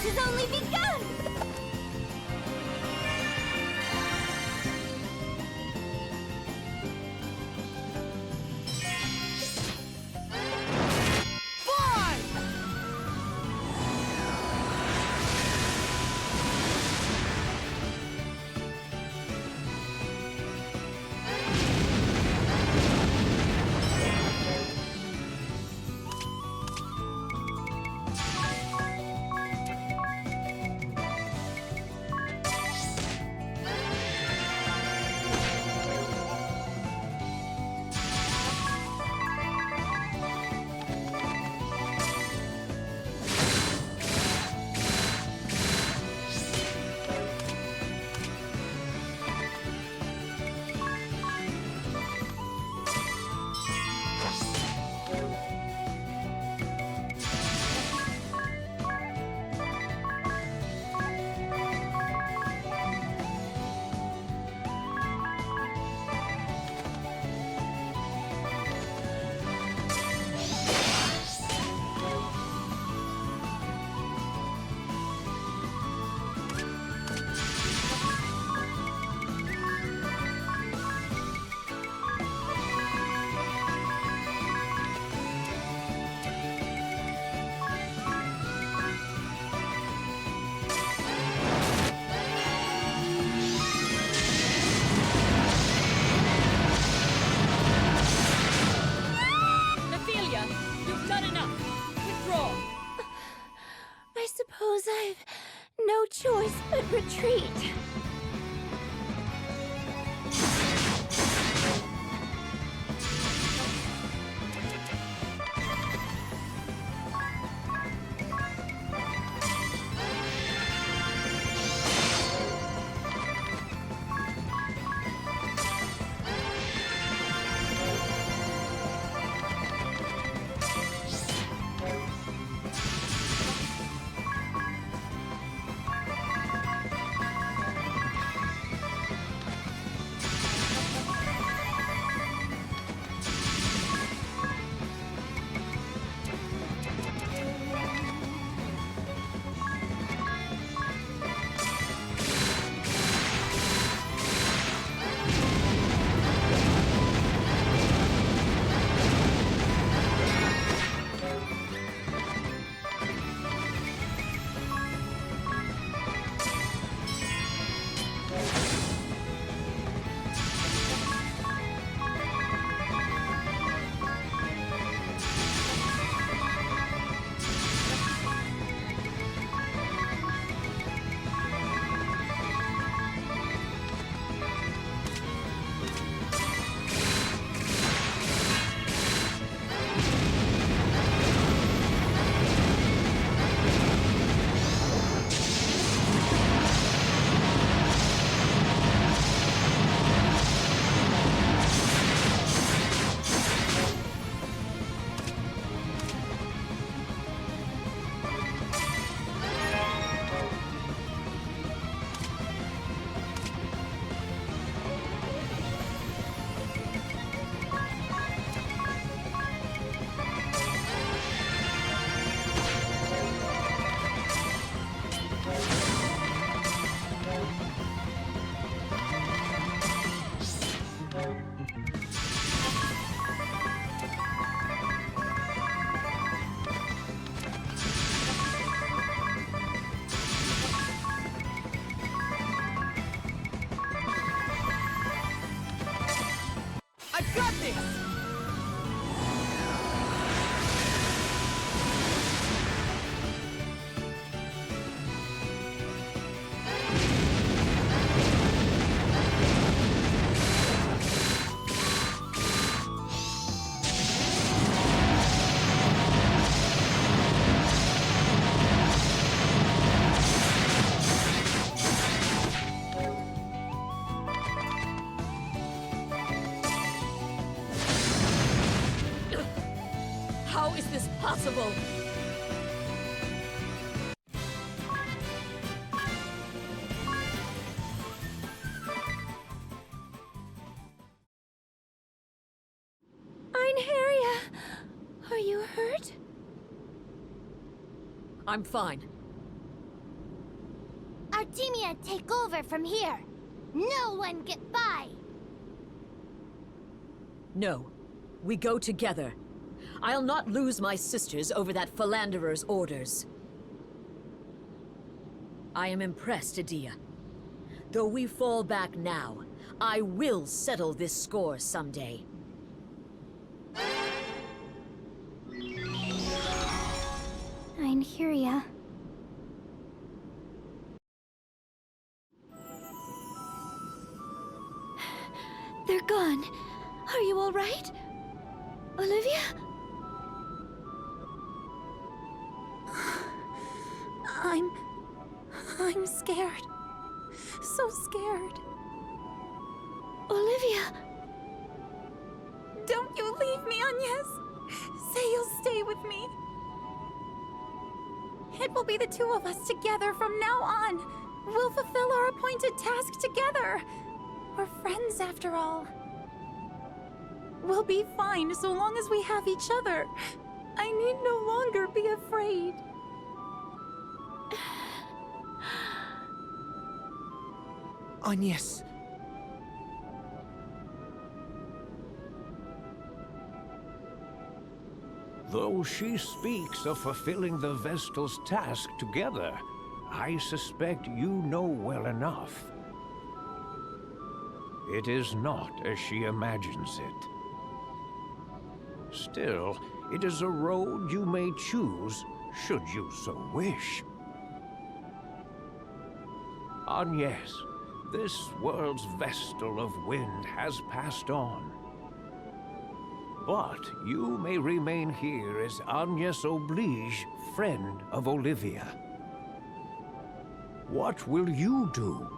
This has only begun! I suppose I've no choice but retreat. I've got this! How is this possible? Einherja, are you hurt? I'm fine. Artemia, take over from here. No one get by. No. We go together. I'll not lose my sisters over that philanderer's orders. I am impressed, Adia. Though we fall back now, I will settle this score someday. Einherja. They're gone. Are you all right? Olivia? I'm scared. So scared. Olivia! Don't you leave me, Agnes. Say you'll stay with me. It will be the two of us together from now on. We'll fulfill our appointed task together. We're friends after all. We'll be fine so long as we have each other. I need no longer be afraid. Agnes. Though she speaks of fulfilling the Vestal's task together, I suspect you know well enough. It is not as she imagines it. Still, it is a road you may choose, should you so wish. Agnes, this world's Vestal of Wind has passed on. But you may remain here as Agnes Oblige, friend of Olivia. What will you do?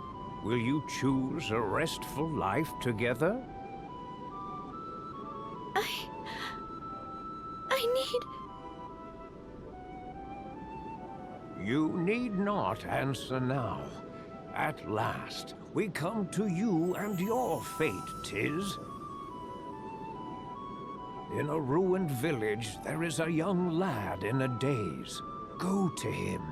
Will you choose a restful life together? I need... You need not answer now. At last, we come to you and your fate, 'tis. In a ruined village, there is a young lad in a daze. Go to him.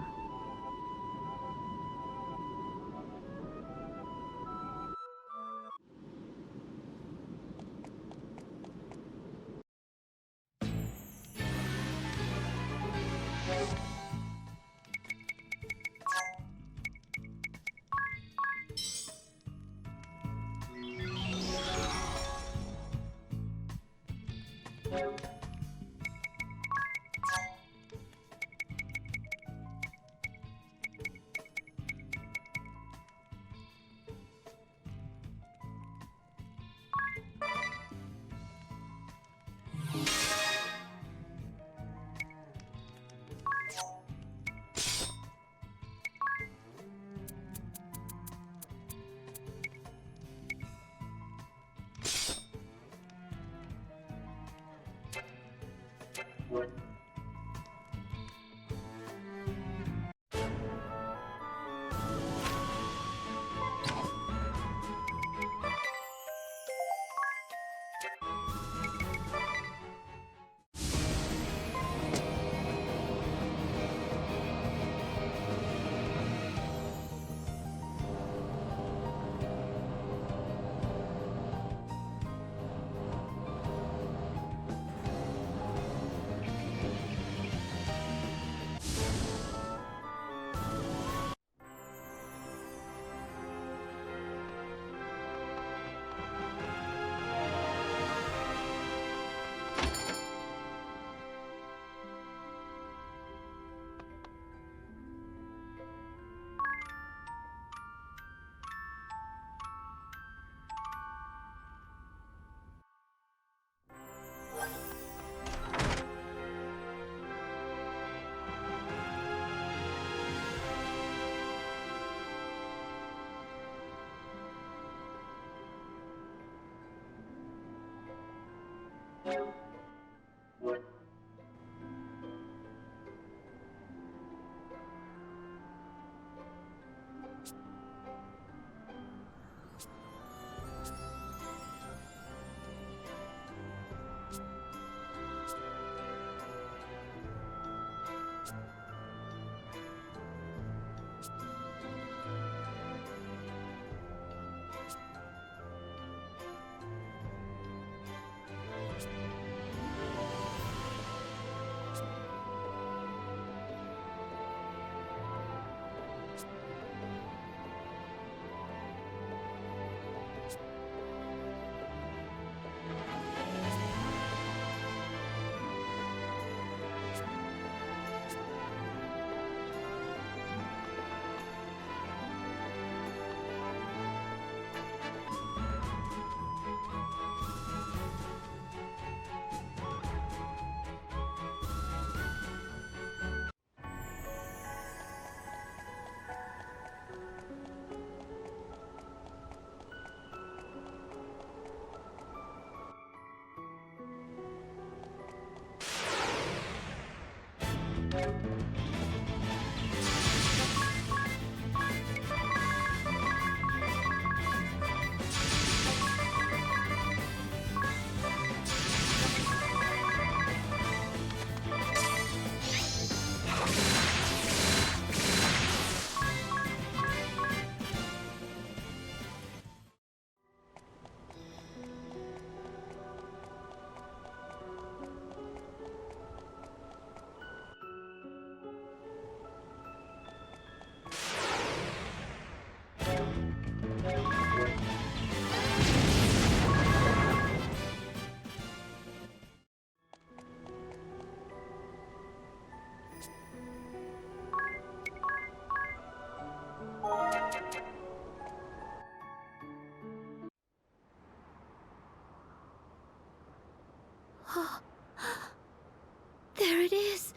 There it is!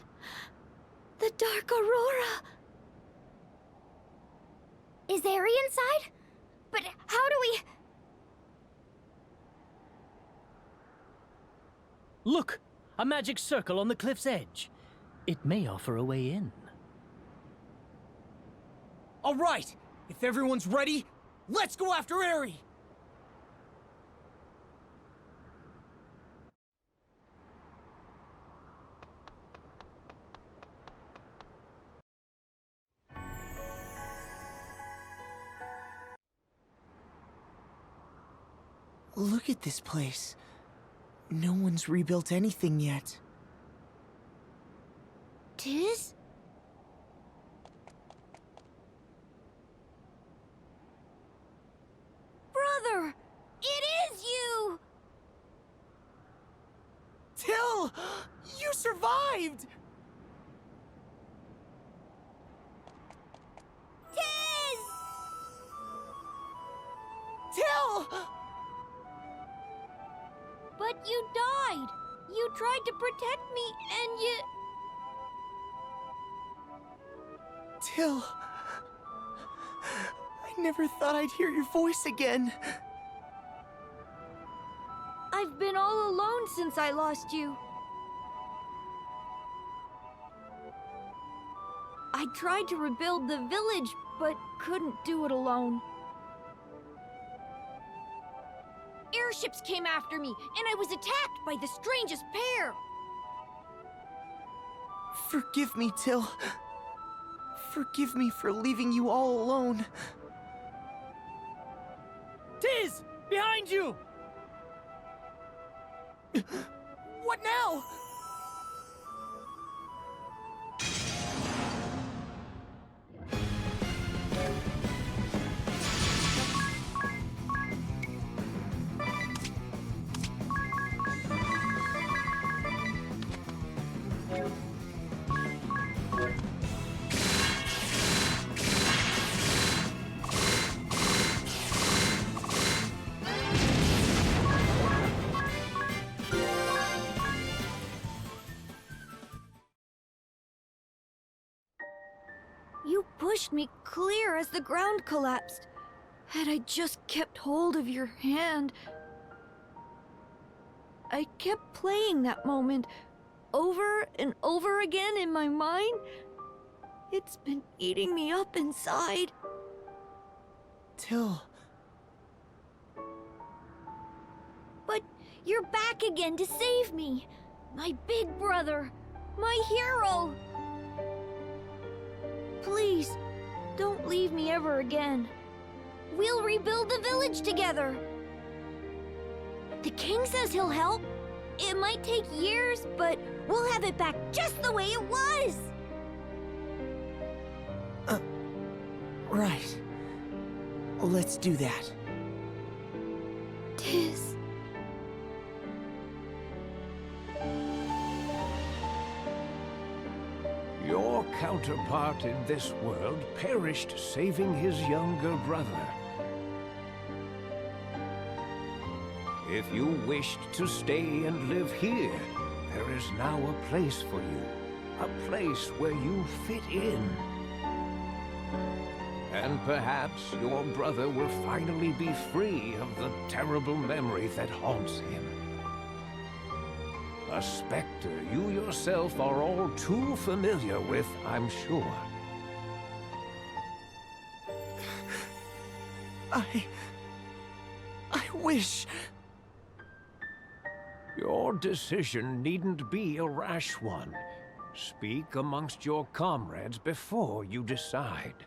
The Dark Aurora! Is Eri inside? But how do we... Look! A magic circle on the cliff's edge. It may offer a way in. All right! If everyone's ready, let's go after Eri! Look at this place. No one's rebuilt anything yet. Tiz? Brother! It is you! Till! You survived! Tiz! Till! But you died! You tried to protect me, and you... Till... I never thought I'd hear your voice again. I've been all alone since I lost you. I tried to rebuild the village, but couldn't do it alone. Airships came after me, and I was attacked by the strangest pair. Forgive me, Till. Forgive me for leaving you all alone. Tiz! Behind you! What now? You pushed me clear as the ground collapsed. Had I just kept hold of your hand... I kept playing that moment over and over again in my mind. It's been eating me up inside. Till... But you're back again to save me. My big brother. My hero. Please, don't leave me ever again. We'll rebuild the village together. The king says he'll help. It might take years, but we'll have it back just the way it was. Right. Let's do that. Tiz. Your counterpart in this world perished saving his younger brother. If you wished to stay and live here, there is now a place for you. A place where you fit in. And perhaps your brother will finally be free of the terrible memory that haunts him. A specter you yourself are all too familiar with, I'm sure. I wish... Your decision needn't be a rash one. Speak amongst your comrades before you decide.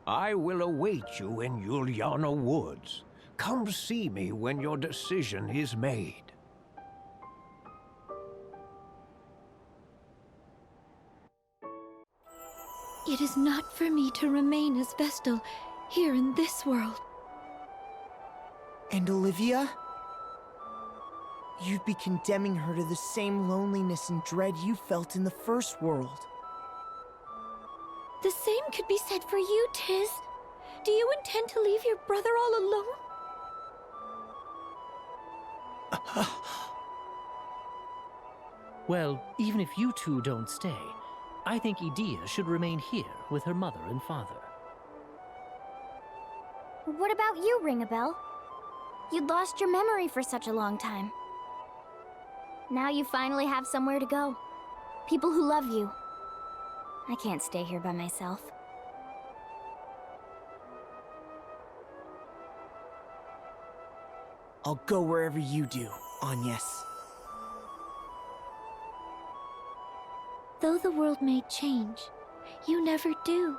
I will await you in Juliana Woods. Come see me when your decision is made. It is not for me to remain as Vestal here in this world. And Olivia? You'd be condemning her to the same loneliness and dread you felt in the first world. The same could be said for you, Tiz. Do you intend to leave your brother all alone? Well, even if you two don't stay, I think Edea should remain here with her mother and father. What about you, Ring-a-Bell? You'd lost your memory for such a long time. Now you finally have somewhere to go. People who love you. I can't stay here by myself. I'll go wherever you do, Agnes. Though the world may change, you never do.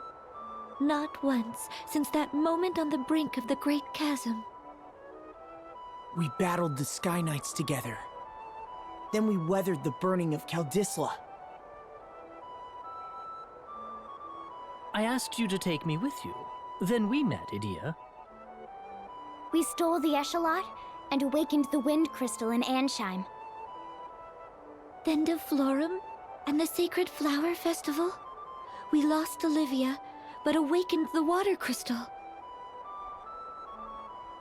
Not once, since that moment on the brink of the Great Chasm. We battled the Sky Knights together. Then we weathered the burning of Kaldisla. I asked you to take me with you. Then we met, Edea. We stole the Echelot and awakened the Wind Crystal in Ansheim. Then to Florum and the Sacred Flower Festival. We lost Olivia, but awakened the Water Crystal.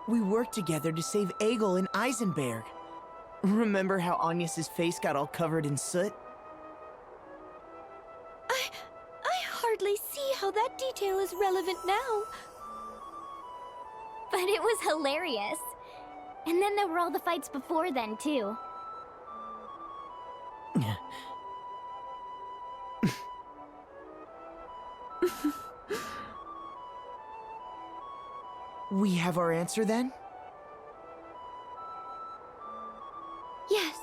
We worked together to save Egil and Eisenberg. Remember how Agnes's face got all covered in soot? I hardly see how that detail is relevant now. But it was hilarious. And then there were all the fights before then, too. We have our answer then? Yes.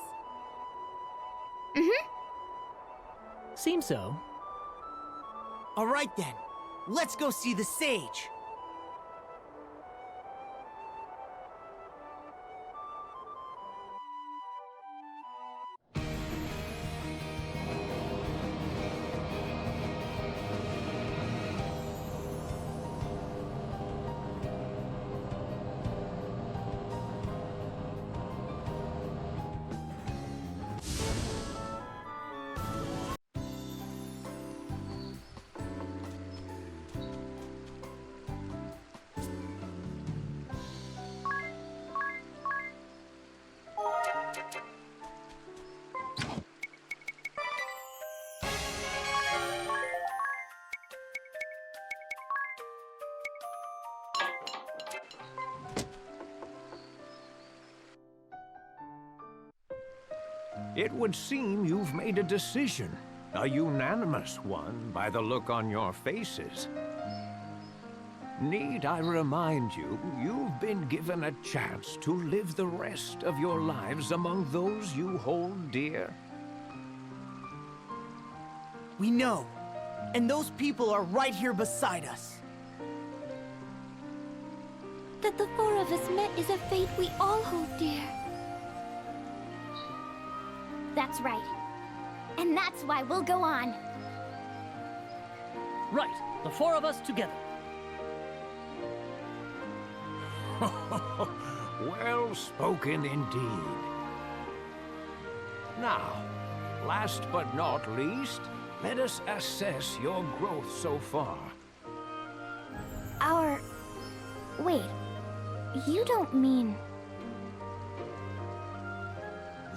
Seems so. All right then. Let's go see the sage. It would seem you've made a decision. A unanimous one, by the look on your faces. Need I remind you, you've been given a chance to live the rest of your lives among those you hold dear? We know. And those people are right here beside us. That the four of us met is a fate we all hold dear. That's right. And that's why we'll go on. Right, the four of us together. Well spoken indeed. Now, last but not least, let us assess your growth so far. Wait. You don't mean...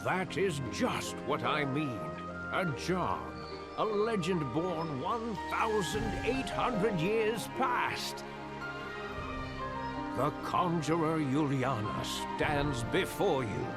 That is just what I mean. A job. A legend born 1,800 years past. The Conjurer Juliana stands before you.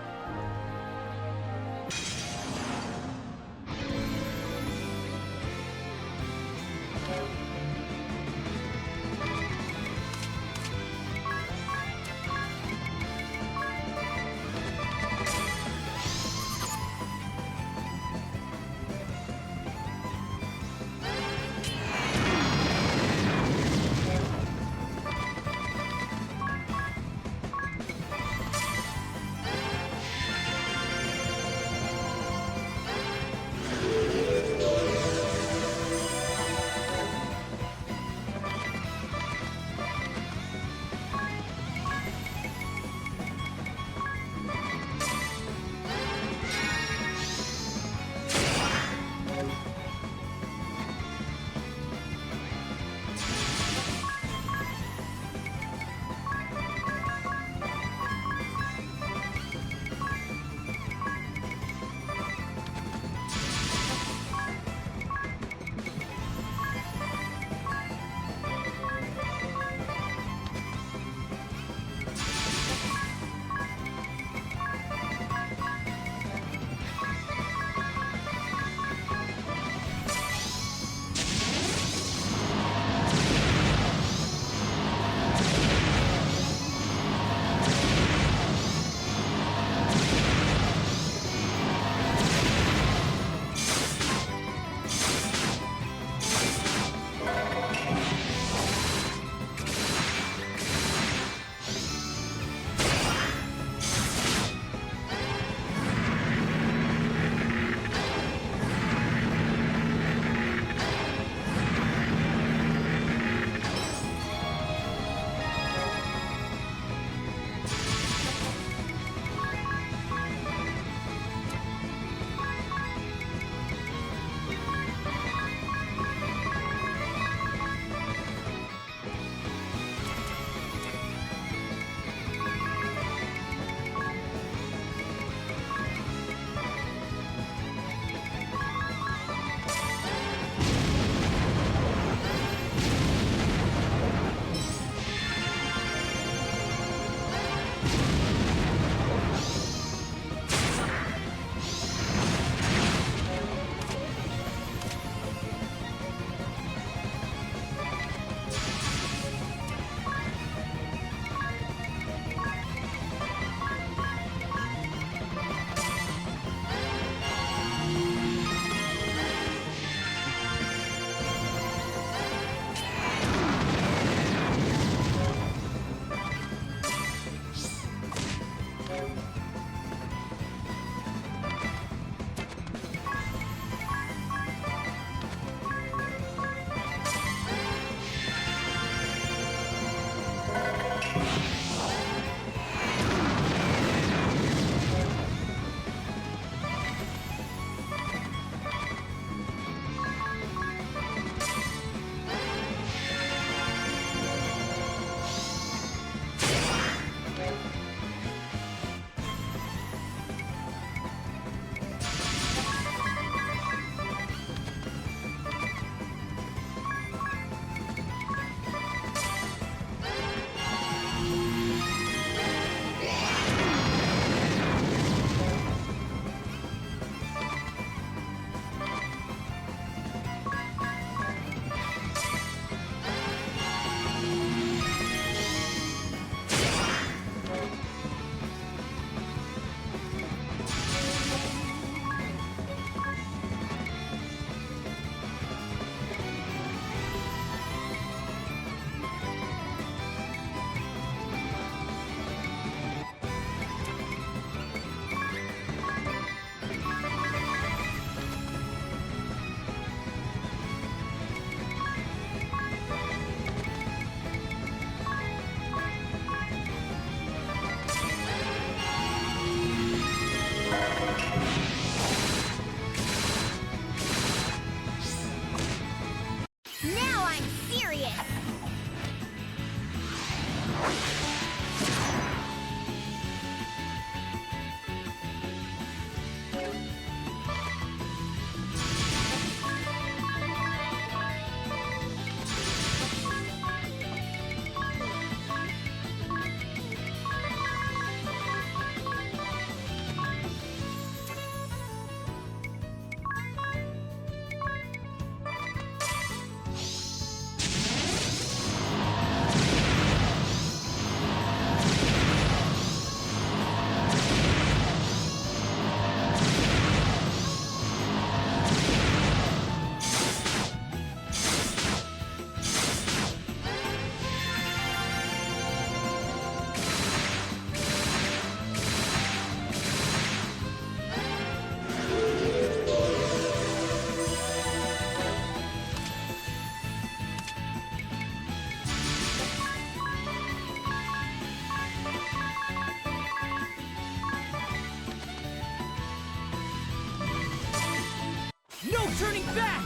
turning back!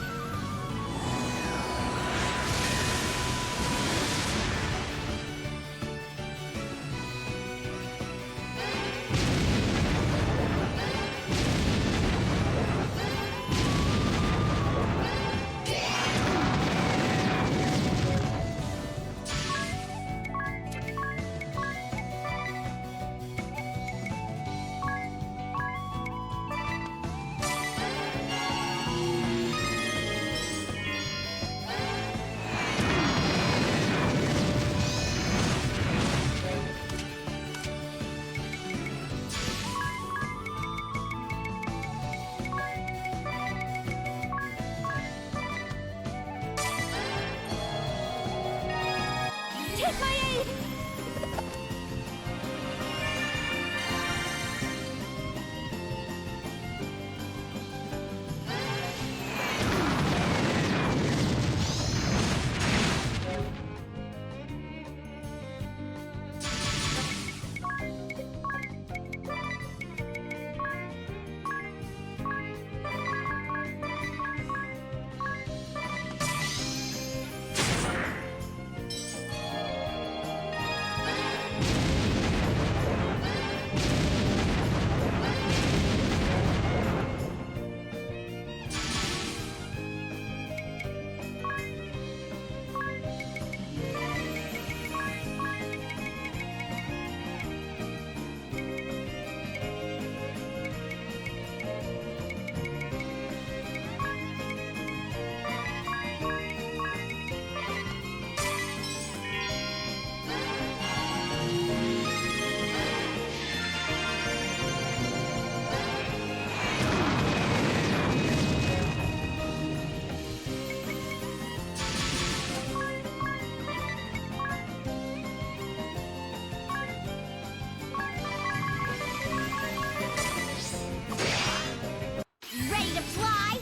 Take my aid! Ready to fly?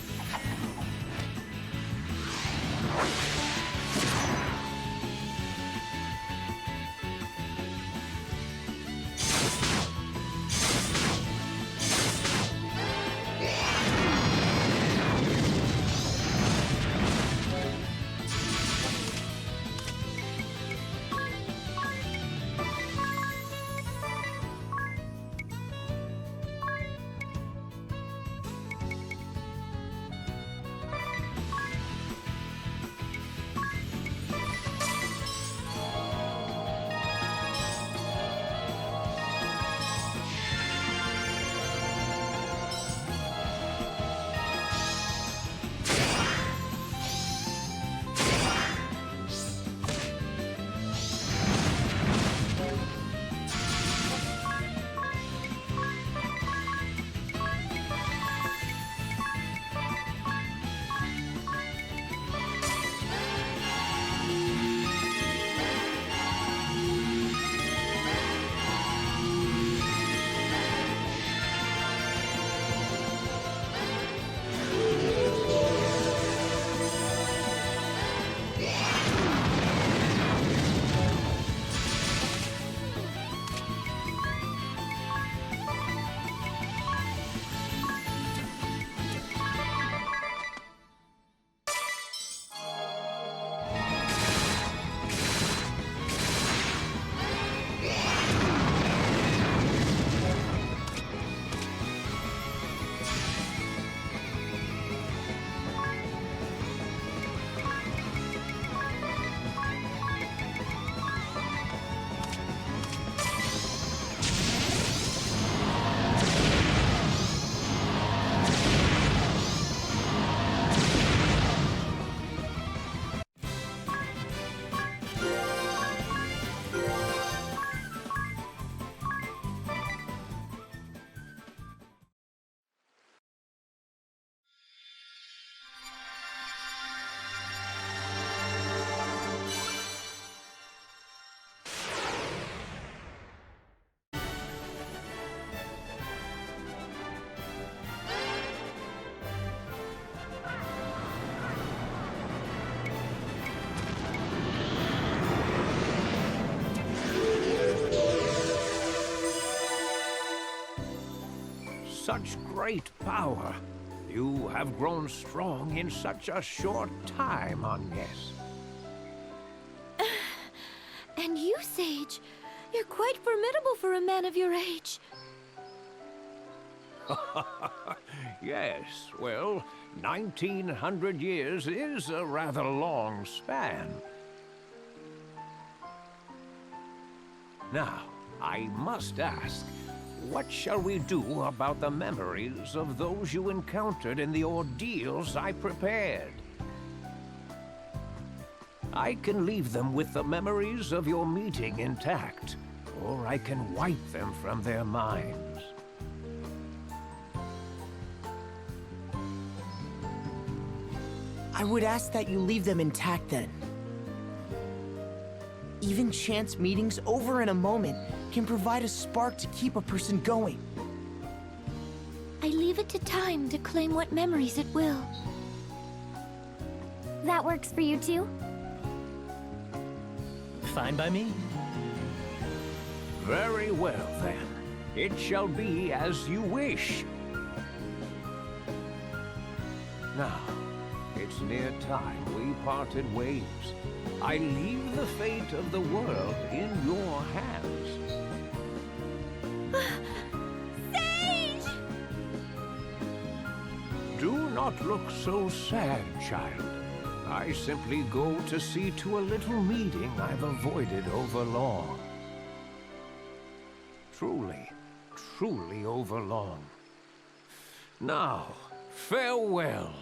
Such great power. You have grown strong in such a short time, Agnes. And you, Sage, you're quite formidable for a man of your age. Yes, well, 1900 years is a rather long span. Now, I must ask, what shall we do about the memories of those you encountered in the ordeals I prepared? I can leave them with the memories of your meeting intact, or I can wipe them from their minds. I would ask that you leave them intact then. Even chance meetings over in a moment can provide a spark to keep a person going. I leave it to time to claim what memories it will. That works for you too? Fine by me. Very well, then. It shall be as you wish. Now, it's near time we parted ways. I leave the fate of the world in your hands. Sage! Do not look so sad, child. I simply go to see to a little meeting I've avoided over long. Truly, truly over long. Now, farewell.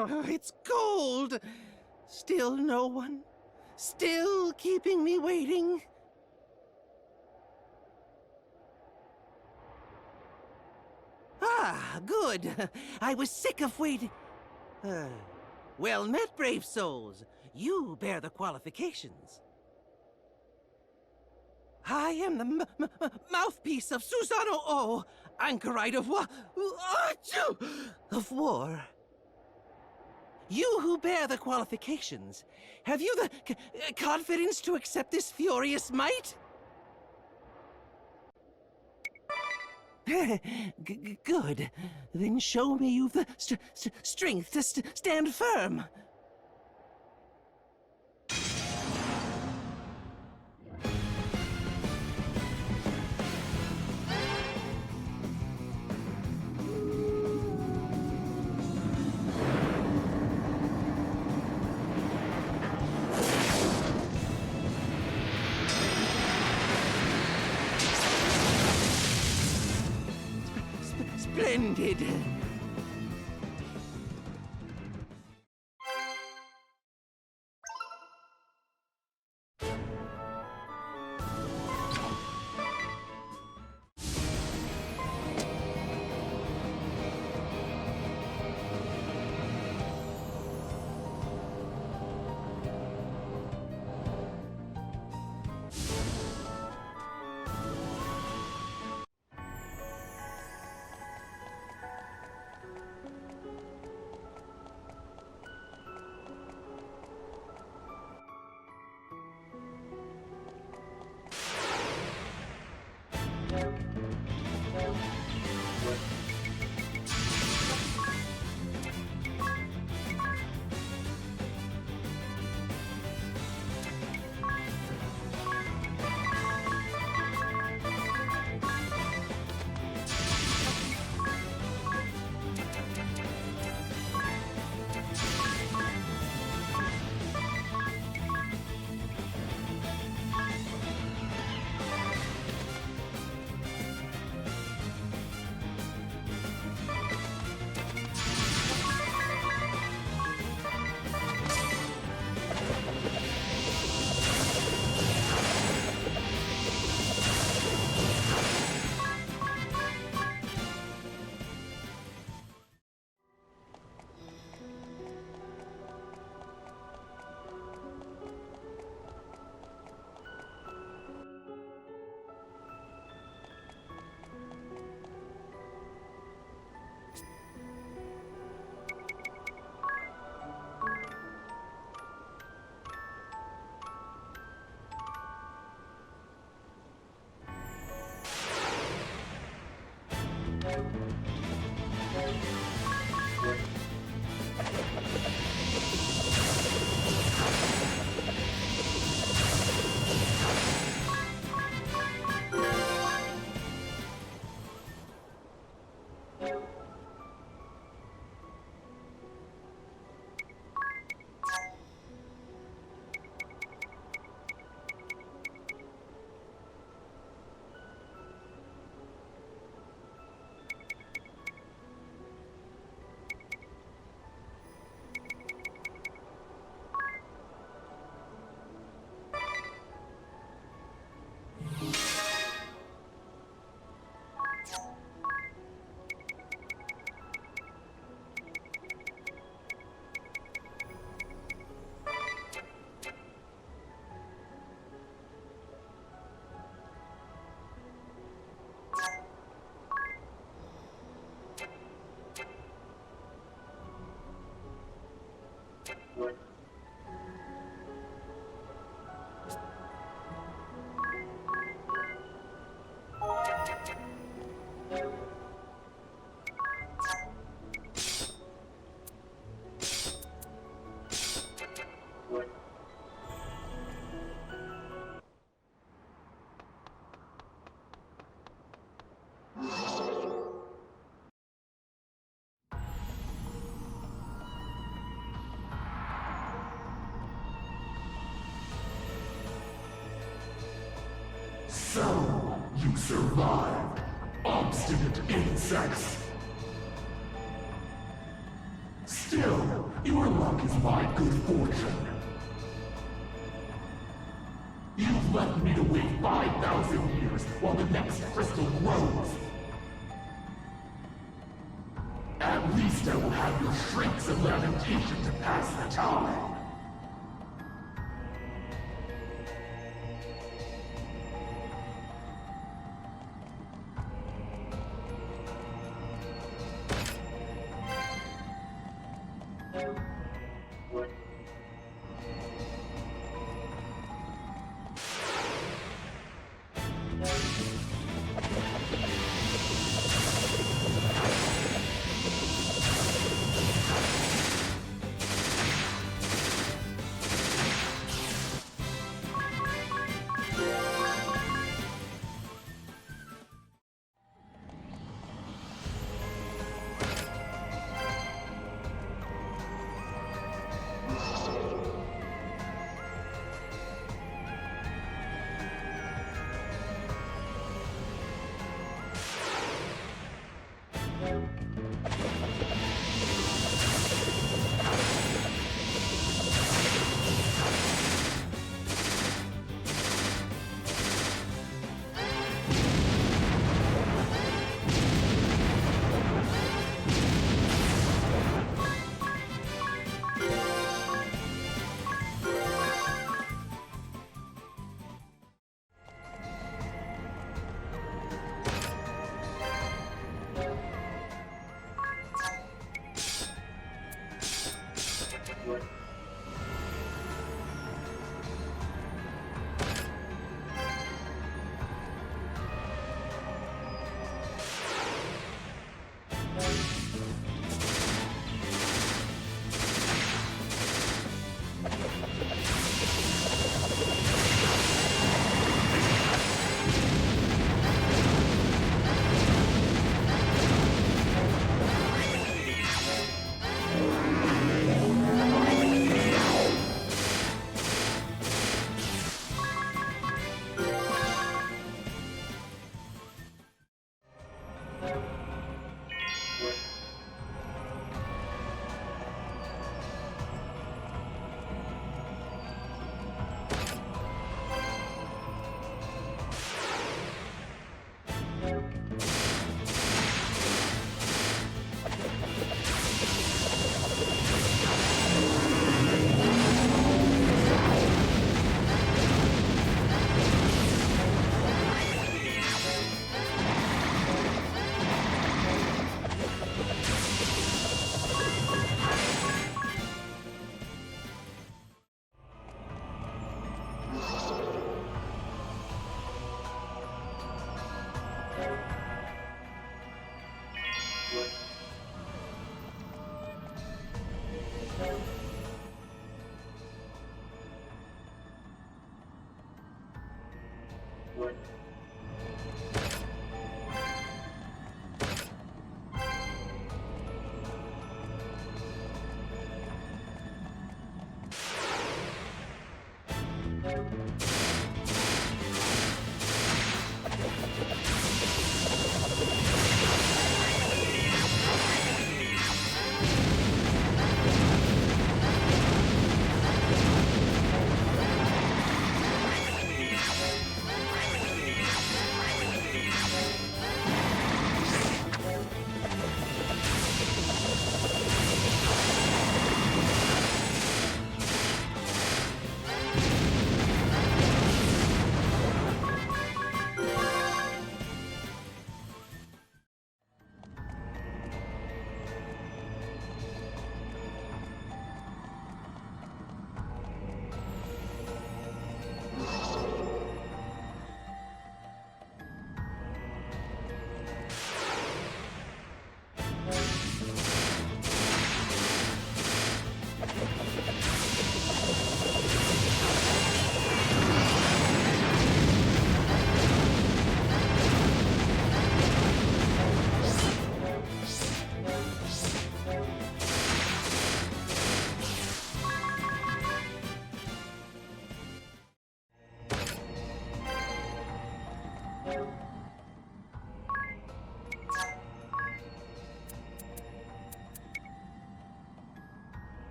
It's cold. Still no one. Still keeping me waiting. Ah, good. I was sick of waiting. Well met, brave souls. You bear the qualifications. I am the mouthpiece of Susano O, anchorite of of war. You who bear the qualifications, have you the confidence to accept this furious might? Good. Then show me you've the strength to stand firm. Splendid. So, you survived, obstinate insects. Still, Your luck is my good fortune. You've left me to wait 5,000 years while the next crystal grows. At least I will have your shrinks and lamentation to pass the time.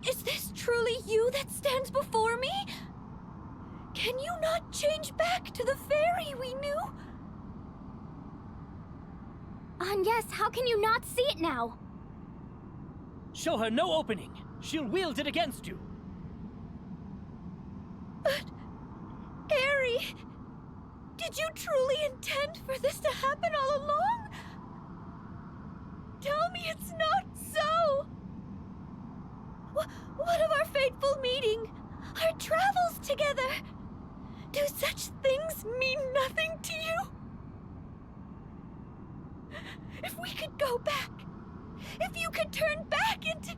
Is this truly you that stands before me? Can you not change back to the fairy we knew? Yes, how can you not see it now? Show her no opening. She'll wield it against you. But, Aerie, did you truly intend for this to happen all along? Tell me it's not so! What of our fateful meeting? Our travels together? Do such things mean nothing to you? If we could go back, if you could turn back into...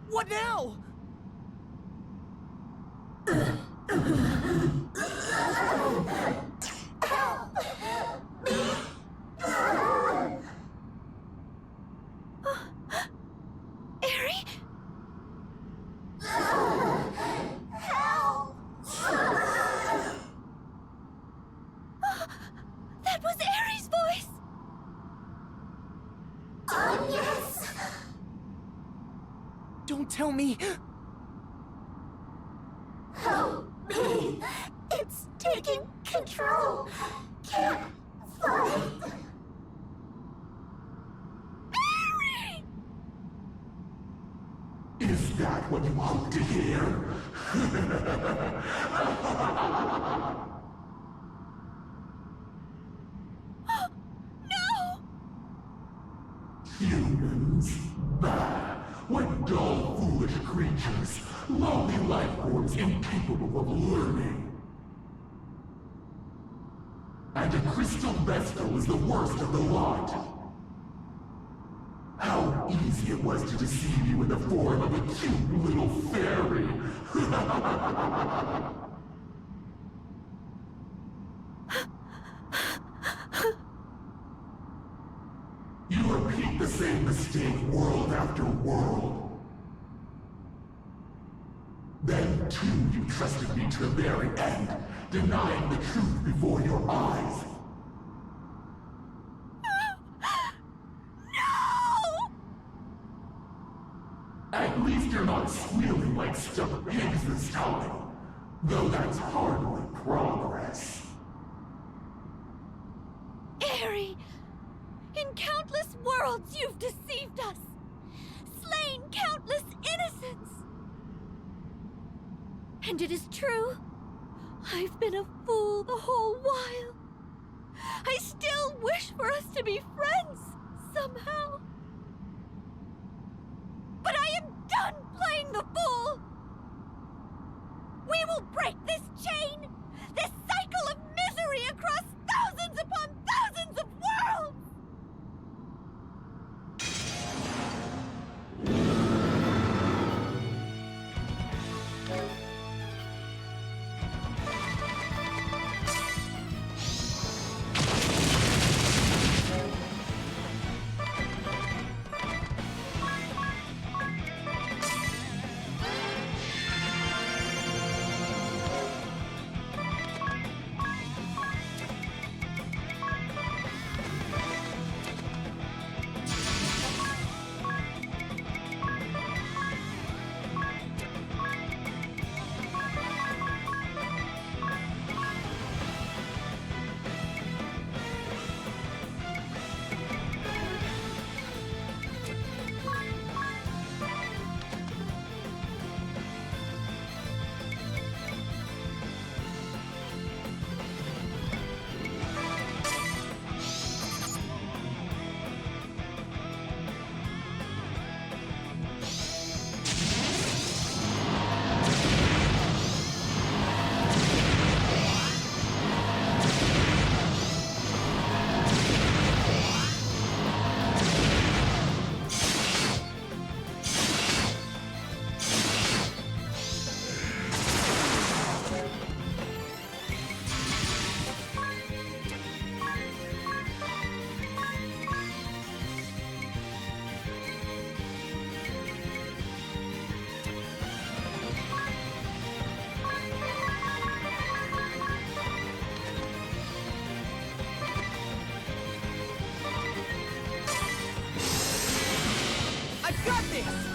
What now? Aerie? That was Aerie's voice! Yes! Don't tell me... Help me! It's taking control! Can't fight! Aerie! Is that what you hope to hear? No! Humans? Bah! What dull, foolish creatures! Lowly life forms incapable of learning! And a crystal vestal is the worst of the lot! How easy it was to deceive you in the form of a cute little fairy! You repeat the same mistake world after world. Then, too, you trusted me to the very end, denying the truth before your eyes. No! At least you're not squealing like stuck pigs this time, though that's hardly progress. Aerie! In countless worlds you've deceived us! Slain countless innocents! And it is true. I've been a fool the whole while. I still wish for us to be friends, somehow. But I am done playing the fool! We will break this chain! This cycle of misery across thousands upon thousands of worlds! got this!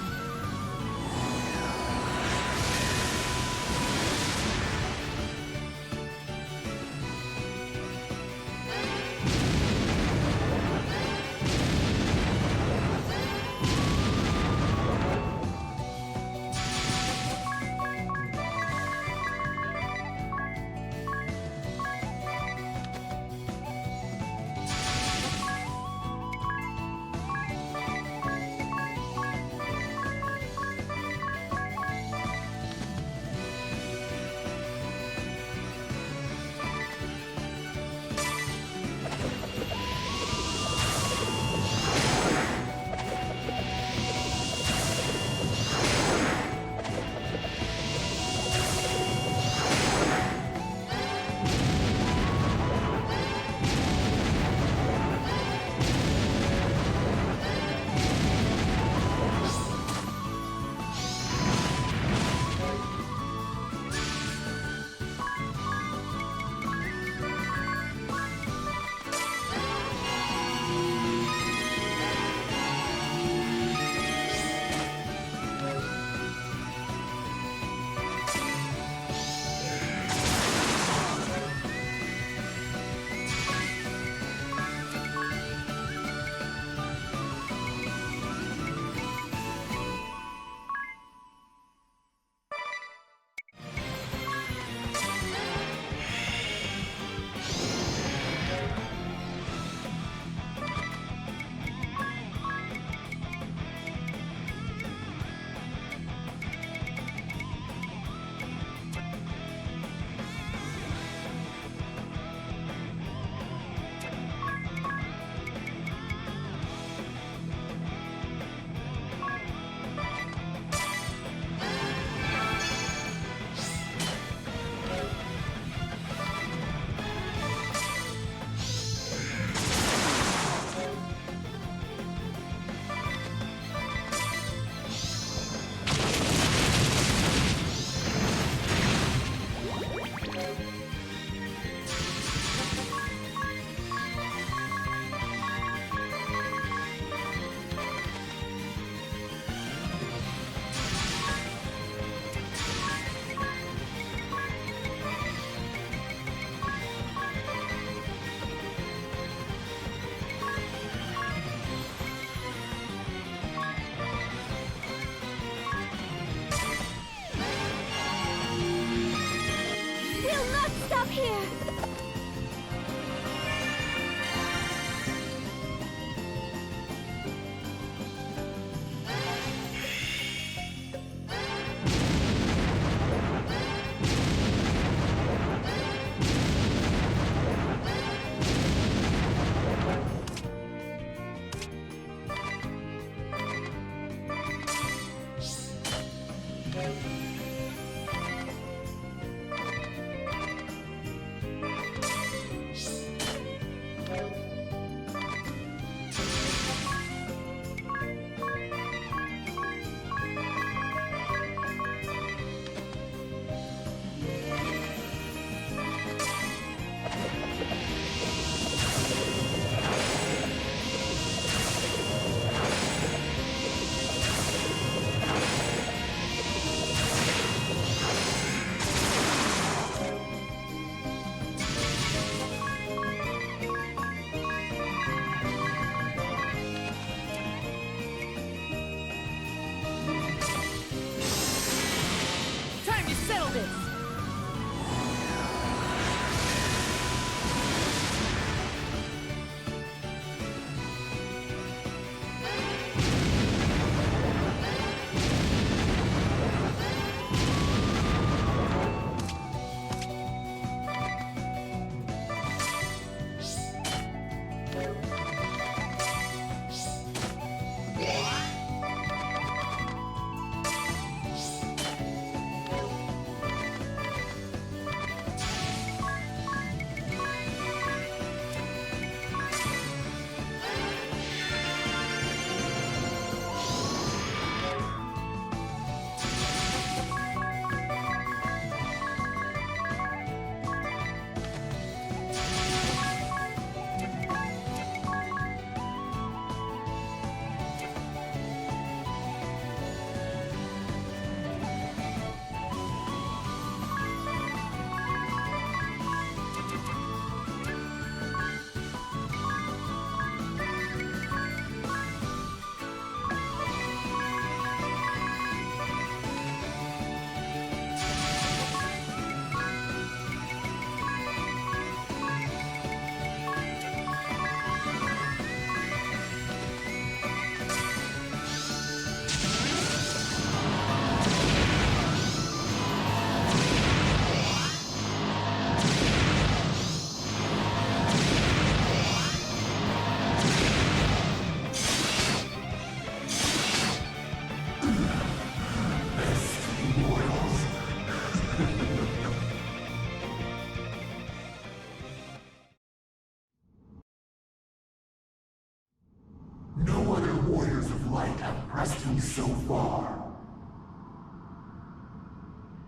warriors of light have pressed me so far.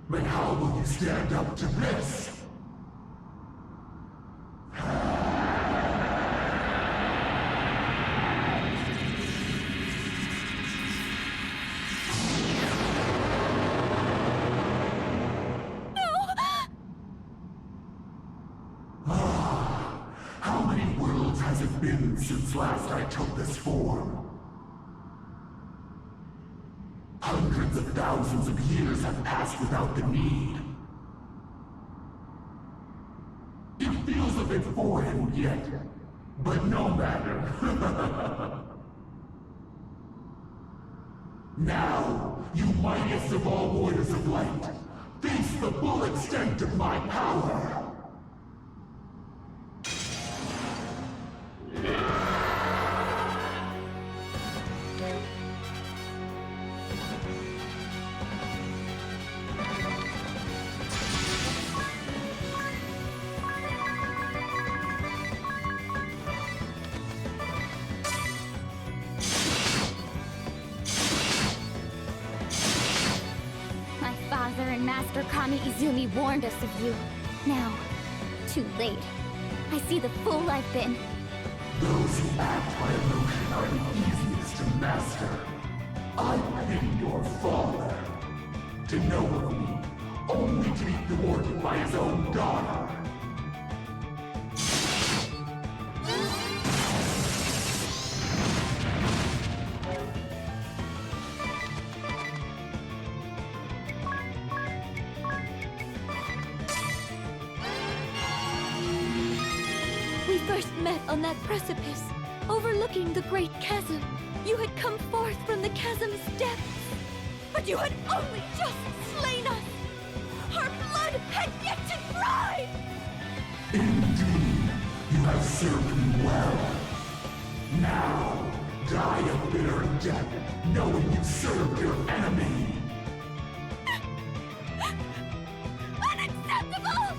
But how will you stand up to this? How many worlds has it been since last I took this form? Hundreds of thousands of years have passed without the need. It feels a bit foreign yet, but no matter. Now, you mightiest of all warriors of light, face the full extent of my power! My father and Master Kami Izumi warned us of you. Now, too late. I see the fool I've been. Those who act by emotion are the easiest to master. I pity your father. To know of me, only to be thwarted by his own daughter. We first met on that precipice, overlooking the great chasm. You had come forth from the chasm's depths, but you had only just slain us! Our blood had yet to dry! Indeed, you have served me well. Now, die a bitter death, knowing you served your enemy. Unacceptable!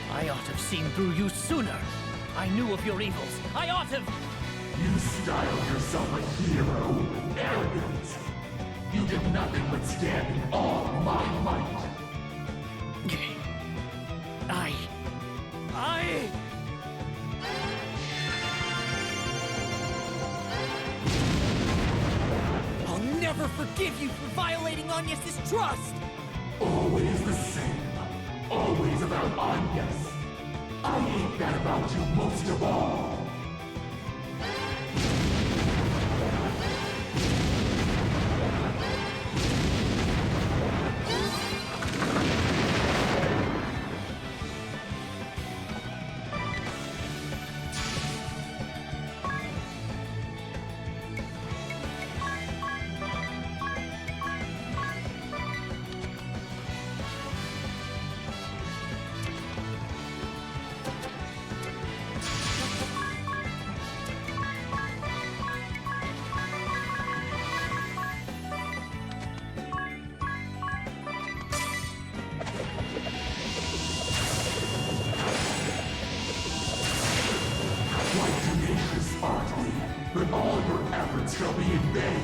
I ought to have seen through you sooner. I knew of your evils. I ought to have... You styled yourself a hero, arrogant. You did nothing but stand in awe of my might. I'll never forgive you for violating Agnes' trust! Always the same. Always about Agnes. I hate that about you most of all. But all your efforts shall be in vain.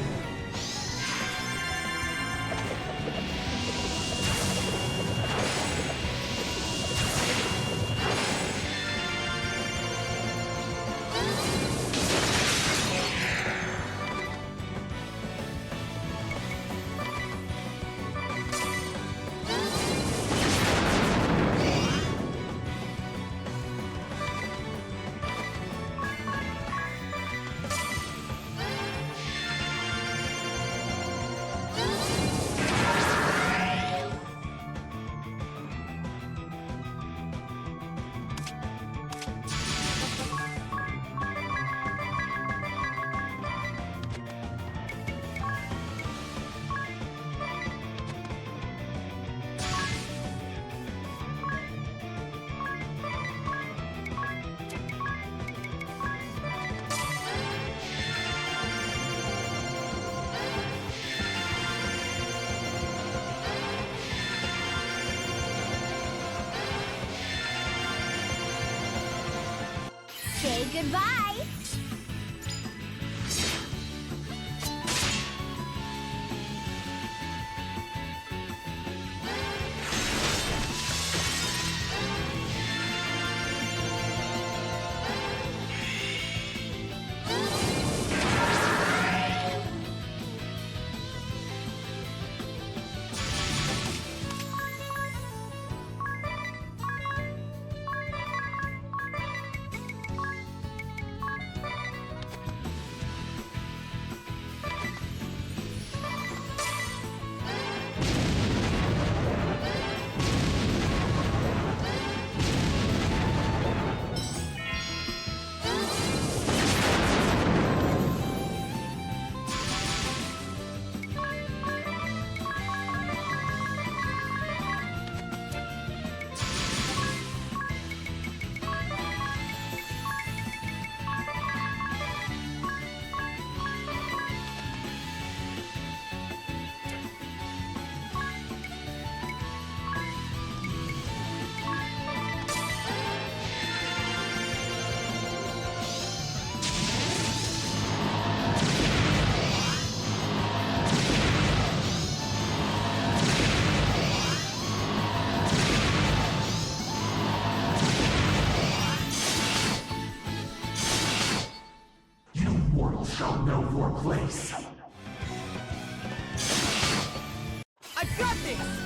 Goodbye! Shall know your place. I've got this!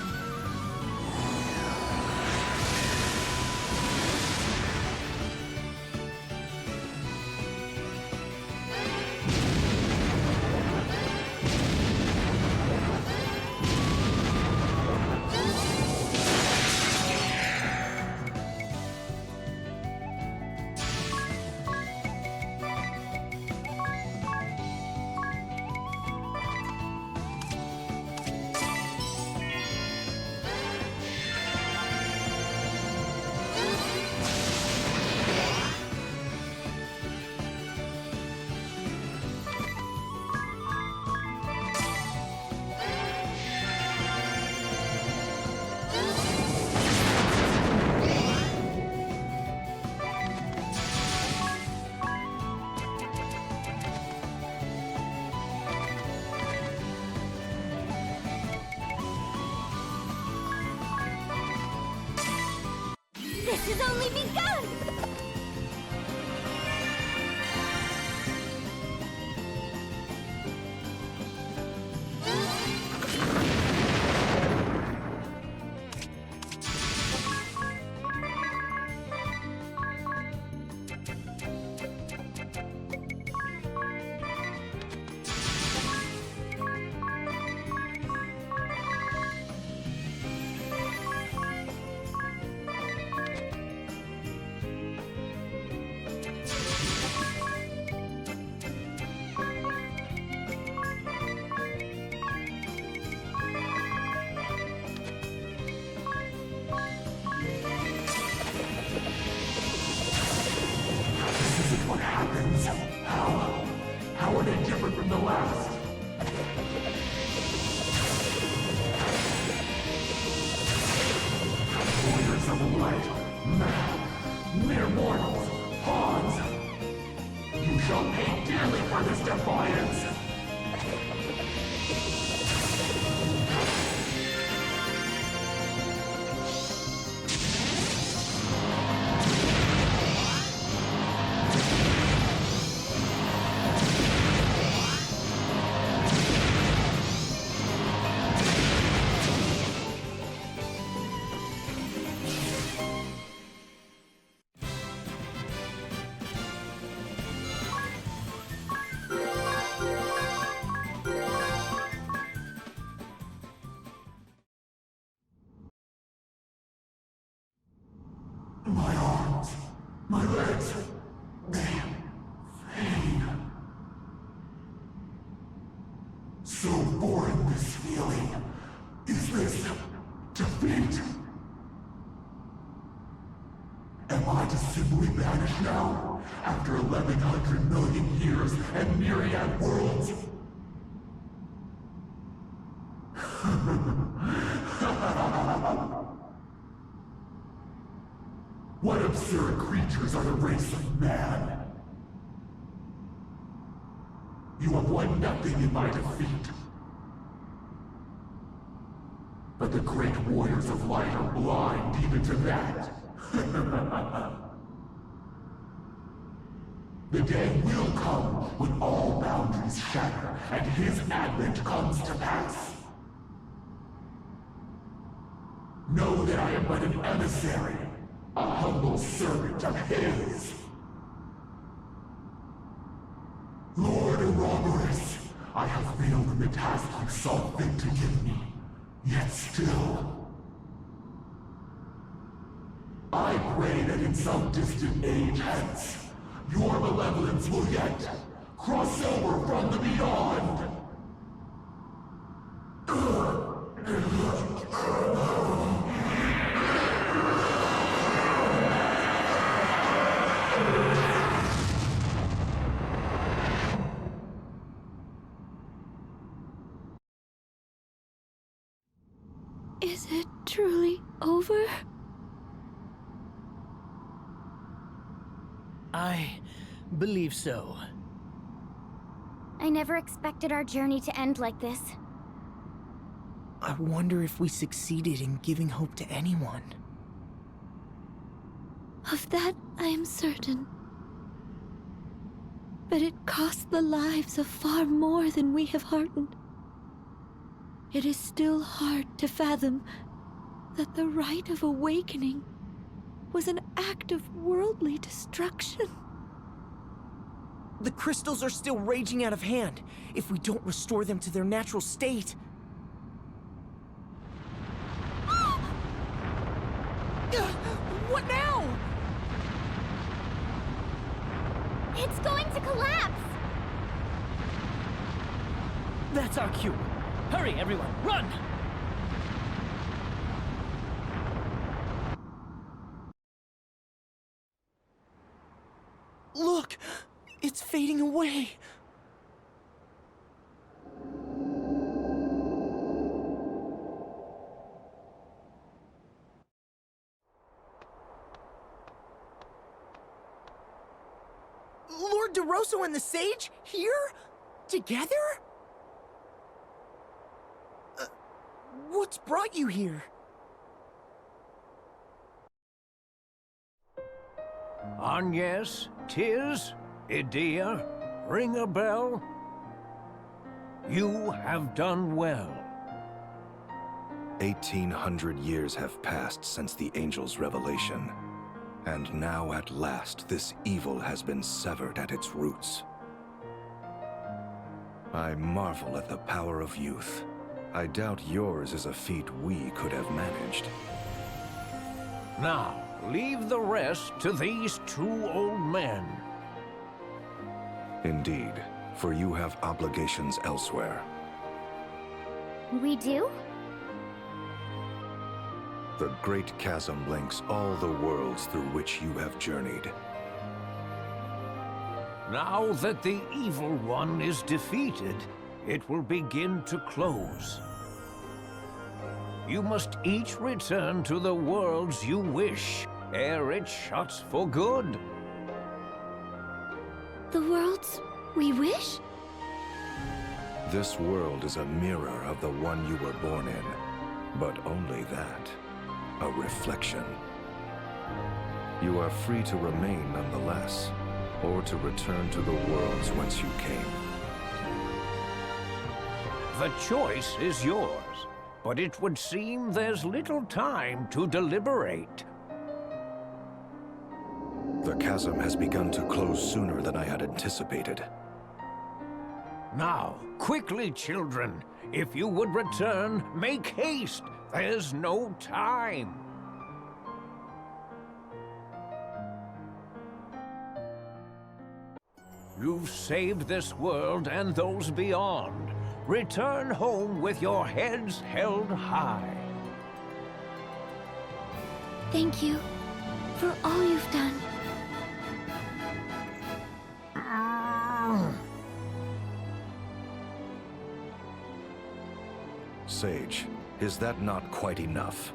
This has only begun! What happens? How are they different from the last? Warriors of the light, man, mere mortals, pawns. You shall pay dearly for this defiance. My arms, my legs, they fade. So foreign, this feeling. Is this defeat? Am I to simply vanish now, after 1,100 million years and myriad worlds? What absurd creatures are the race of man? You have won nothing in my defeat. But the great warriors of light are blind even to that. The day will come when all boundaries shatter and his advent comes to pass. Know that I am but an emissary, a humble servant of his. Lord Ouroboros, I have failed the task you saw fit to give me. Yet still, I pray that in some distant age hence, your malevolence will yet cross over from the beyond. Is it truly over? I believe so. I never expected our journey to end like this. I wonder if we succeeded in giving hope to anyone. Of that I am certain. But it cost the lives of far more than we have heartened. It is still hard to fathom that the rite of awakening was an act of worldly destruction. The crystals are still raging out of hand. If we don't restore them to their natural state... What now? It's going to collapse! That's our cue. Hurry, everyone, run! Look! It's fading away! Lord DeRosso and the Sage? Here? Together? What's brought you here? Agnes, Tiz, Idea, ring a bell? You have done well. 1800 years have passed since the angel's revelation. And now at last this evil has been severed at its roots. I marvel at the power of youth. I doubt yours is a feat we could have managed. Now, leave the rest to these two old men. Indeed, for you have obligations elsewhere. We do? The great chasm links all the worlds through which you have journeyed. Now that the evil one is defeated, it will begin to close. You must each return to the worlds you wish, ere it shuts for good. The worlds we wish? This world is a mirror of the one you were born in, but only that, a reflection. You are free to remain nonetheless, or to return to the worlds whence you came. The choice is yours, but it would seem there's little time to deliberate. The chasm has begun to close sooner than I had anticipated. Now, quickly, children. If you would return, make haste. There's no time. You've saved this world and those beyond. Return home with your heads held high. Thank you for all you've done. Sage, is that not quite enough?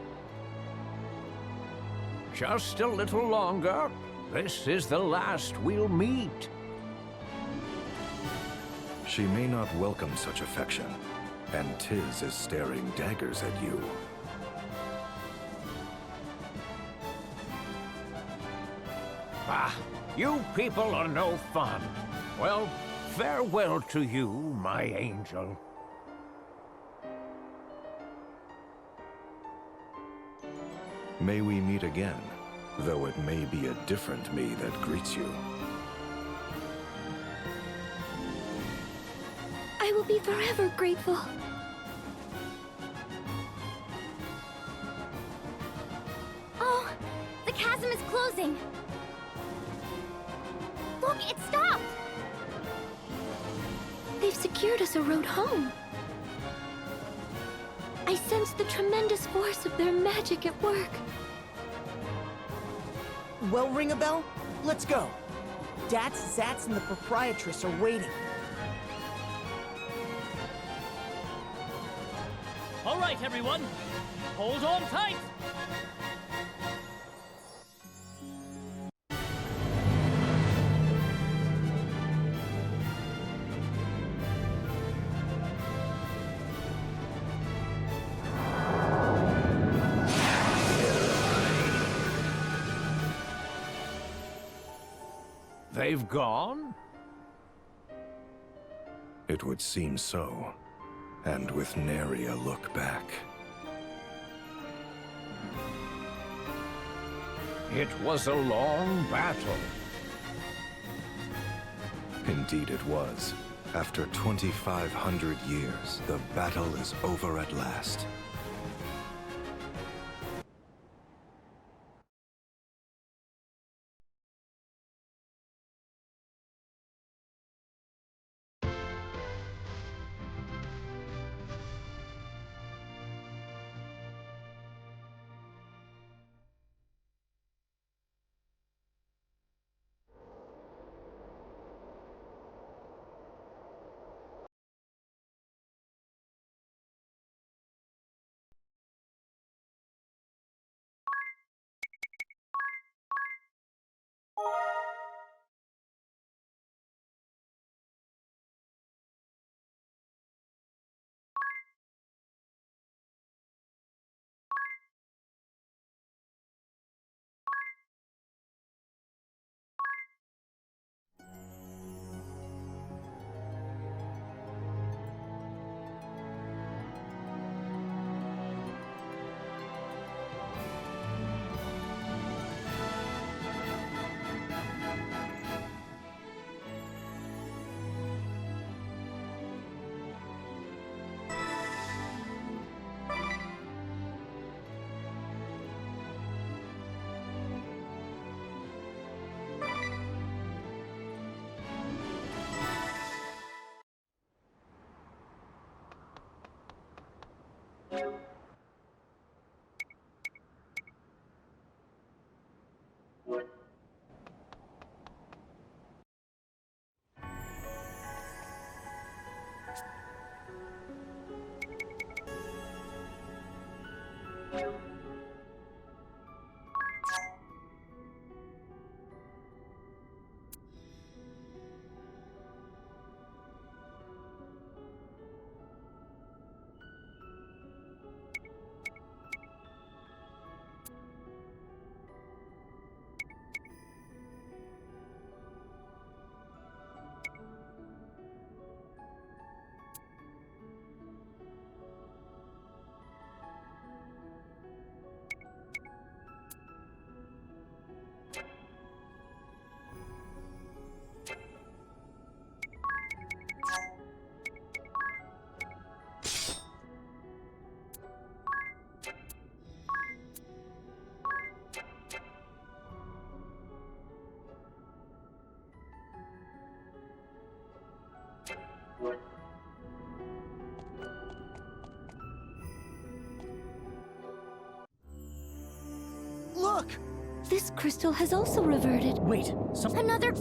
Just a little longer. This is the last we'll meet. She may not welcome such affection, and Tiz is staring daggers at you. Ah, you people are no fun. Well, farewell to you, my angel. May we meet again, though it may be a different me that greets you. I will be forever grateful. Oh, the chasm is closing. Look, it stopped! They've secured us a road home. I sense the tremendous force of their magic at work. Well, ring a bell? Let's go. Dats, Zats, and the proprietress are waiting. All right, everyone. Hold on tight. They've gone? It would seem so, and with nary a look back. It was a long battle. Indeed it was. After 2,500 years, the battle is over at last. Look! This crystal has also reverted. Wait, Another...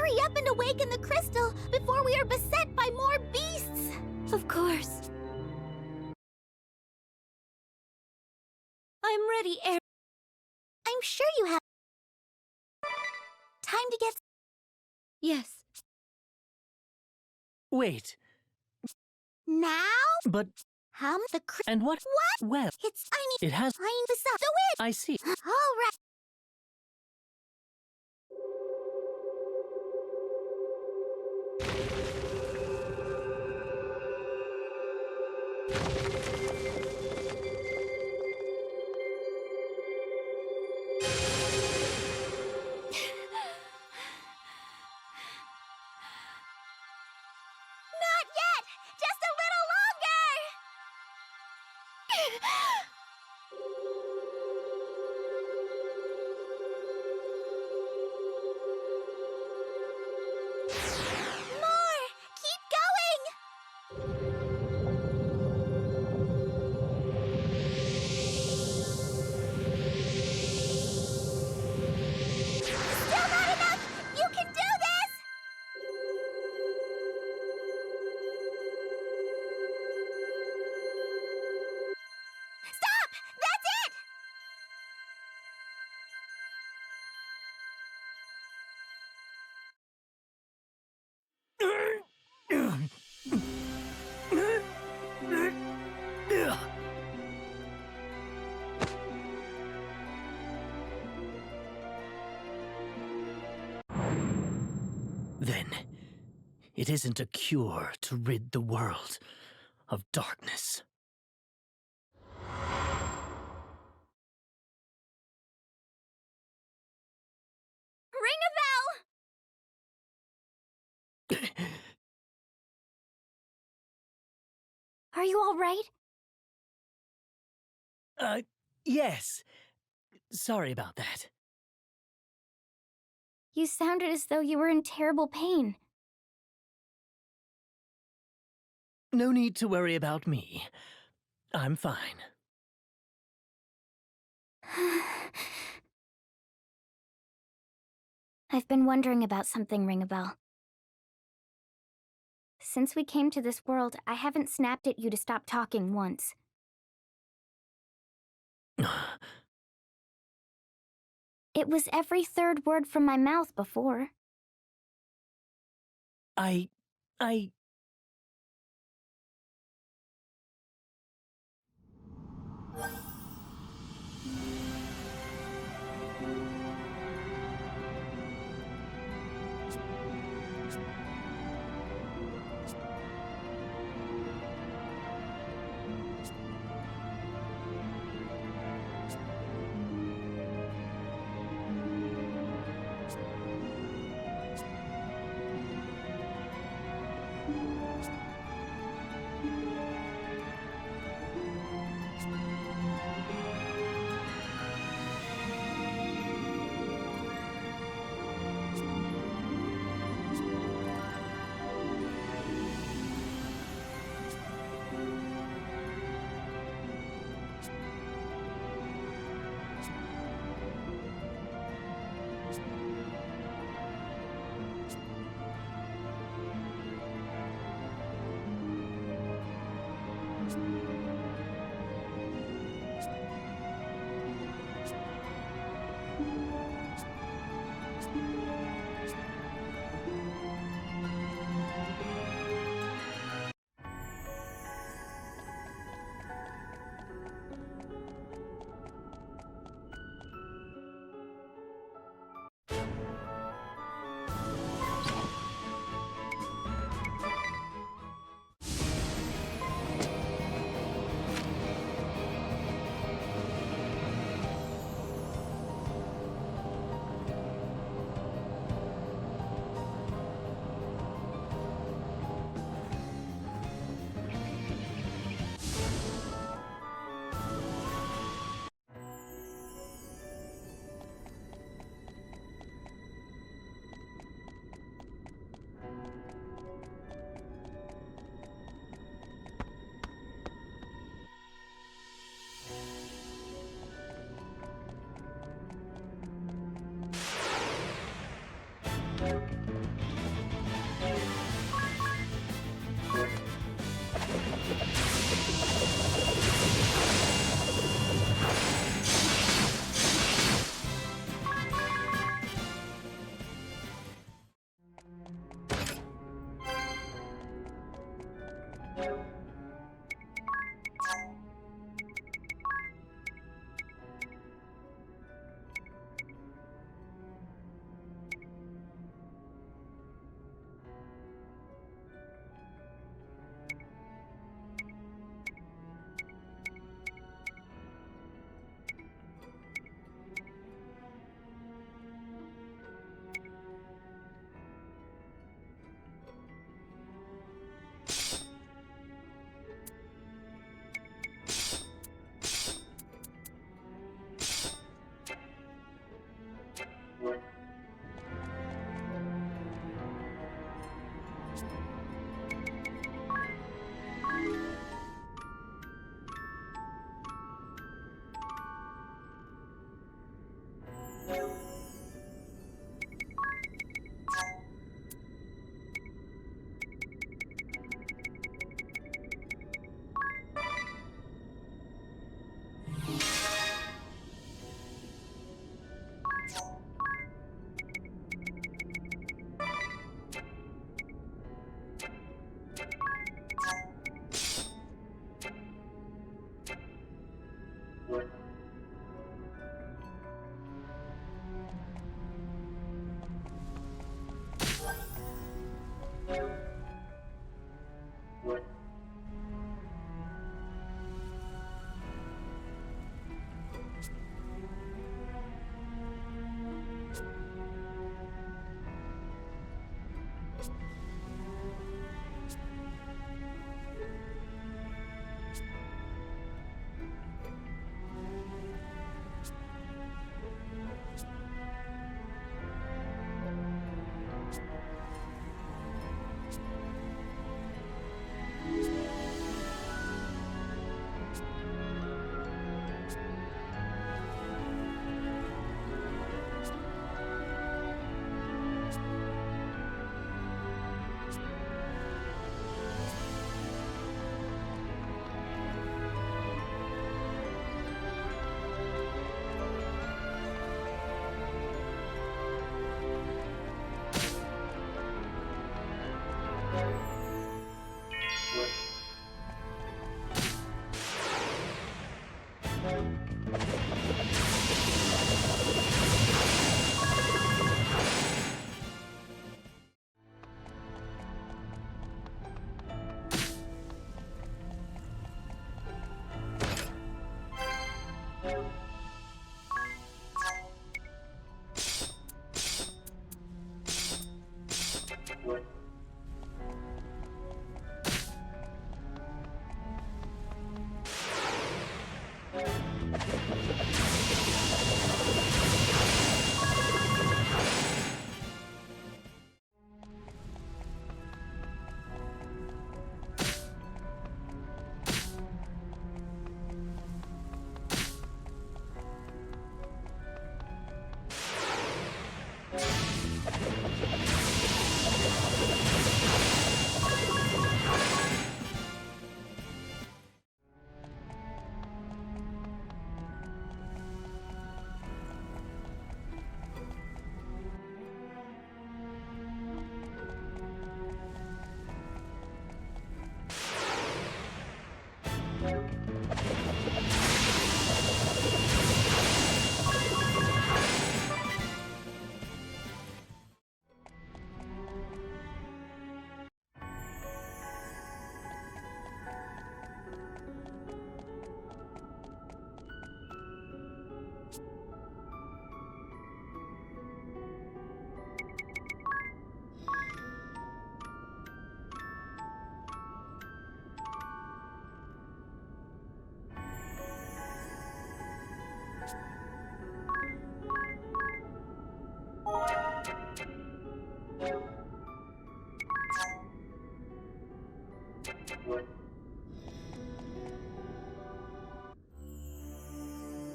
hurry up and awaken the crystal before we are beset by more beasts! Of course. I'm ready, Aerie. I'm sure you have... time to get... Yes. Wait, Now? but... The crystal... And what? What? Well, It's... I need... it has... Find the sun. The witch! I see. All right. Not yet! Just a little longer! More! Keep going! Still not enough! You can do this! Stop! That's it! Then, it isn't a cure to rid the world of darkness. Ring a bell! Are you all right? Yes. Sorry about that. You sounded as though you were in terrible pain. No need to worry about me. I'm fine. I've been wondering about something, Ring a Bell. Since we came to this world, I haven't snapped at you to stop talking once. It was every third word from my mouth before. I...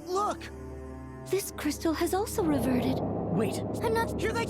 Look! This crystal has also reverted. Wait. I'm not. You're like.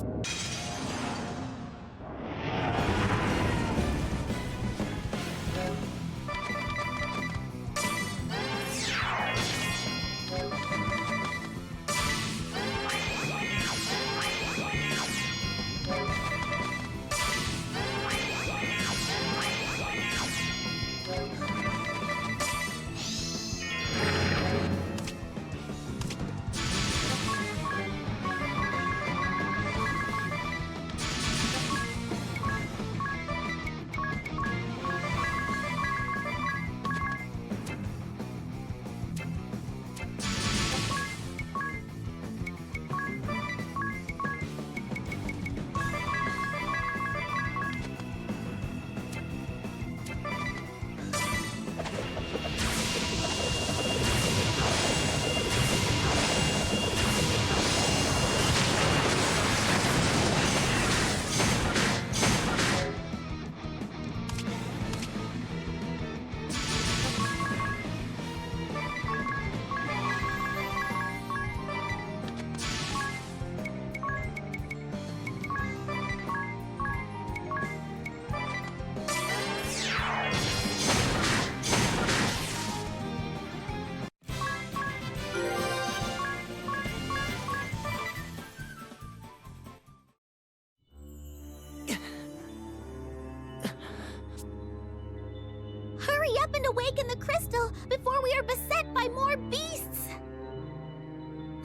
Hurry up and awaken the crystal before we are beset by more beasts!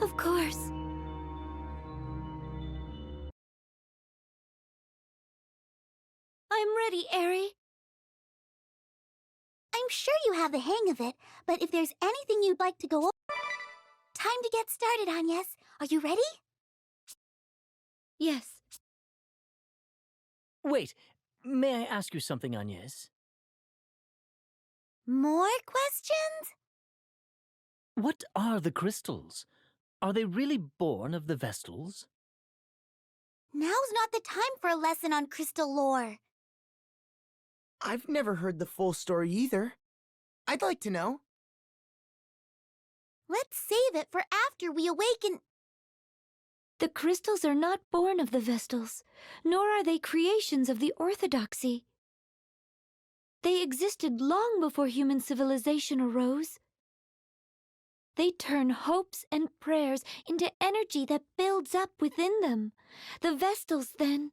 Of course. I'm ready, Eri. I'm sure you have the hang of it, but if there's anything you'd like to go over... Time to get started, Agnes. Are you ready? Yes. Wait, may I ask you something, Agnes? More questions? What are the crystals? Are they really born of the Vestals? Now's not the time for a lesson on crystal lore. I've never heard the full story either. I'd like to know. Let's save it for after we awaken... The crystals are not born of the Vestals, nor are they creations of the Orthodoxy. They existed long before human civilization arose. They turn hopes and prayers into energy that builds up within them. The Vestals, then...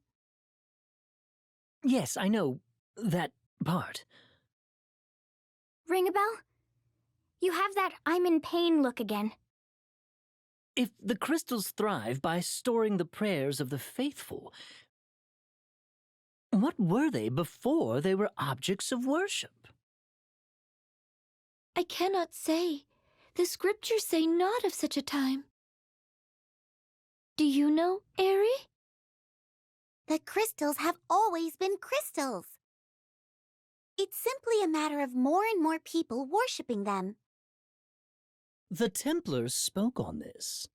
Yes, I know that part. Ring a bell? You have that I'm in pain look again. If the crystals thrive by storing the prayers of the faithful, what were they before they were objects of worship? I cannot say. The scriptures say not of such a time. Do you know, Eri? The crystals have always been crystals. It's simply a matter of more and more people worshipping them. The Templars spoke on this.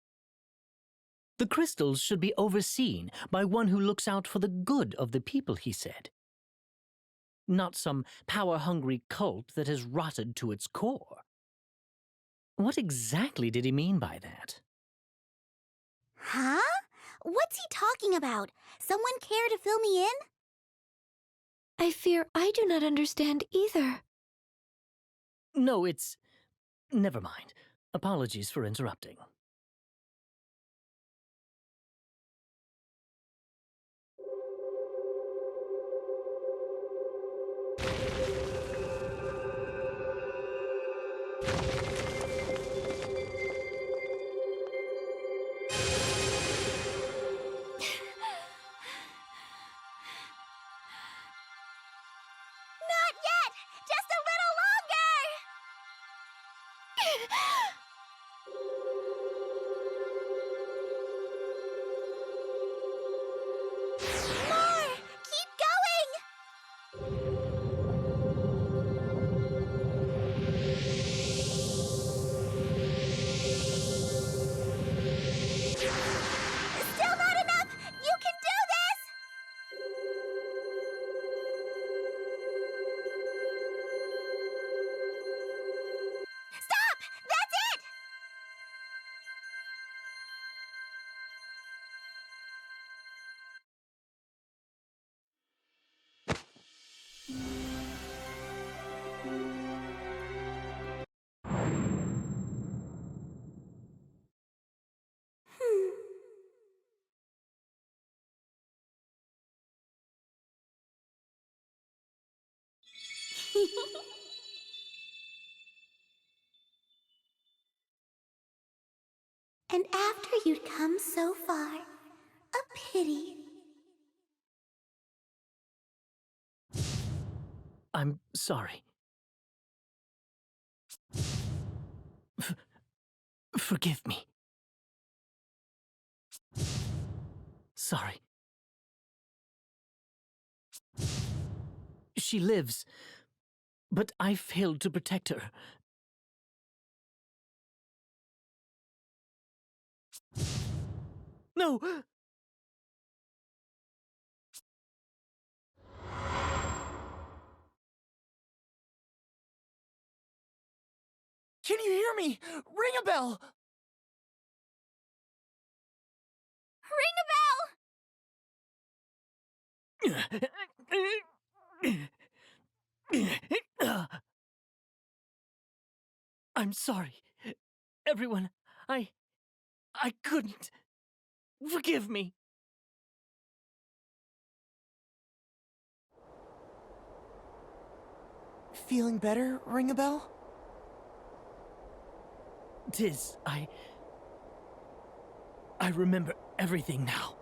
The crystals should be overseen by one who looks out for the good of the people, he said. Not some power-hungry cult that has rotted to its core. What exactly did he mean by that? Huh? What's he talking about? Someone care to fill me in? I fear I do not understand either. No, it's... Never mind. Apologies for interrupting. Not yet! Just a little longer! More! Keep going! Still not enough! You can do this! And after you'd come so far, a pity. I'm sorry. Forgive me. Sorry. She lives, but I failed to protect her. No! Can you hear me? Ring a bell! Ring a bell! I'm sorry. Everyone, I couldn't. Forgive me. Feeling better, Ring a bell? Tiz, I remember everything now.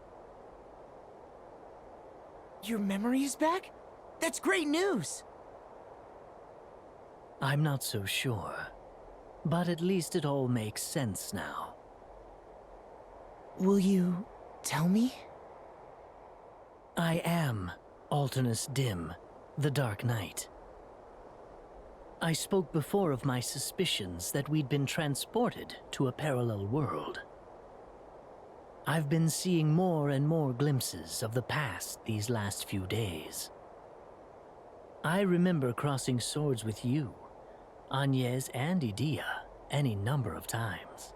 Your memory is back? That's great news! I'm not so sure. But at least it all makes sense now. Will you tell me? I am Alternus Dim, the Dark Knight. I spoke before of my suspicions that we'd been transported to a parallel world. I've been seeing more and more glimpses of the past these last few days. I remember crossing swords with you, Agnes and Idia, any number of times.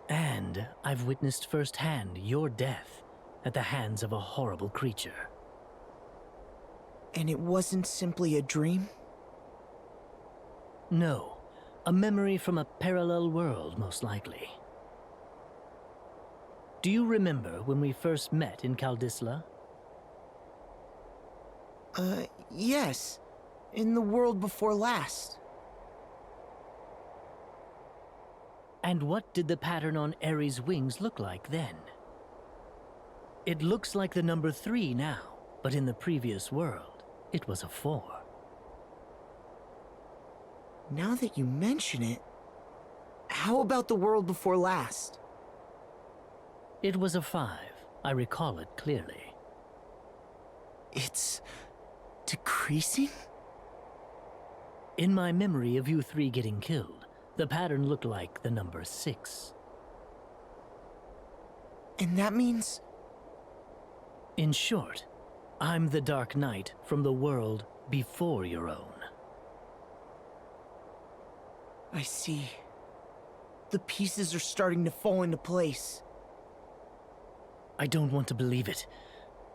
And I've witnessed firsthand your death at the hands of a horrible creature. And it wasn't simply a dream? No, a memory from a parallel world, most likely. Do you remember when we first met in Kaldisla? Yes. In the world before last. And what did the pattern on Ares' wings look like then? It looks like the number 3 now, but in the previous world, it was a 4. Now that you mention it, how about the world before last? It was a 5. I recall it clearly. It's decreasing? In my memory of you 3 getting killed, the pattern looked like the number 6. And that means... In short, I'm the Dark Knight from the world before your own. I see. The pieces are starting to fall into place. I don't want to believe it,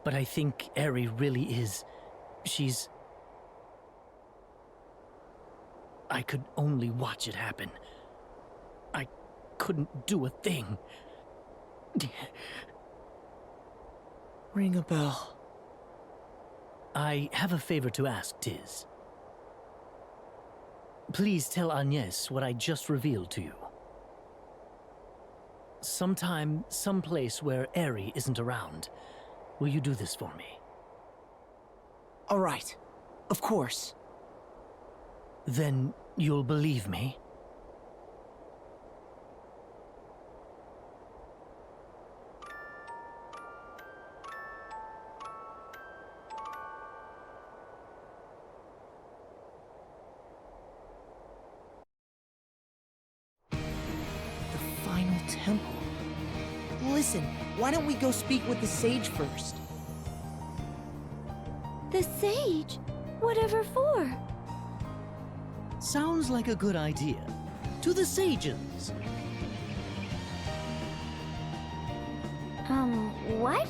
but I think Eri really is... she's... I could only watch it happen. I couldn't do a thing. Ring a bell. I have a favor to ask, Tiz. Please tell Agnes what I just revealed to you. Sometime, someplace where Eri isn't around, will you do this for me? All right. Of course. Then you'll believe me? Temple. Listen, why don't we go speak with the sage first? The sage? Whatever for? Sounds like a good idea. To the sages! What?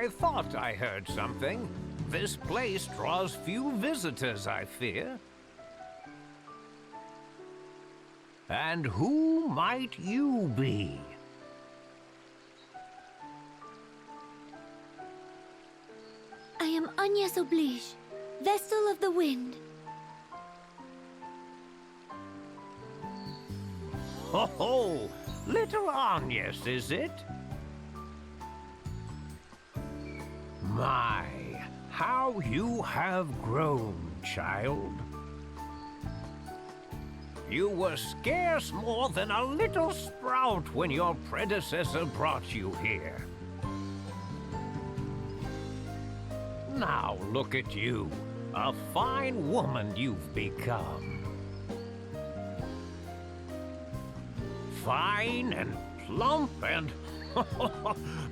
I thought I heard something. This place draws few visitors, I fear. And who might you be? I am Agnes Oblige, Vestal of the Wind. Ho ho! Little Agnes, is it? My, how you have grown, child. You were scarce more than a little sprout when your predecessor brought you here. Now look at you, a fine woman you've become. Fine and plump and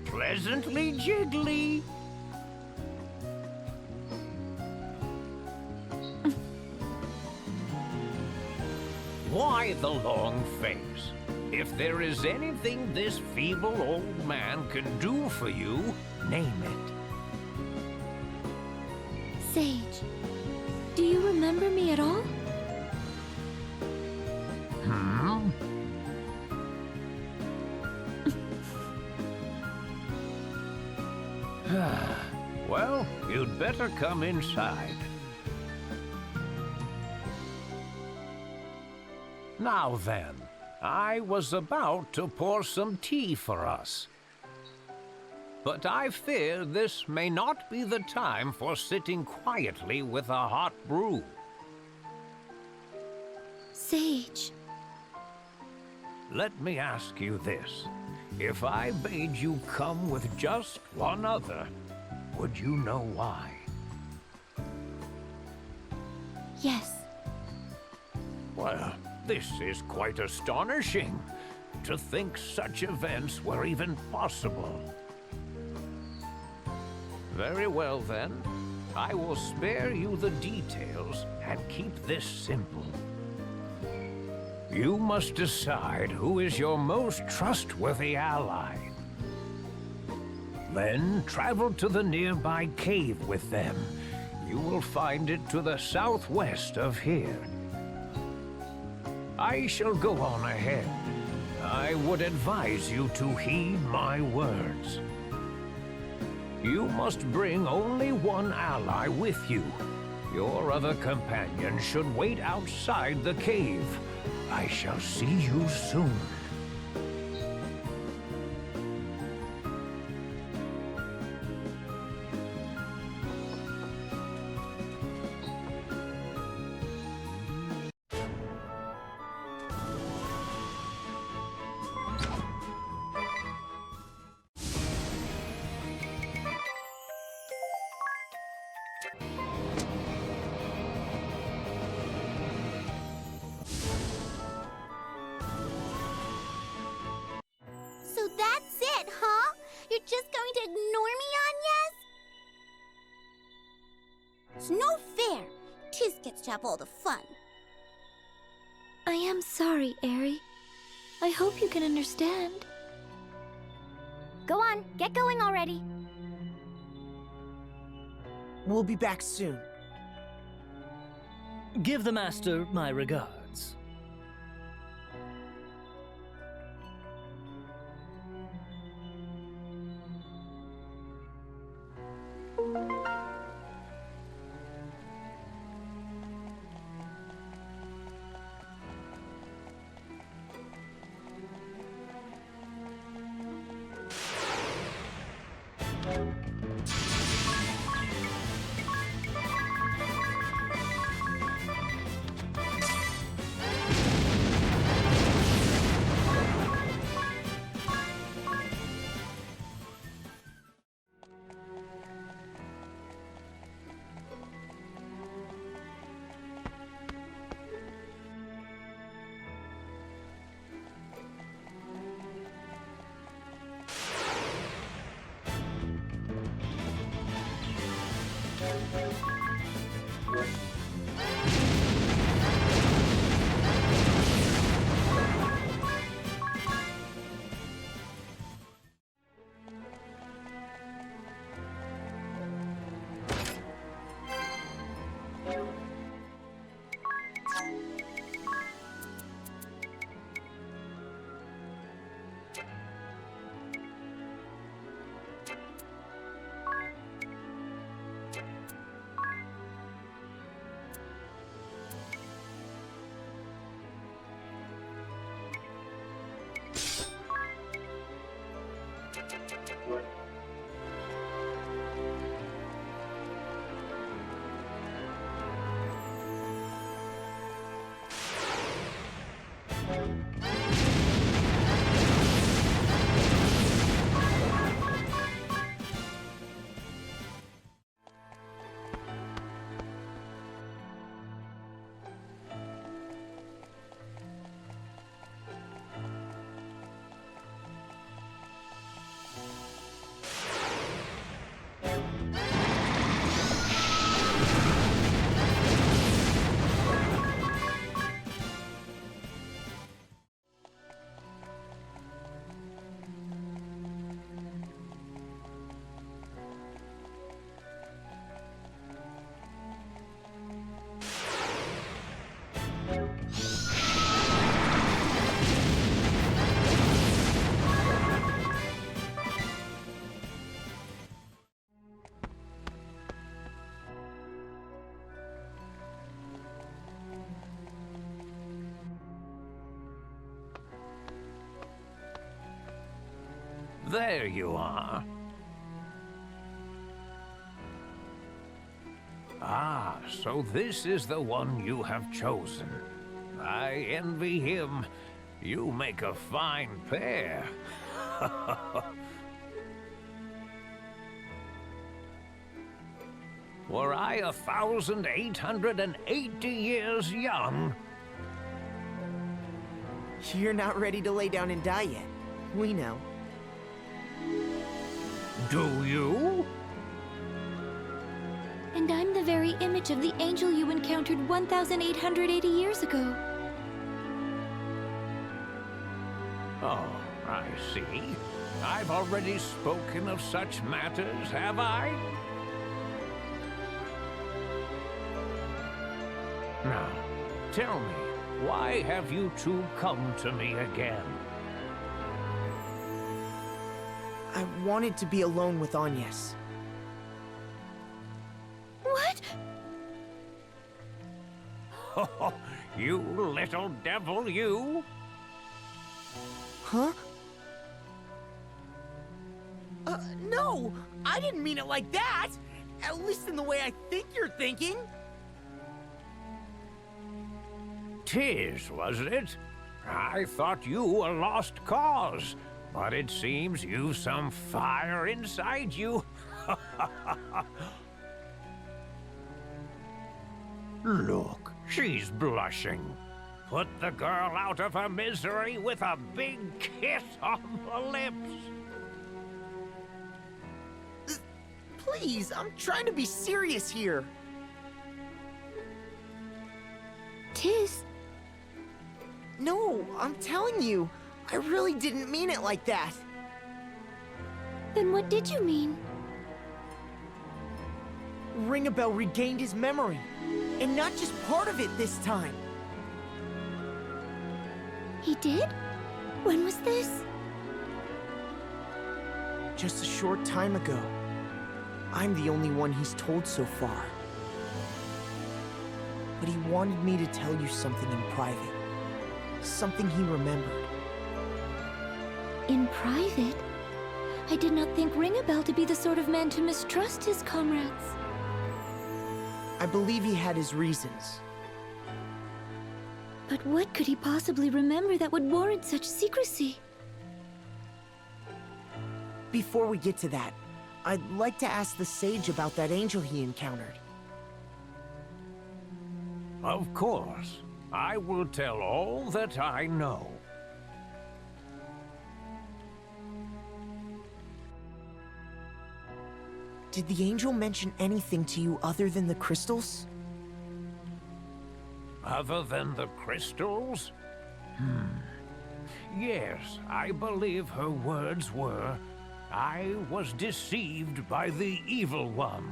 pleasantly jiggly. Why the long face? If there is anything this feeble old man can do for you, name it. Sage, do you remember me at all? Hmm? Well, you'd better come inside. Now then, I was about to pour some tea for us. But I fear this may not be the time for sitting quietly with a hot brew. Sage. Let me ask you this. If I bade you come with just one other, would you know why? Yes. Well, this is quite astonishing. To think such events were even possible. Very well then. I will spare you the details and keep this simple. You must decide who is your most trustworthy ally. Then travel to the nearby cave with them. You will find it to the southwest of here. I shall go on ahead. I would advise you to heed my words. You must bring only one ally with you. Your other companion should wait outside the cave. I shall see you soon. So that's it, huh? You're just going to ignore me, Agnes? It's no fair. Tis gets to have all the fun. I am sorry, Aerie. I hope you can understand. Go on, get going already. We'll be back soon. Give the Master my regards. There you are. Ah, so this is the one you have chosen. I envy him. You make a fine pair. Were I 1,880 years young? You're not ready to lay down and die yet. We know. Do you? And I'm the very image of the angel you encountered 1,880 years ago. Oh, I see. I've already spoken of such matters, have I? Now, tell me, why have you two come to me again? I wanted to be alone with Agnes. What? You little devil, you! Huh? No! I didn't mean it like that! At least in the way I think you're thinking! Tis, was it? I thought you a lost cause, but it seems you've some fire inside you. Look, she's blushing. Put the girl out of her misery with a big kiss on the lips. Please, I'm trying to be serious here. Tis. No, I'm telling you, I really didn't mean it like that. Then what did you mean? Ringabel regained his memory, and not just part of it this time. He did? When was this? Just a short time ago. I'm the only one he's told so far. But he wanted me to tell you something in private. Something he remembered. In private? I did not think Ringabel to be the sort of man to mistrust his comrades. I believe he had his reasons. But what could he possibly remember that would warrant such secrecy? Before we get to that, I'd like to ask the sage about that angel he encountered. Of course. I will tell all that I know. Did the angel mention anything to you other than the crystals? Other than the crystals? Yes, I believe her words were, I was deceived by the evil one.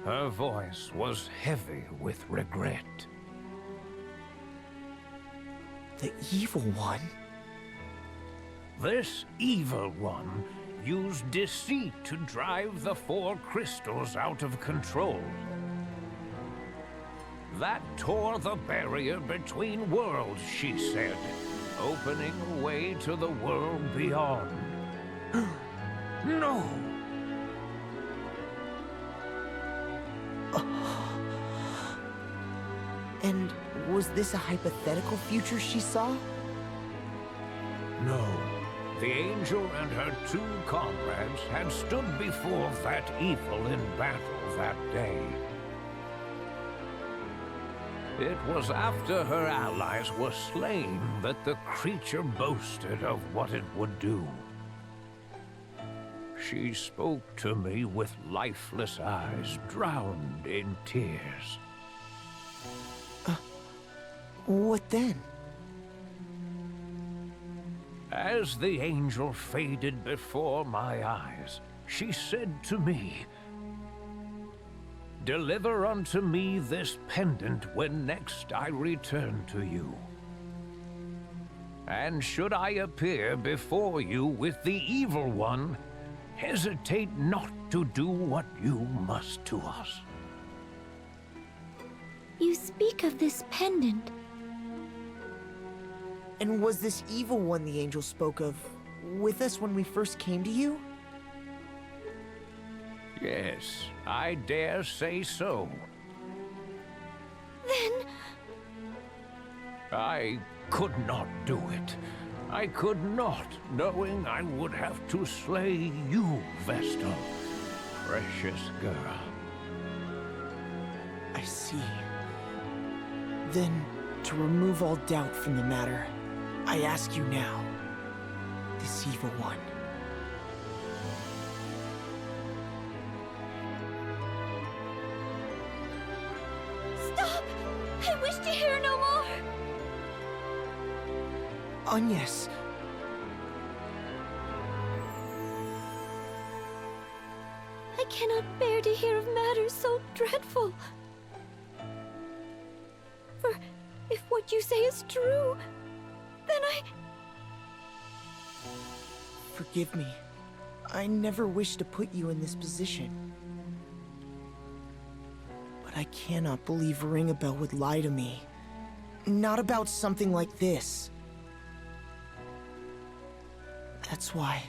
Her voice was heavy with regret. The evil one? This evil one used deceit to drive the 4 crystals out of control. That tore the barrier between worlds, she said, opening a way to the world beyond. No! And was this a hypothetical future she saw? No. The angel and her 2 comrades had stood before that evil in battle that day. It was after her allies were slain that the creature boasted of what it would do. She spoke to me with lifeless eyes, drowned in tears. What then? As the angel faded before my eyes, she said to me, "Deliver unto me this pendant when next I return to you. And should I appear before you with the evil one, hesitate not to do what you must to us." You speak of this pendant. And was this evil one the angel spoke of with us when we first came to you? Yes, I dare say so. Then... I could not do it. I could not, knowing I would have to slay you, Vestal. Precious girl. I see. Then, to remove all doubt from the matter, I ask you now, this evil one. Stop! I wish to hear no more! Agnes. I cannot bear to hear of matters so dreadful. For if what you say is true, then I... Forgive me. I never wished to put you in this position. But I cannot believe Ringabel would lie to me. Not about something like this. That's why.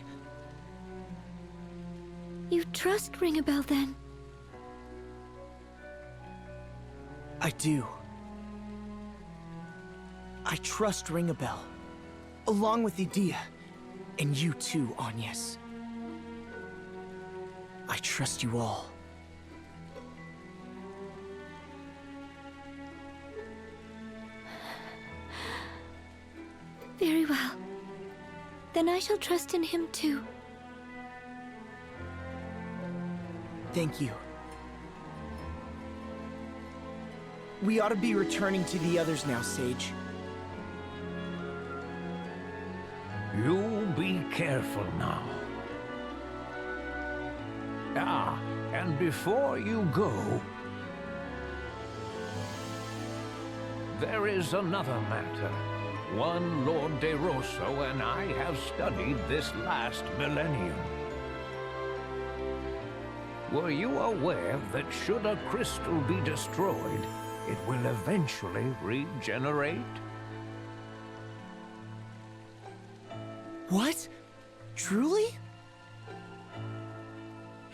You trust Ringabel, then? I do. I trust Ringabel, along with Idea, and you too, Agnes. I trust you all. Very well. Then I shall trust in him too. Thank you. We ought to be returning to the others now, Sage. You be careful now. Ah, and before you go, there is another matter. One Lord De Rosso and I have studied this last millennium. Were you aware that should a crystal be destroyed, it will eventually regenerate? What? Truly?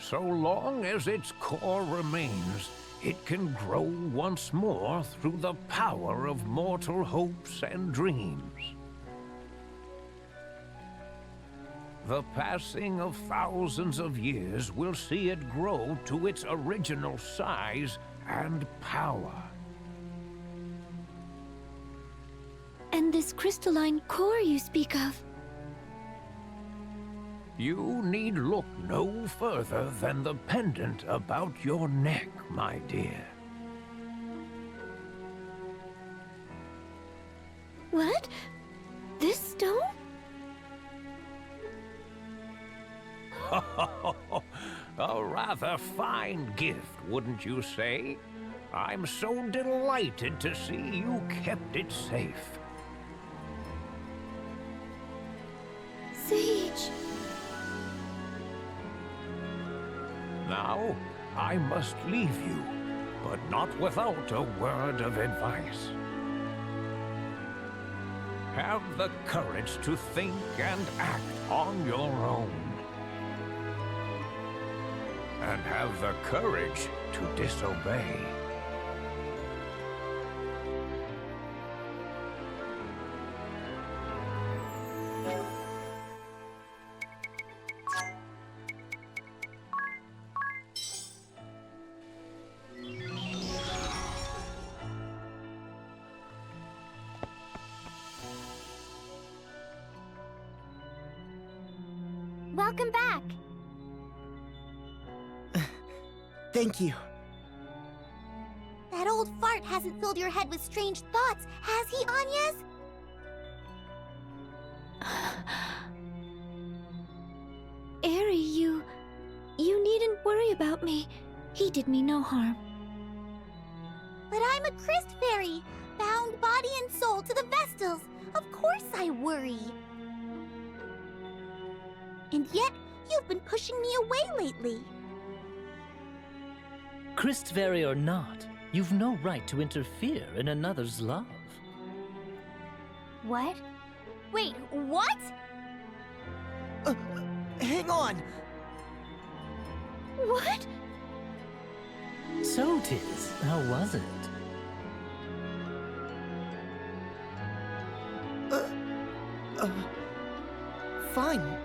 So long as its core remains, it can grow once more through the power of mortal hopes and dreams. The passing of thousands of years will see it grow to its original size and power. And this crystalline core you speak of? You need look no further than the pendant about your neck, my dear. What? This stone? A rather fine gift, wouldn't you say? I'm so delighted to see you kept it safe. Sage. Now, I must leave you, but not without a word of advice. Have the courage to think and act on your own. And have the courage to disobey. Welcome back. Thank you. That old fart hasn't filled your head with strange thoughts, has he, Agnes? Eri, you needn't worry about me. He did me no harm. But I'm a Christ fairy, bound body and soul to the Vestals. Of course I worry. And yet, you've been pushing me away lately. Christfairy or not, you've no right to interfere in another's love. What? Wait, what? Hang on! What? So, Tiz, how was it? Fine.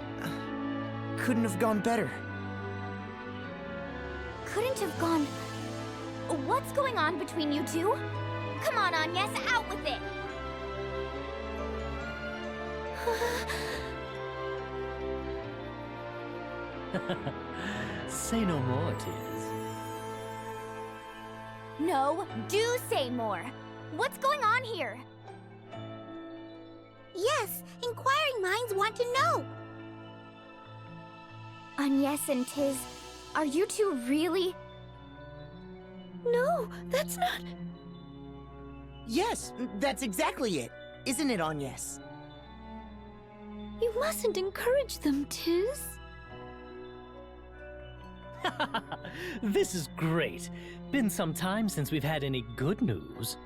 Couldn't have gone better. Couldn't have gone... What's going on between you two? Come on, Agnes, out with it! Say no more, Tiz. No, do say more! What's going on here? Yes, inquiring minds want to know. Agnes and Tiz, are you two really... No, that's not... Yes, that's exactly it. Isn't it, Agnes? You mustn't encourage them, Tiz. This is great. Been some time since we've had any good news.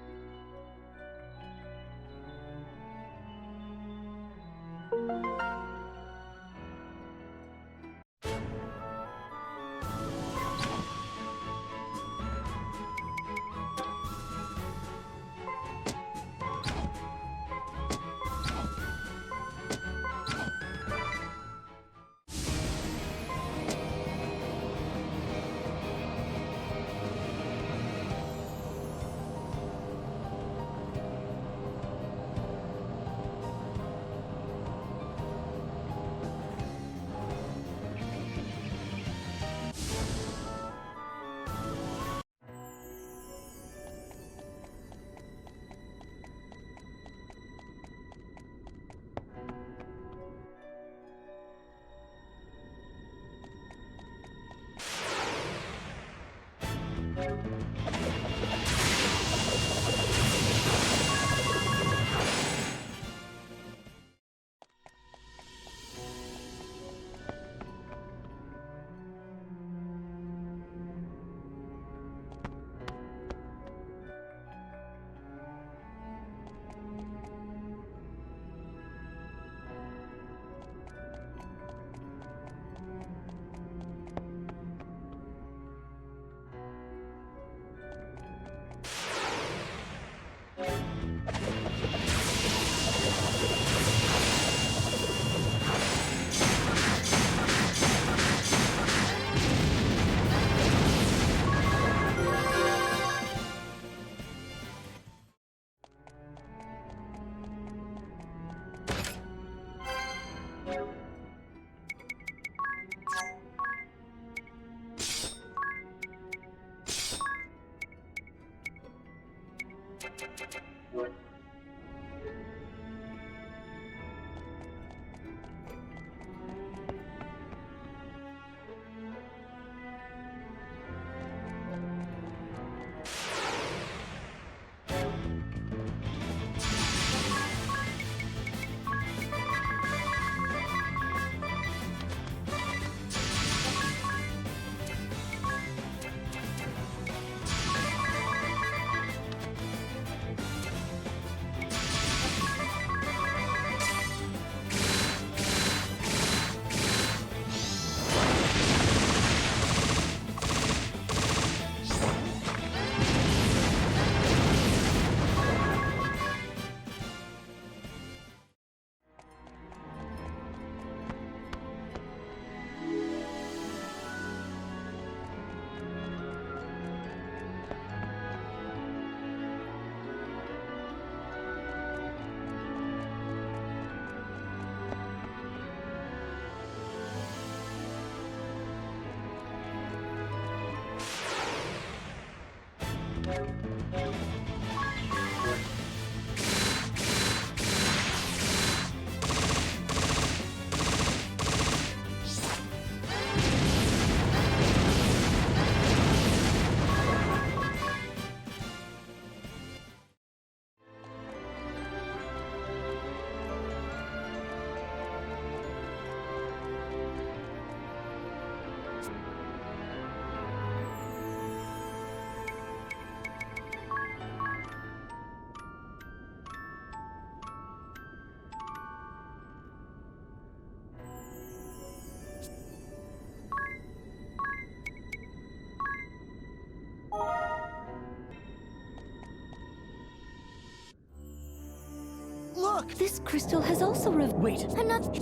look! This crystal has also Wait. I'm not...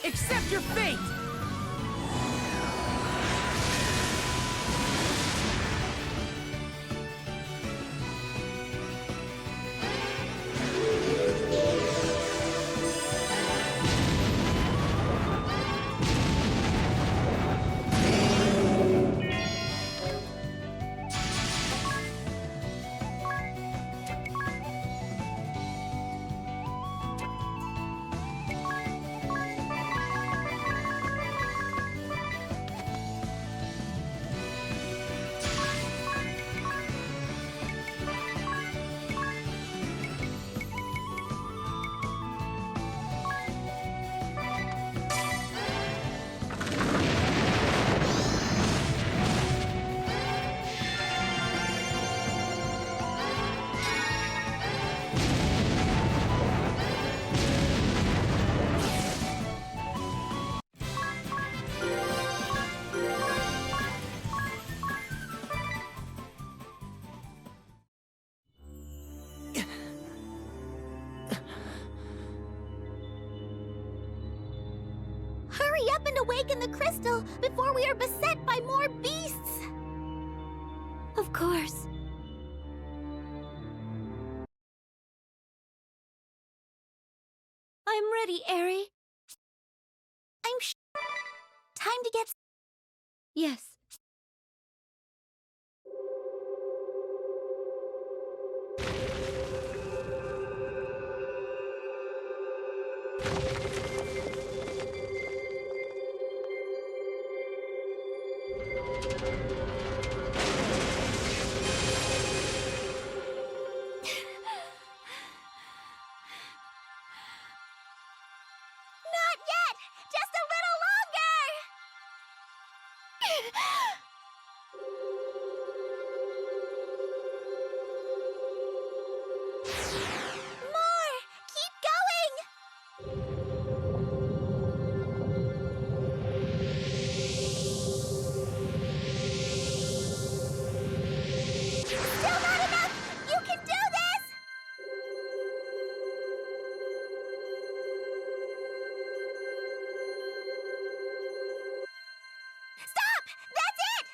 Accept your fate! Hurry up and awaken the crystal before we are beset by more beasts! Of course. I'm ready, Eri. Time to get... Yes. Not yet! Just a little longer! More! Keep going! Still not enough! You can do this! Stop! That's it!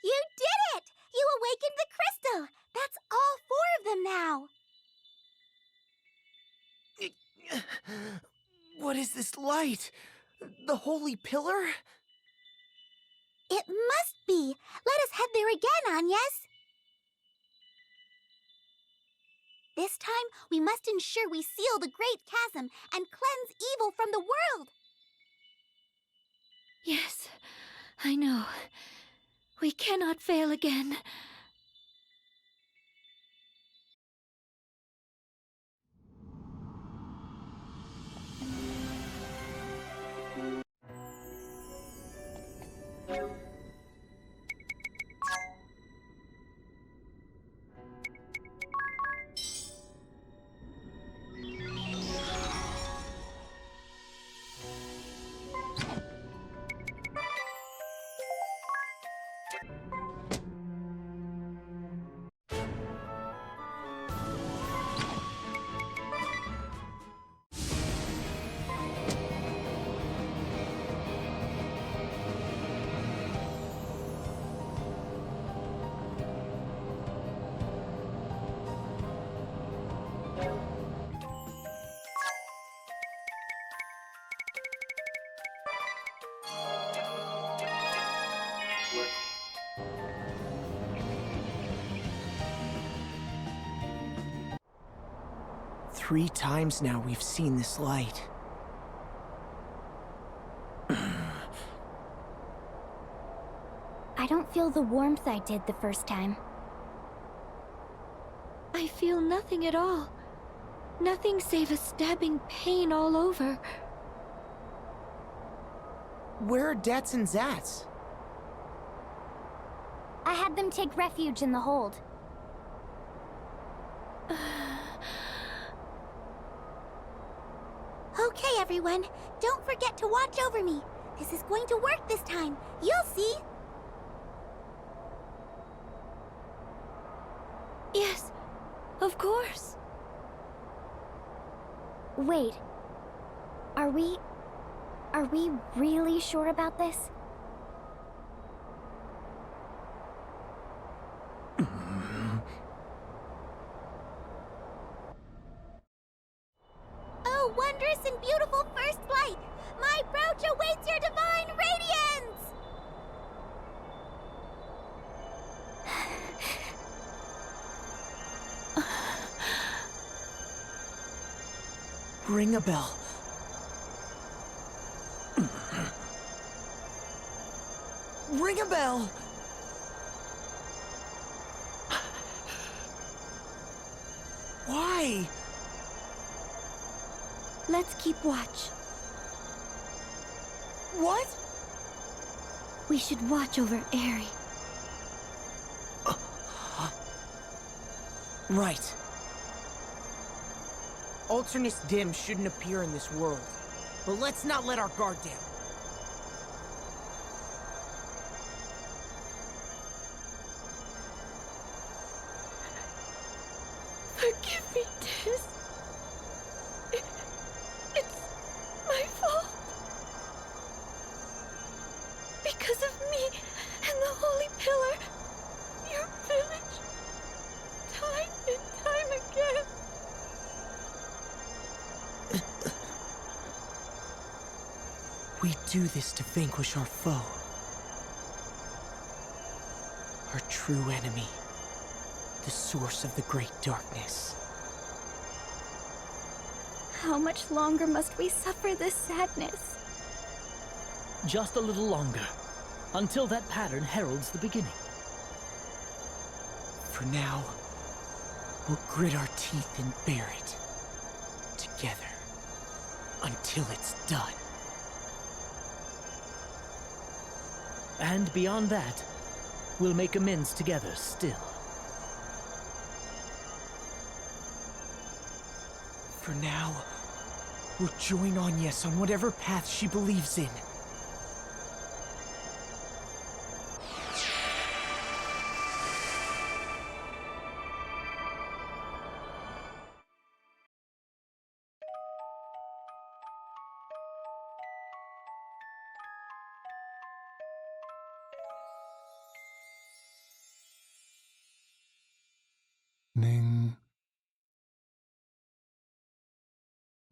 You did it! You awakened the crystal! That's all 4 of them now! What is this light? The holy pillar? It must be! Let us head there again, Agnes! This time, we must ensure we seal the great chasm and cleanse evil from the world! Yes. I know. We cannot fail again. Three times now we've seen this light. I don't feel the warmth I did the first time. I feel nothing at all. Nothing save a stabbing pain all over. Where are Dats and Zats? I had them take refuge in the hold. Okay, everyone. Don't forget to watch over me. This is going to work this time. You'll see. Yes, of course. Wait. Are we really sure about this? Oh, wondrous and beautiful first flight! My approach awaits your divine radiance! Ring a bell. Ring a bell! Why? Let's keep watch. What? We should watch over Aerie. Right. Alternus Dim shouldn't appear in this world. But let's not let our guard down. Forgive me, Tiz. It's my fault. Because of me and the Holy Pillar, your village, time and time again. We do this to vanquish our foe. Our true enemy. The source of the great darkness. How much longer must we suffer this sadness? Just a little longer, until that pattern heralds the beginning. For now, we'll grit our teeth and bear it. Together. Until it's done. And beyond that, we'll make amends together still. For now, we'll join Agnes on whatever path she believes in. Ning.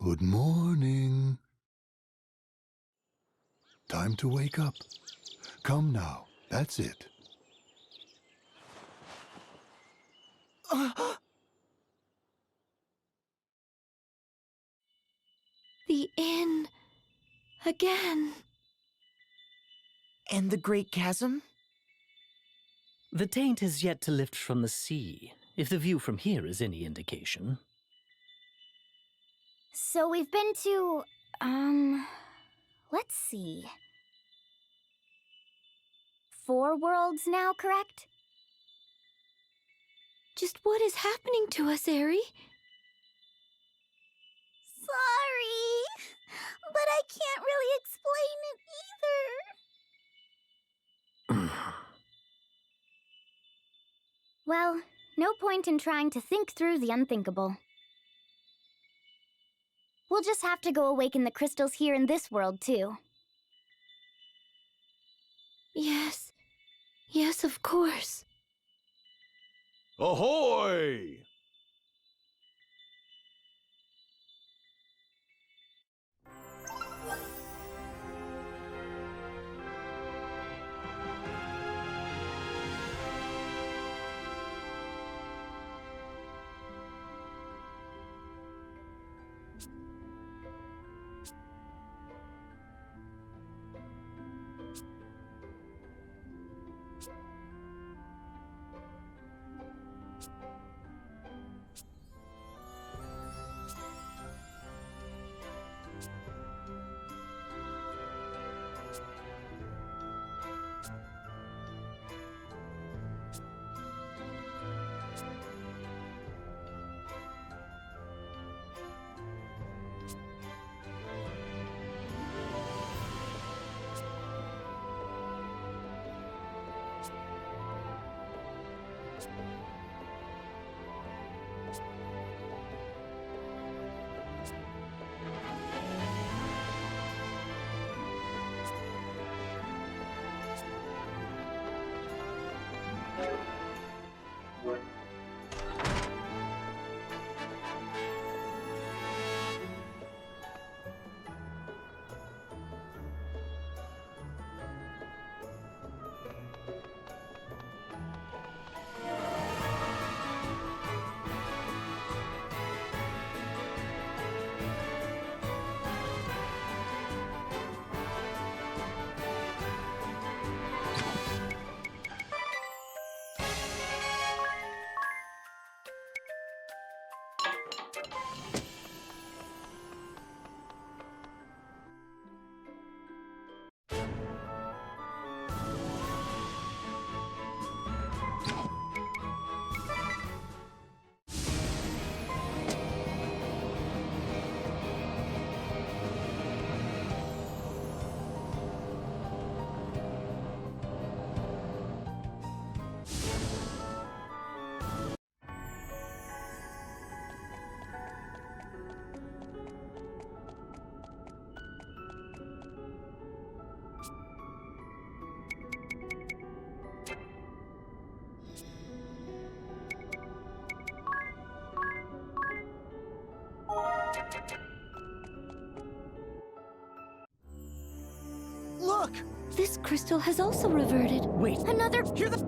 Good morning. Time to wake up. Come now, that's it. The inn. Again. And the Great Chasm? The taint has yet to lift from the sea, if the view from here is any indication. So we've been to, let's see. 4 worlds now, correct? Just what is happening to us, Eri? Sorry, but I can't really explain it either. Well, no point in trying to think through the unthinkable. We'll just have to go awaken the crystals here in this world, too. Yes. Yes, of course. Ahoy! Look! This crystal has also reverted. Wait. Another... Hear the...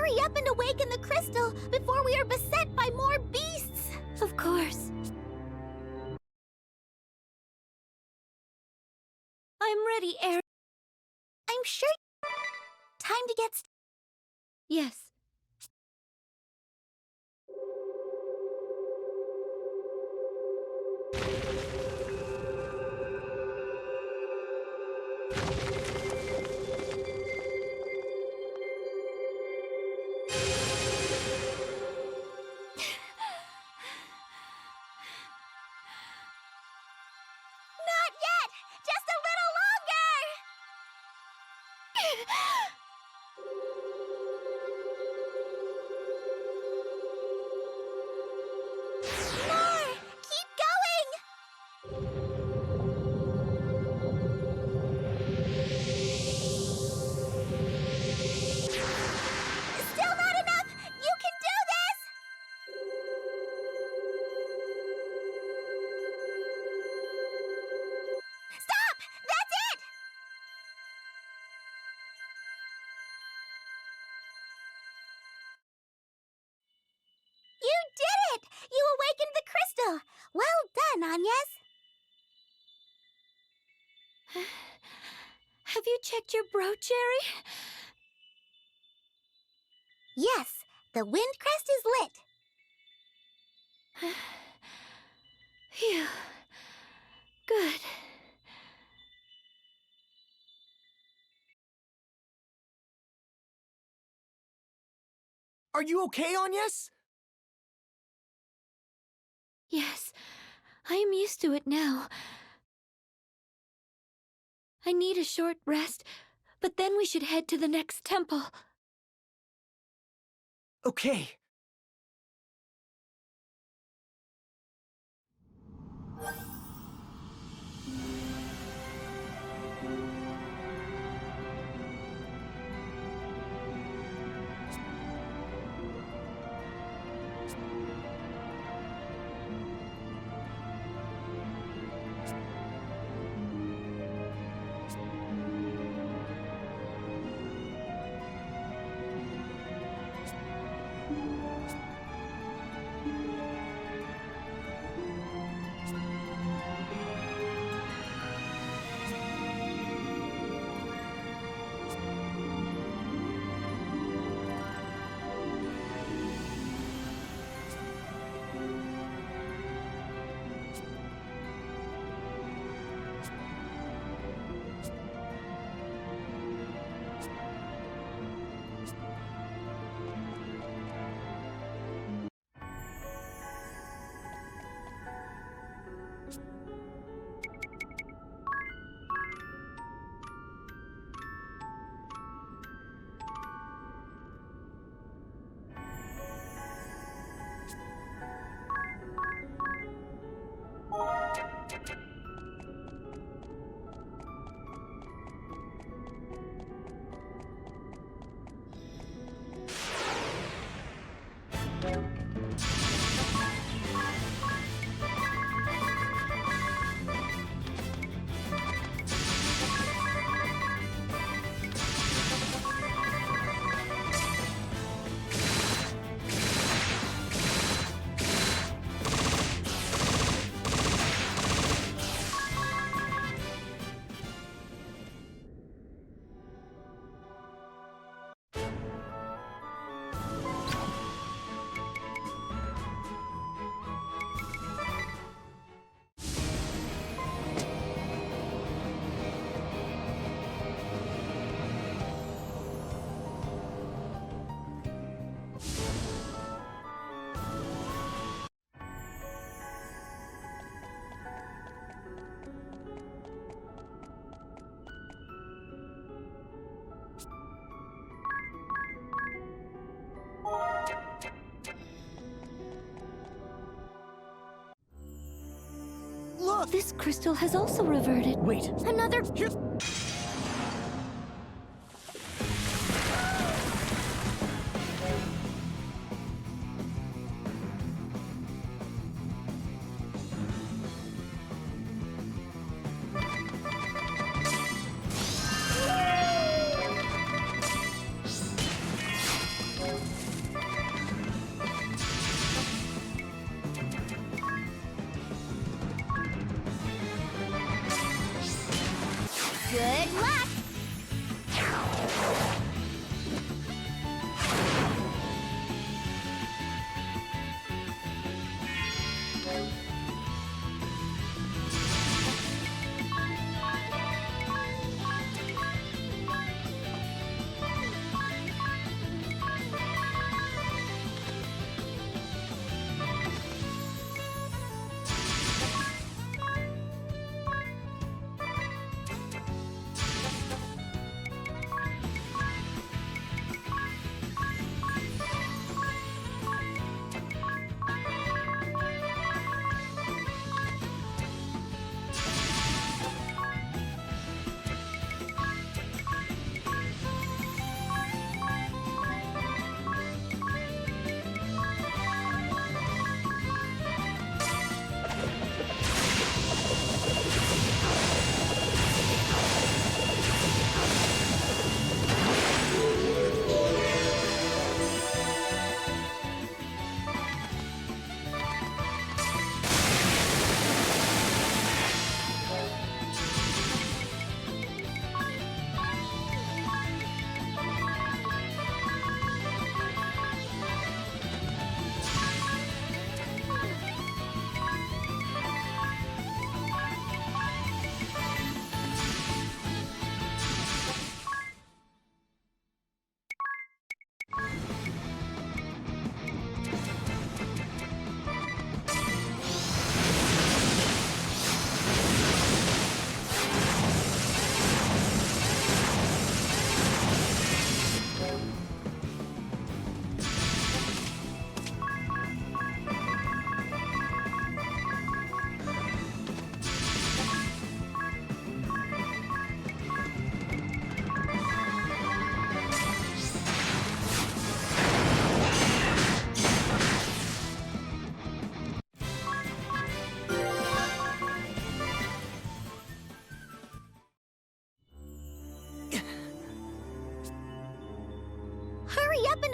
hurry up and awaken the crystal before we are beset by more beasts! Of course. I'm ready, Aerie. I'm sure. Time to get started. Yes. Not yet! Just a little longer! More! Keep going! Still not enough! You can do this! Stop! That's it! You did it! You awakened the crystal! Well done, Agnes! Have you checked your brooch, Aerie? Yes, the wind crest is lit. Phew. Good. Are you okay, Agnes? Yes, I am used to it now. I need a short rest, but then we should head to the next temple. Okay. Look! This crystal has also reverted. Wait. Another...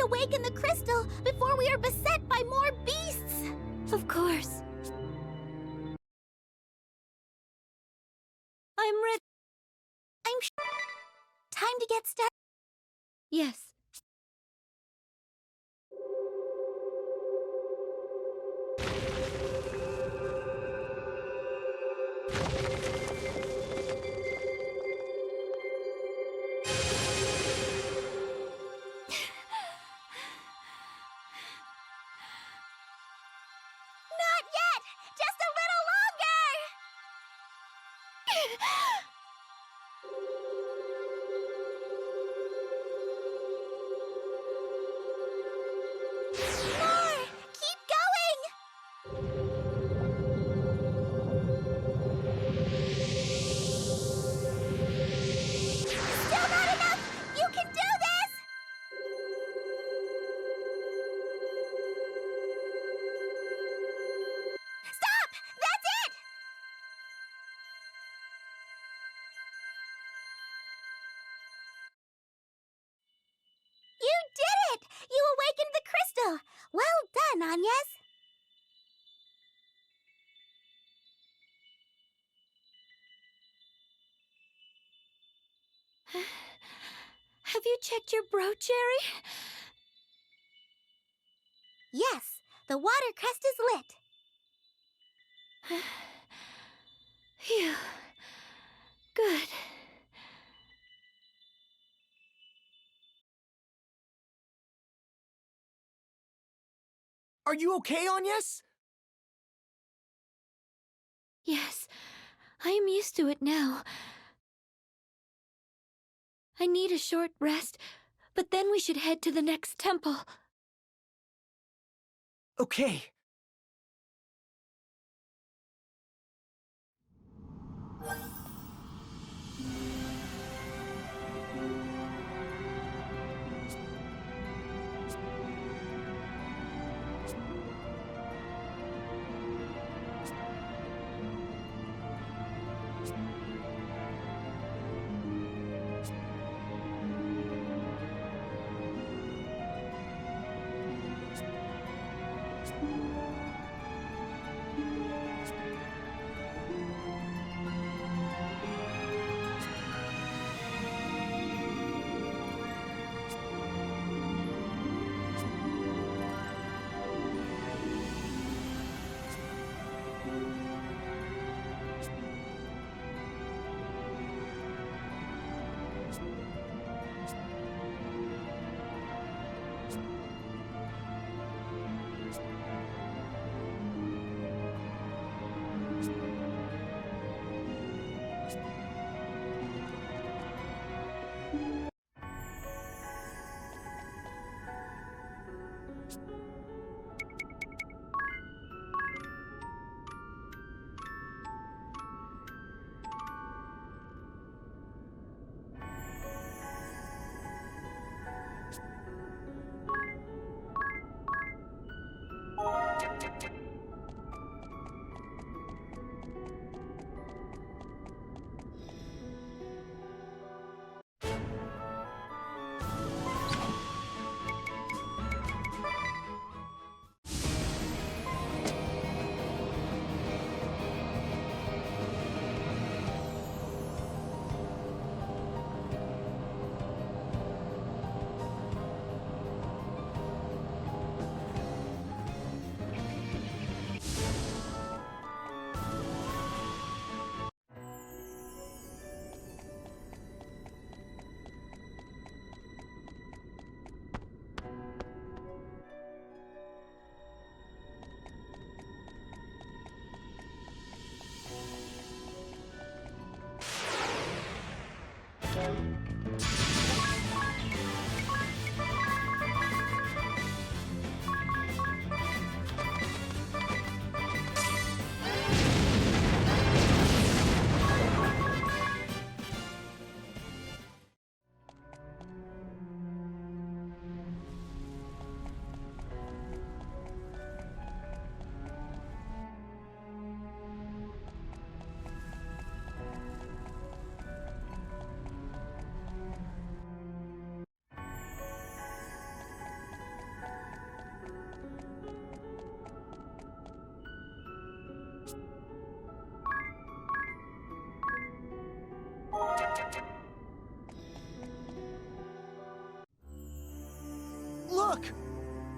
awaken the crystal before we are beset by more beasts! Of course. I'm ready. I'm sure. Time to get started. Yes. Not yet! Just a little longer! More! Keep going! Still not enough! You can do this! Stop! That's it! You did it! You awakened the crystal! Well done, Agnes! Have you checked your brooch, Jerry? Yes, the water crest is lit. Phew. Good. Are you okay, Agnes? Yes, I am used to it now. I need a short rest, but then we should head to the next temple. Okay.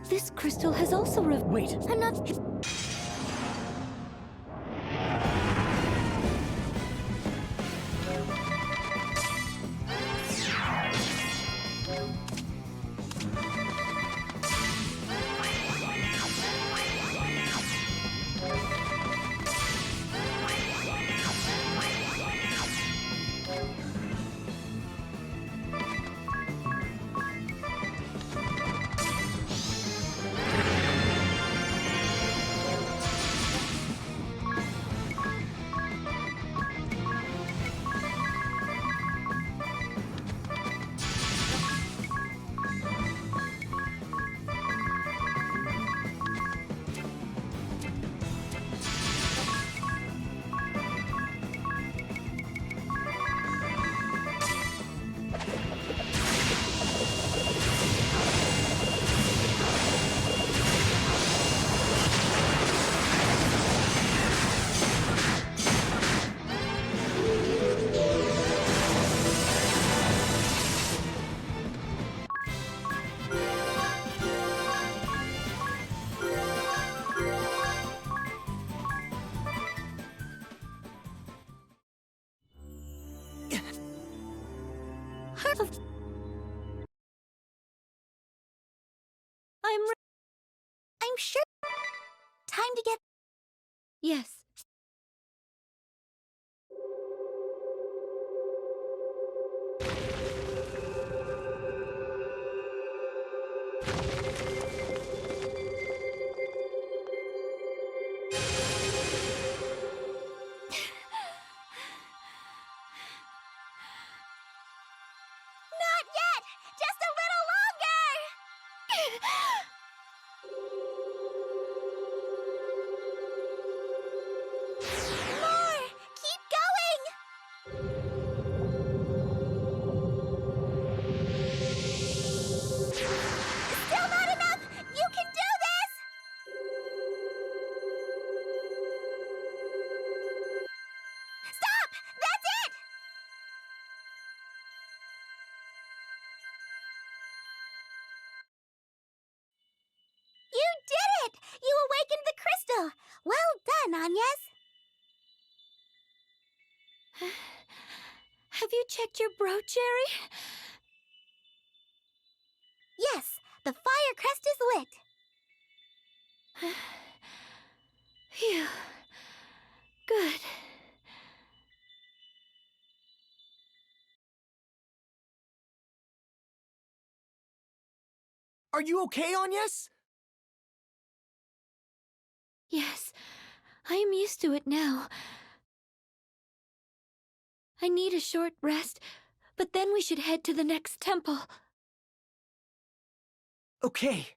This crystal has also Wait. I'm not... I'm sure. Time to get... Yes. Not yet! Just a little longer! More! Keep going! Still not enough! You can do this! Stop! That's it! You did it! You awakened the crystal! Well done, Agnes! Have you checked your brooch, Jerry? Yes, the fire crest is lit. Phew. Good. Are you okay, Agnes? Yes, I am used to it now. I need a short rest, but then we should head to the next temple. Okay.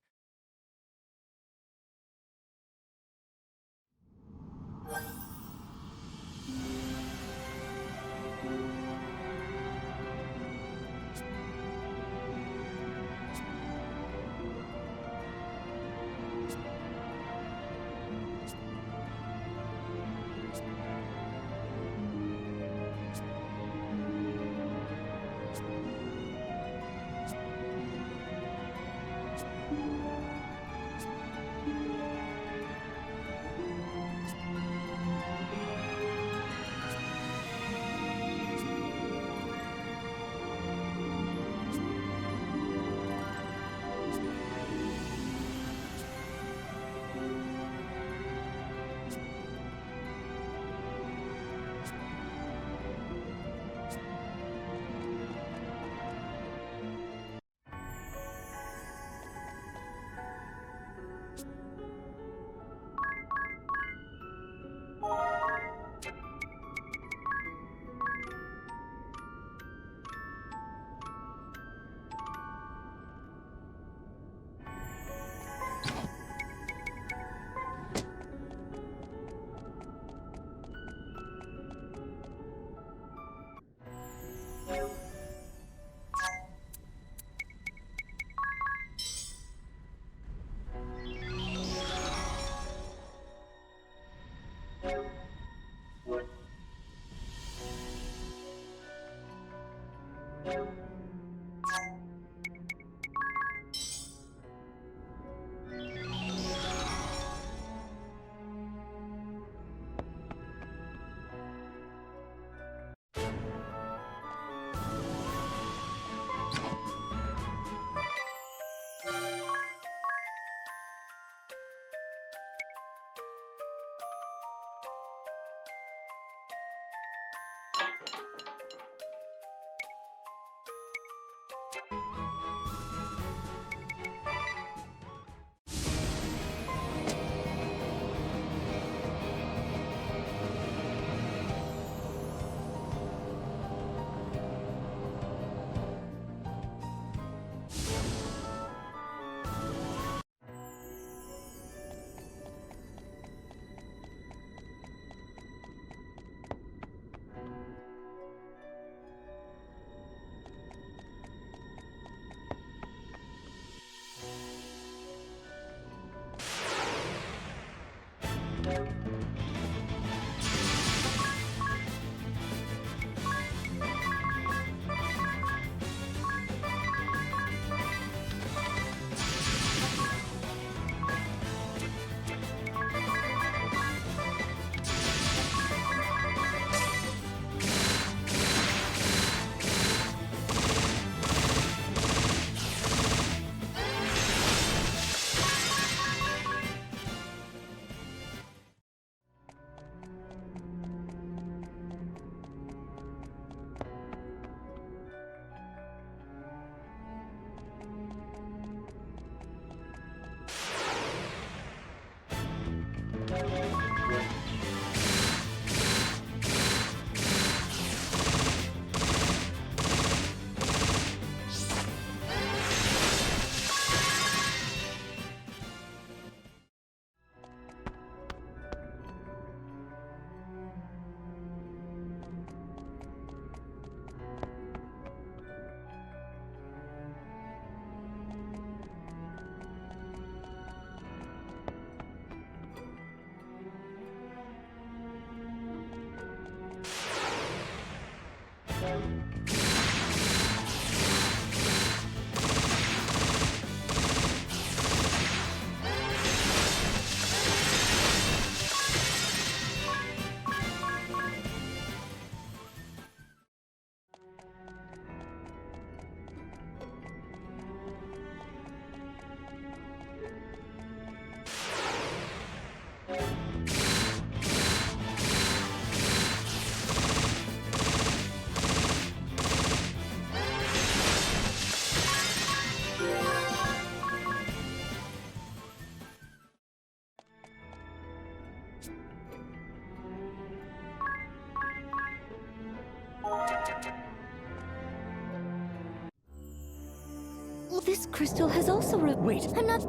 This crystal has also Wait. I'm not...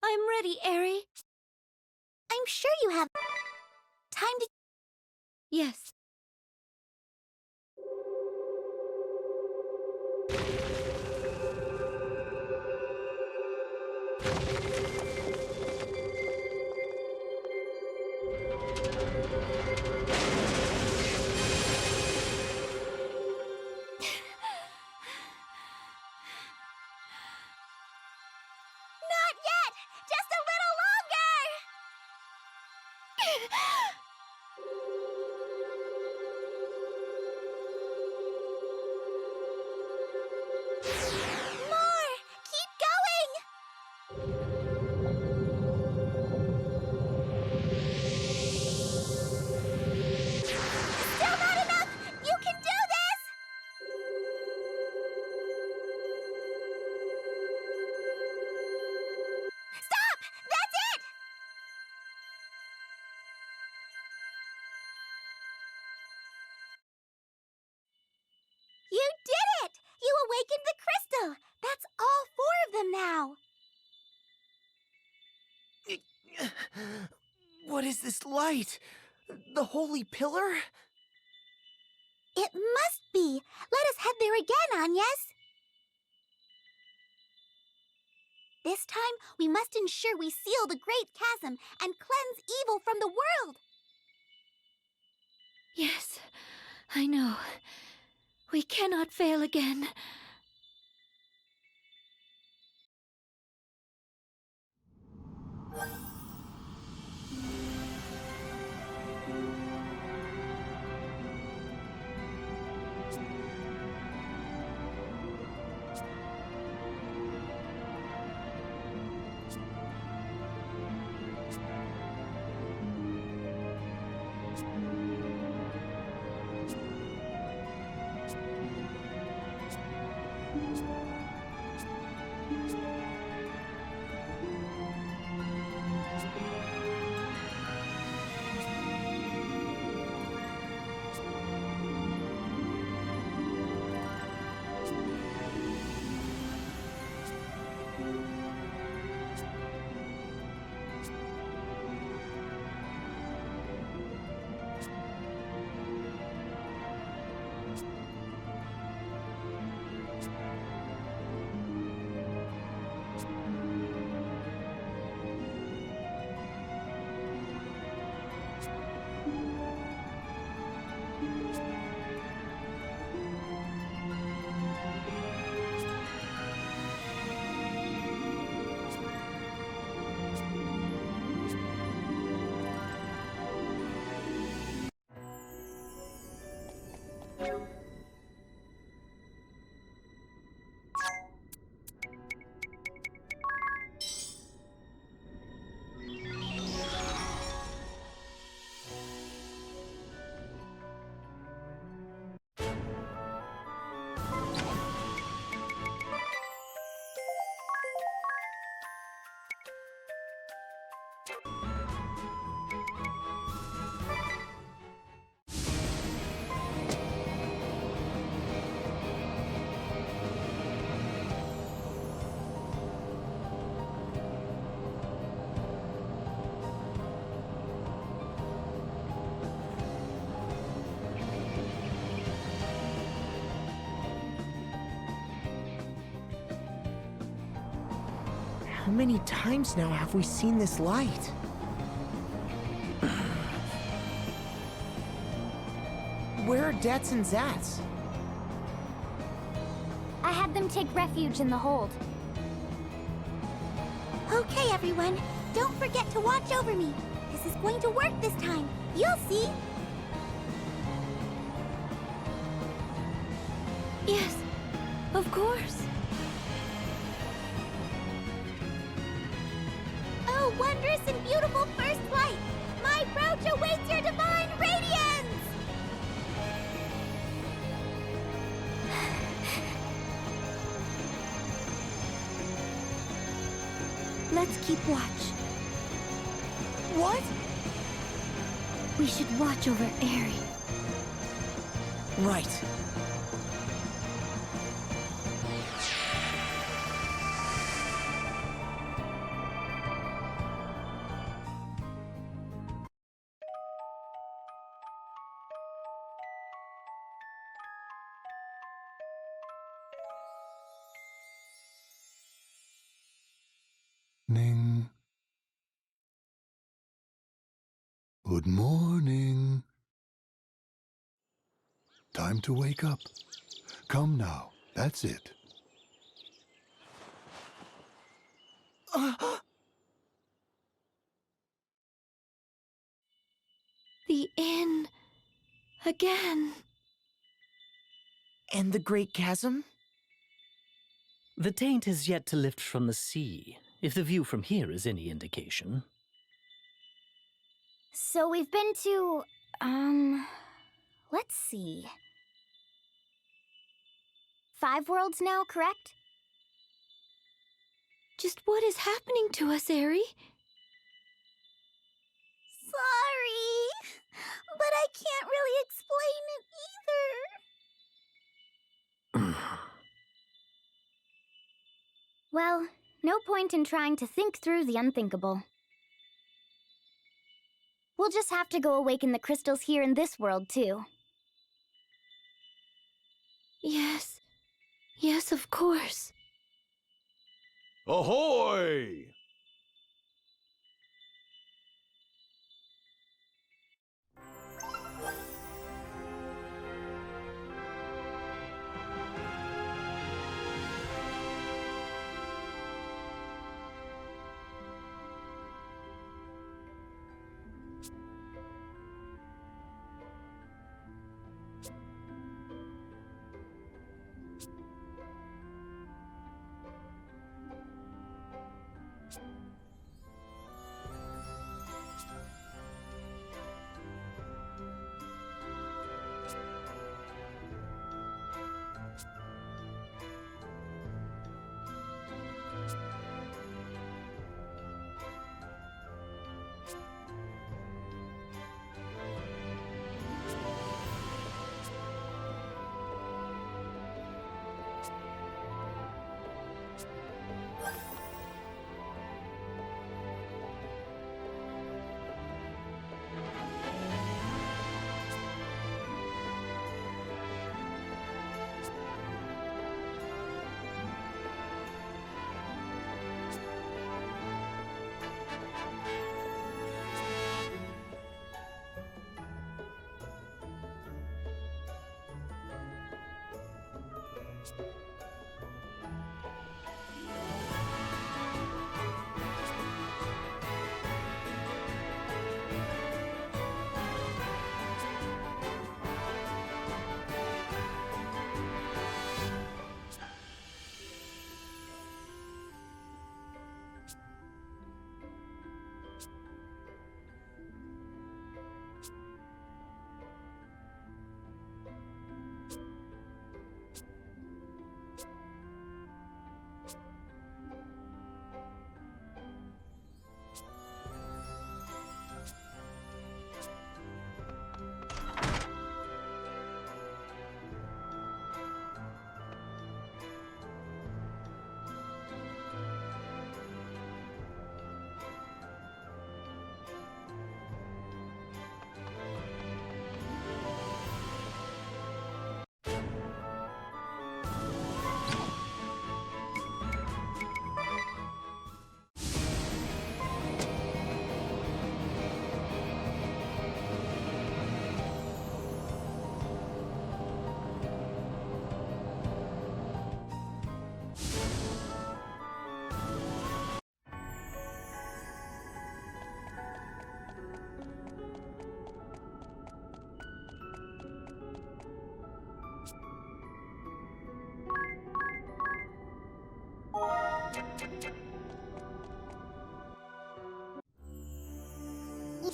I'm ready, Eri. I'm sure you have time to... Yes. Not yet! Just a little longer! More! Keep going! Still not enough! You can do this! Stop! That's it! You did it! You awakened the crystal! That's all 4 of them now! What is this light? The holy pillar? It must be! Let us head there again, Agnes! This time, we must ensure we seal the great chasm and cleanse evil from the world! Yes, I know. We cannot fail again. How many times now have we seen this light? Where are Dets and Zats? I had them take refuge in the hold. Okay, everyone. Don't forget to watch over me. This is going to work this time. You'll see. Yes, of course. Oh, wondrous and beautiful first light! My approach awaits your divine radiance! Let's keep watch. What? We should watch over Aerie. Right. Ning. Good morning. Time to wake up. Come now, that's it. The inn. Again. And the Great Chasm? The taint has yet to lift from the sea, if the view from here is any indication. So we've been to, let's see. 5 worlds now, correct? Just what is happening to us, Aerie? Sorry, but I can't really explain it either. Well, no point in trying to think through the unthinkable. We'll just have to go awaken the crystals here in this world, too. Yes. Yes, of course. Ahoy!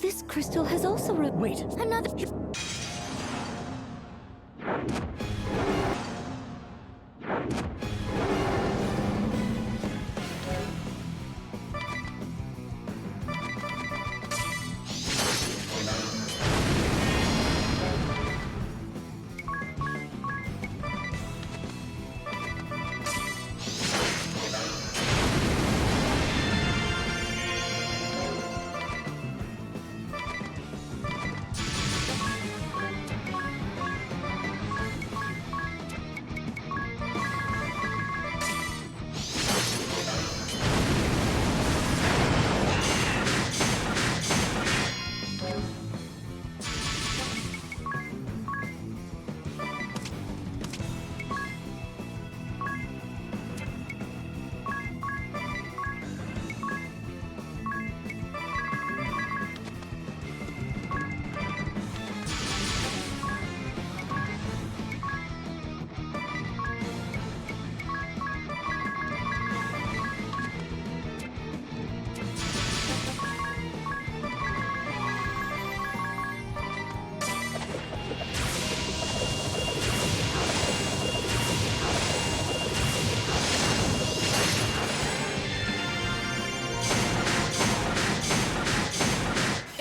This crystal has also Wait! Another.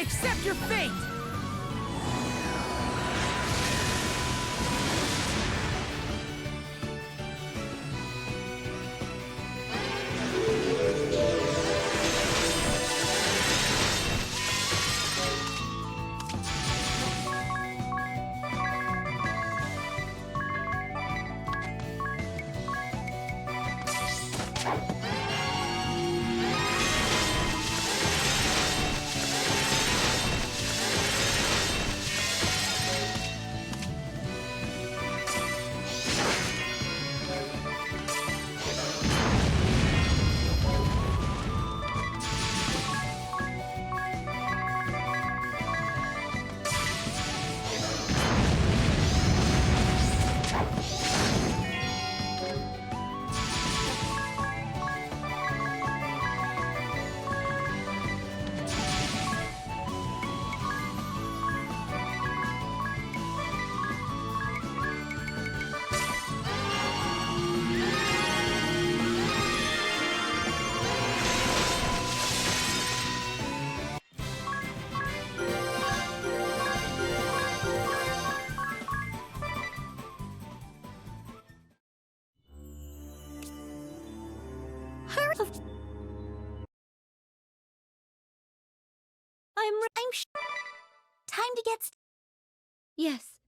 Accept your fate! I'm time to get Yes.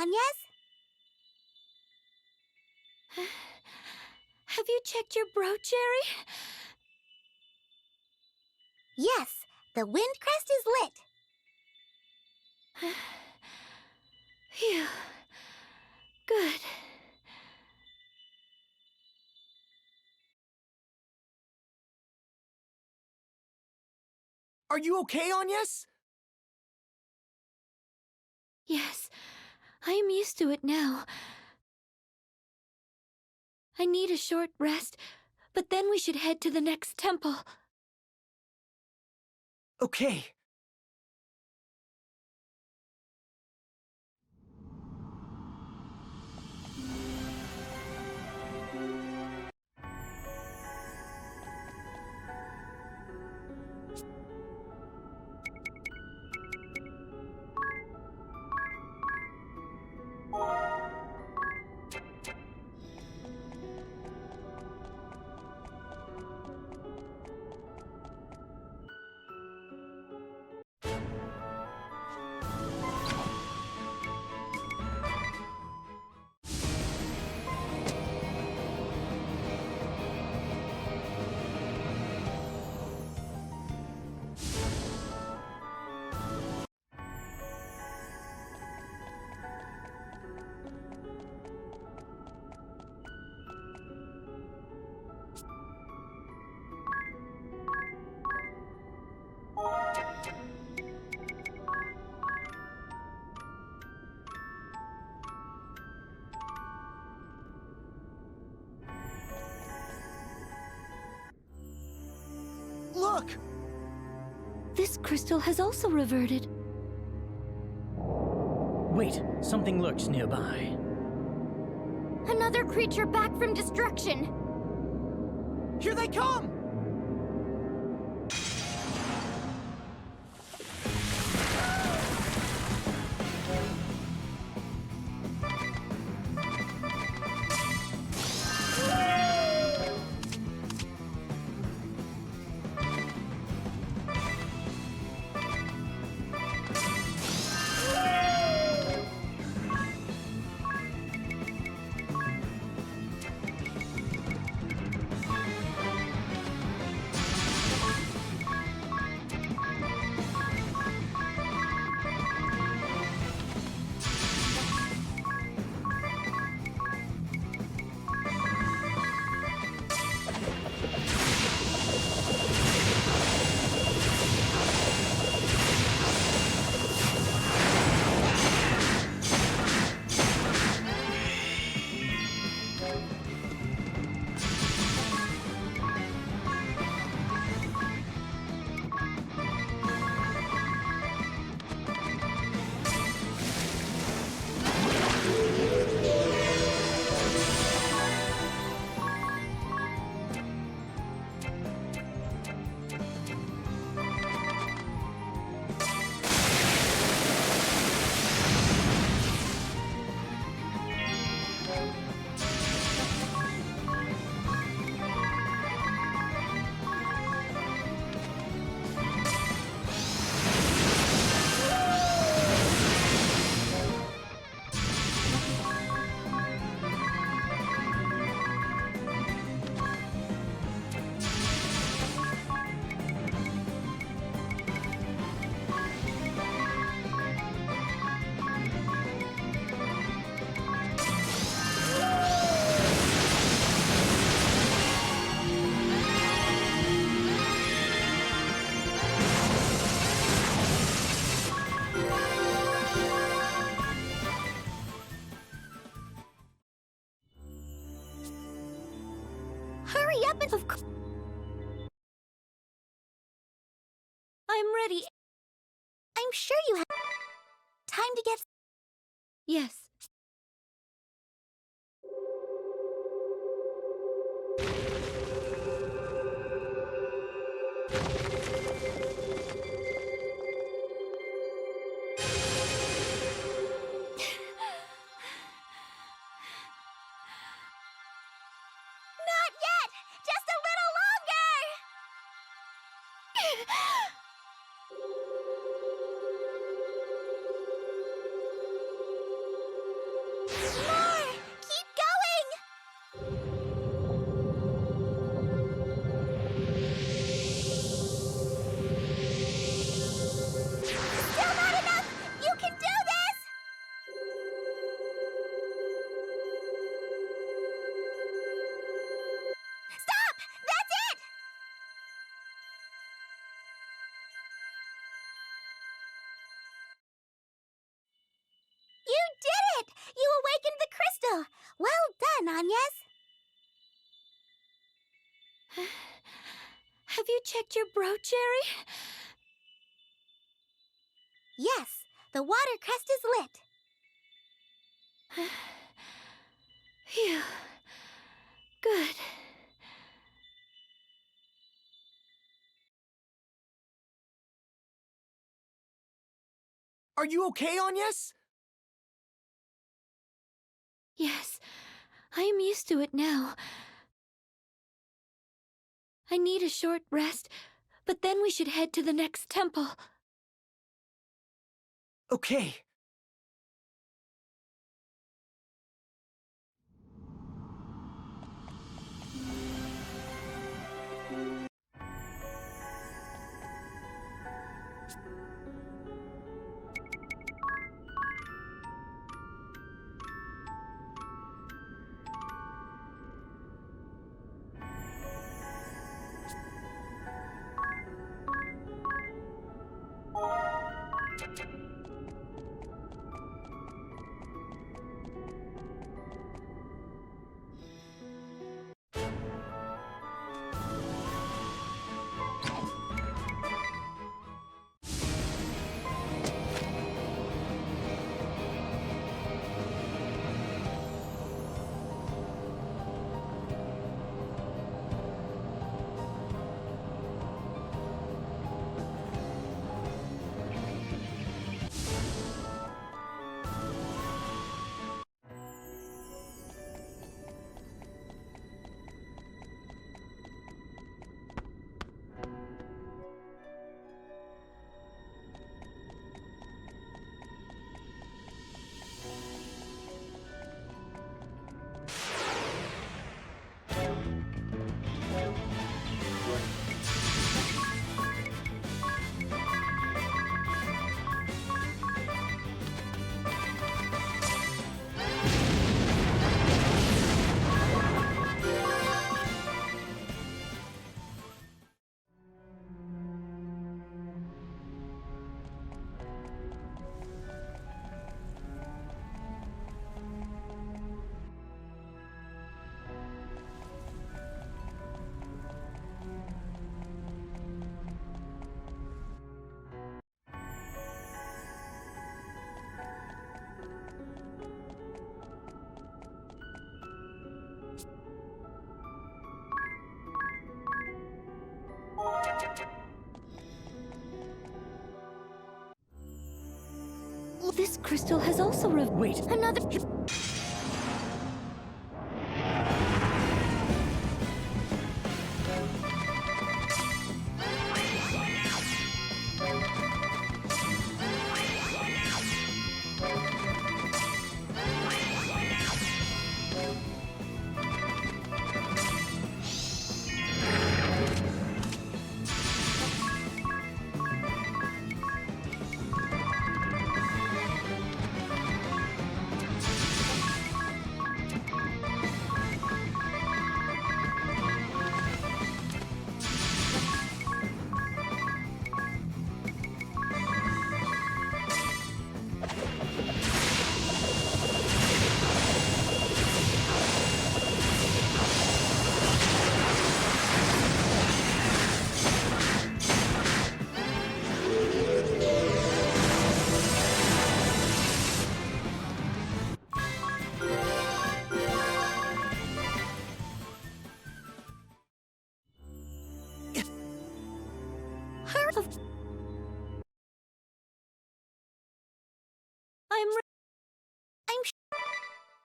Agnes? Have you checked your brooch, Jerry? Yes, the wind crest is lit. Phew. Good. Are you okay, Agnes? Yes, I am used to it now. I need a short rest, but then we should head to the next temple. Okay. Look! This crystal has also reverted. Wait, something lurks nearby. Another creature back from destruction! Here they come! Hurry up and... I'm ready. I'm sure you have time to get... Yes. Not yet! Just a little longer! Have you checked your brooch, Jerry? Yes, the water crest is lit. Phew. Good. Are you okay, Agnes? Yes, I am used to it now. I need a short rest, but then we should head to the next temple. Okay. This crystal has also Wait! another.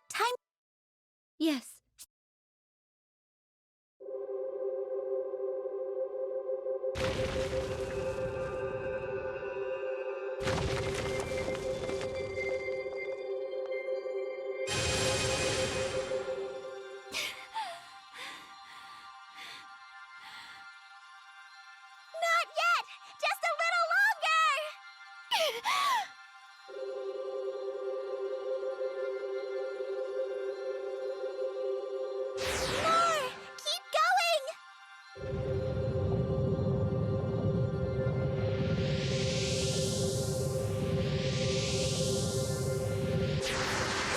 Time. Yes. Not yet! Just a little longer! More! Keep going!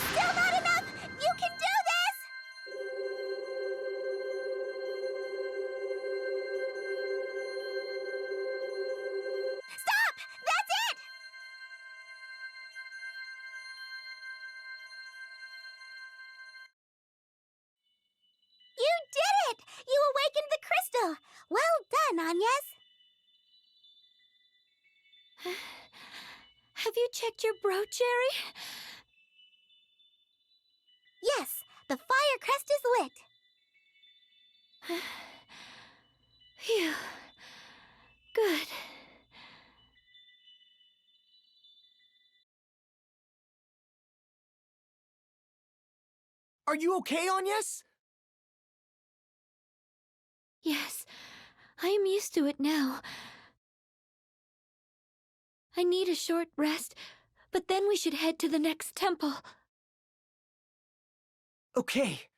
Still not enough! You can do this! again, Agnes? Have you checked your brooch, Jerry? Yes, the fire crest is lit. Phew. Good. Are you okay, Agnes? Yes, I am used to it now. I need a short rest, but then we should head to the next temple. Okay.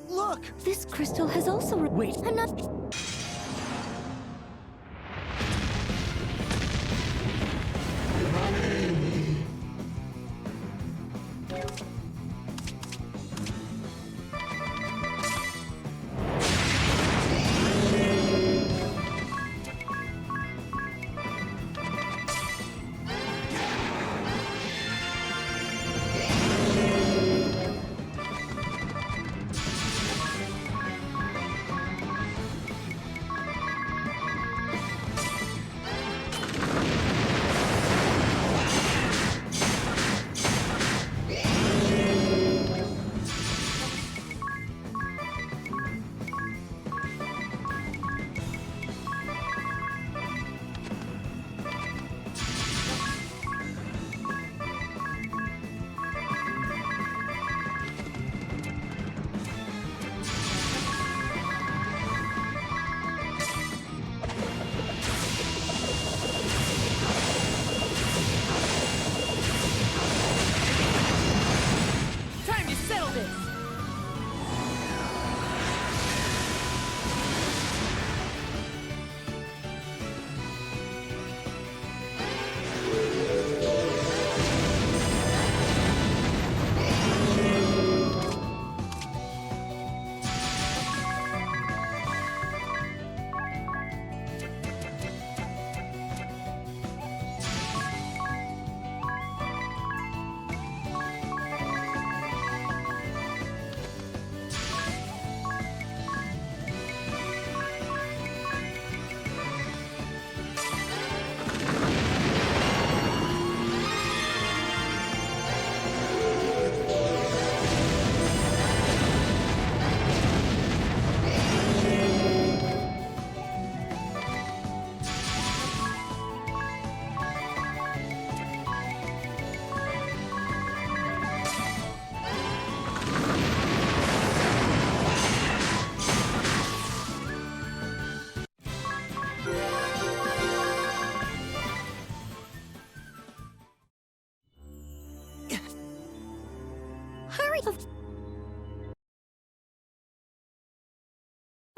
Look! This crystal has also... Wait! I'm not...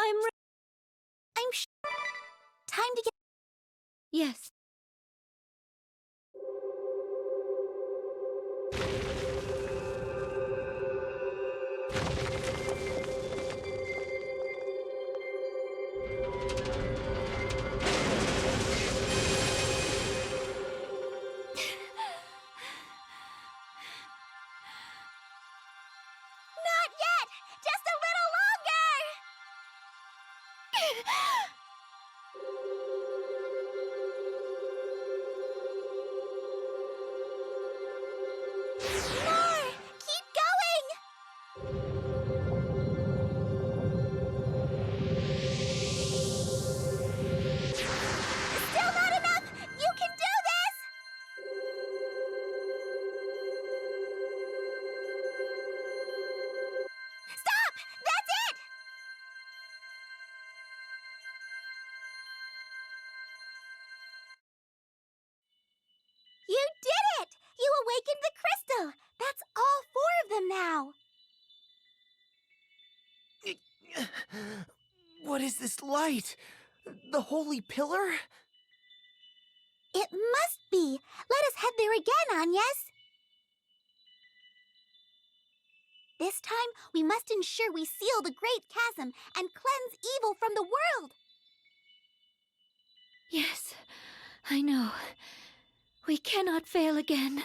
I'm time to get. Yes. Not yet! Just a little longer! More! Keep going! Still not enough! You can do this! Stop! That's it! You did it! You awakened the crystal! That's all 4 of them now! What is this light? The holy pillar? It must be! Let us head there again, Agnes! This time, we must ensure we seal the great chasm and cleanse evil from the world! Yes, I know. We cannot fail again.